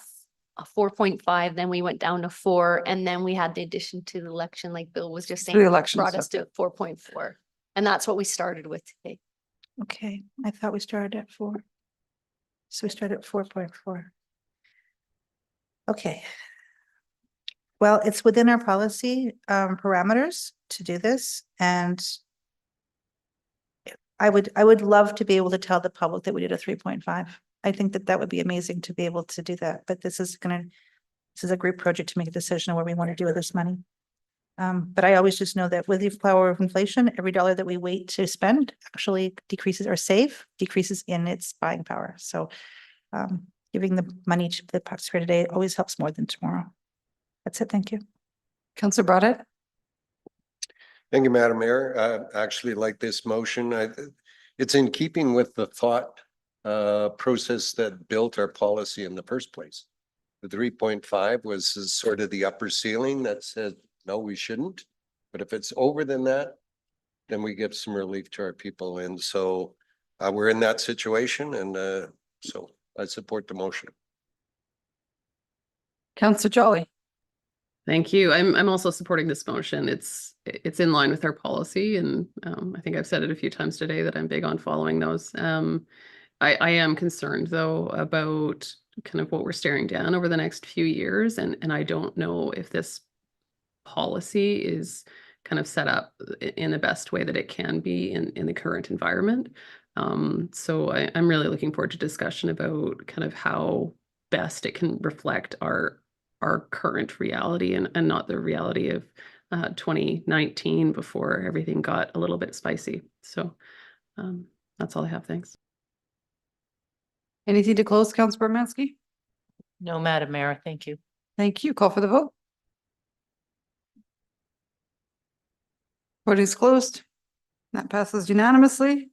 a 4.5, then we went down to 4, and then we had the addition to the election, like Bill was just saying. The election brought us stuff. to 4.4. And that's what we started with today. Okay, I thought we started at 4. So we started at 4.4. Okay. Well, it's within our policy parameters to do this, and I would love to be able to tell the public that we did a 3.5. I think that would be amazing to be able to do that, but this is a group project to make a decision on what we want to do with this money. But I always just know that with the power of inflation, every dollar that we wait to spend actually decreases or decreases in its buying power. So giving the money to the taxpayer today always helps more than tomorrow. That's it. Thank you. Councillor Broadhead? Thank you, Madam Mayor. I actually like this motion. It's in keeping with the thought process that built our policy in the first place. The 3.5 was sort of the upper ceiling that said, no, we shouldn't. But if it's over than that, then we give some relief to our people. And so we're in that situation. And so I support the motion. Councillor Jolly? Thank you. I'm also supporting this motion. It's in line with our policy, and I think I've said it a few times today that I'm big on following those. I am concerned though about kind of what we're staring down over the next few years, and I don't know if this policy is kind of set up in the best way that it can be in the current environment. So I'm really looking forward to discussion about kind of how best it can reflect our current reality and not the reality of 2019 before everything got a little bit spicy. So that's all I have. Thanks. Anything to close, Councillor Bermansky? No, Madam Mayor, thank you. Thank you. Call for the vote. Vote is closed. That passes unanimously.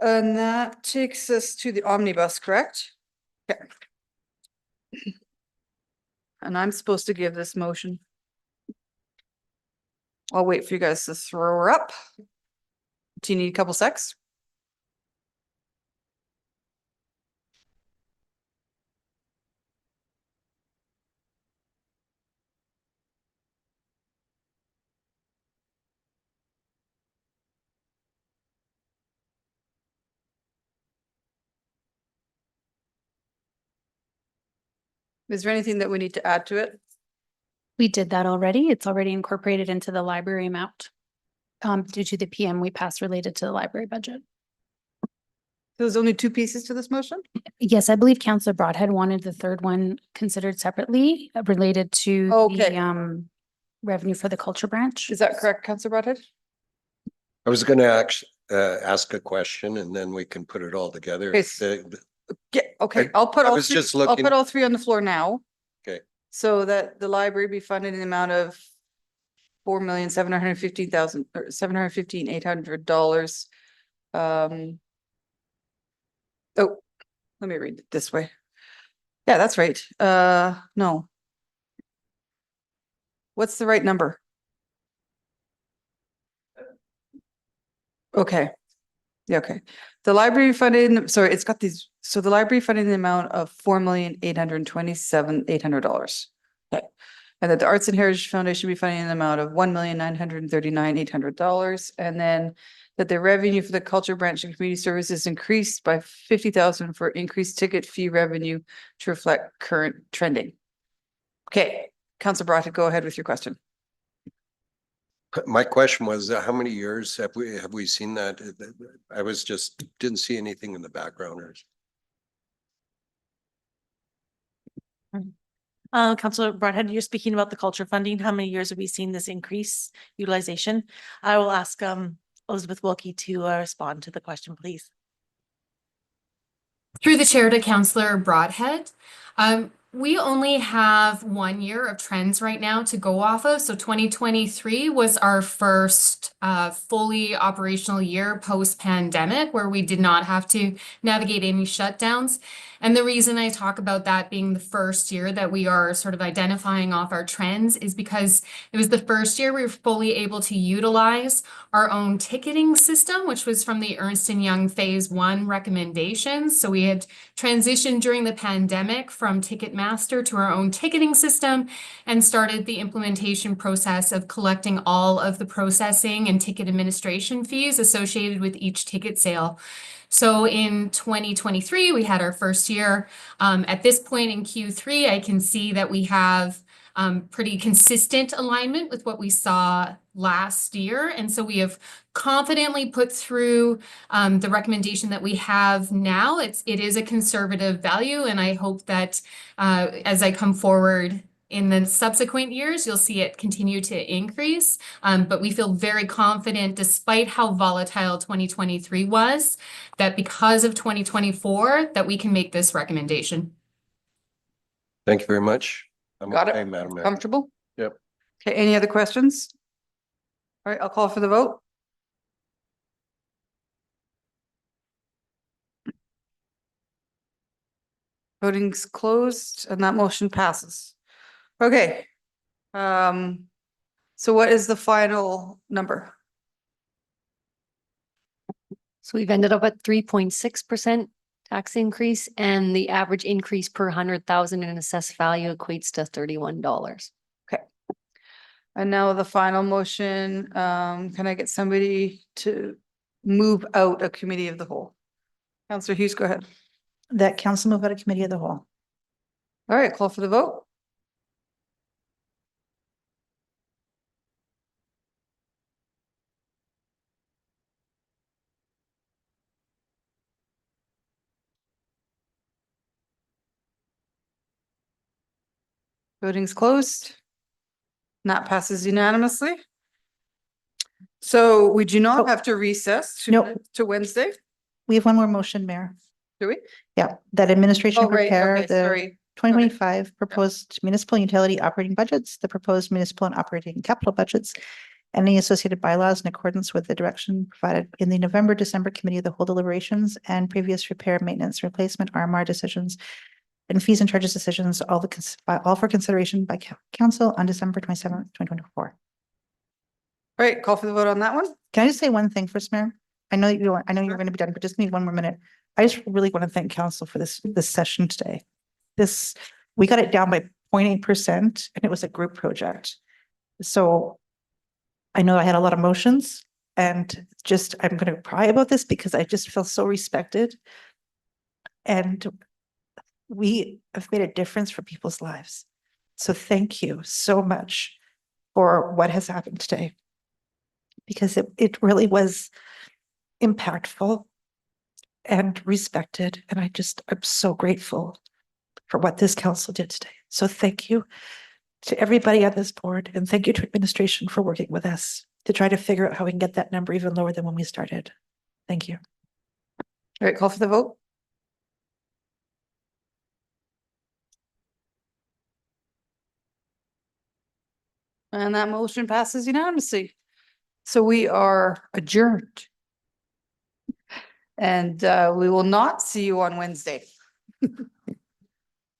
And that takes us to the omnibus, correct? Okay. And I'm supposed to give this motion. I'll wait for you guys to throw her up. Do you need a couple secs? Is there anything that we need to add to it? We did that already. It's already incorporated into the library amount. Due to the PM we passed related to the library budget. There's only two pieces to this motion? Yes, I believe Councillor Broadhead wanted the third one considered separately related to Okay. the revenue for the culture branch. Is that correct, Councillor Broadhead? I was going to ask a question and then we can put it all together. Okay. Yeah, okay, I'll put I all was three, just I'll looking- put all three on the floor now. Okay. So that the library be funded in the amount of $4,715,000 or $715,800. Oh, let me read it this way. Yeah, that's right. No. What's the right number? Okay. Yeah, okay. The library funding, sorry, it's got these, so the library funding the amount of $4,827,800. Okay. And that the Arts and Heritage Foundation be funding an amount of $1,939,800. And then that the revenue for the culture branch and community services increased by 50,000 for increased ticket fee revenue to reflect current trending. Okay, Councillor Brata, go ahead with your question. My question was, how many years have we seen that? I was just, didn't see anything in the backgrounders. Councillor Broadhead, you're speaking about the culture funding. How many years have we seen this increase utilization? I will ask Elizabeth Wilkie to respond to the question, please. Through the chair to Councillor Broadhead. We only have 1 year of trends right now to go off of. So 2023 was our first fully operational year post-pandemic where we did not have to navigate any shutdowns. And the reason I talk about that being the first year that we are sort of identifying off our trends is because it was the first year we were fully able to utilize our own ticketing system, which was from the Ernst & Young Phase 1 recommendations. So we had transitioned during the pandemic from Ticketmaster to our own ticketing system and started the implementation process of collecting all of the processing and ticket administration fees associated with each ticket sale. So in 2023, we had our first year. At this point in Q3, I can see that we have pretty consistent alignment with what we saw last year. And so we have confidently put through the recommendation that we have now. It is a conservative value. And I hope that as I come forward in the subsequent years, you'll see it continue to increase. But we feel very confident, despite how volatile 2023 was, that because of 2024, that we can make this recommendation. Thank you very much. I'm Got okay, it. Madam Mayor. Comfortable? Yep. Okay, any other questions? All right, I'll call for the vote. Voting's closed and that motion passes. Okay. So what is the final number? So we've ended up at 3.6% tax increase, and the average increase per 100,000 in assessed value equates to $31. Okay. And now the final motion, can I get somebody to move out a committee of the whole? Councillor Hughes, go ahead. That council move out of committee of the whole. All right, call for the vote. Voting's closed. And that passes unanimously. So we do not have to recess to Wednesday, We have one more motion, Mayor. do we? Yeah, that administration Oh, right, prepare okay, the sorry. 2025 proposed municipal utility operating budgets, the proposed municipal and operating capital budgets, and any associated bylaws in accordance with the direction provided in the November, December committee of the whole deliberations and previous repair, maintenance, replacement, RMR decisions and fees and charges decisions, all for consideration by council on December 27th, 2024. All right, call for the vote on that one. Can I just say one thing first, Mayor? I know you're going to be done, but just need one more minute. I just really want to thank council for this session today. We got it down by 0.8% and it was a group project. So I know I had a lot of emotions and I'm going to cry about this because I just feel so respected. And we have made a difference for people's lives. So thank you so much for what has happened today. Because it really was impactful and respected. And I'm so grateful for what this council did today. So thank you to everybody on this board and thank you to administration for working with us to try to figure out how we can get that number even lower than when we started. Thank you. All right, call for the vote. And that motion passes unanimously. So we are adjourned. And we will not see you on Wednesday.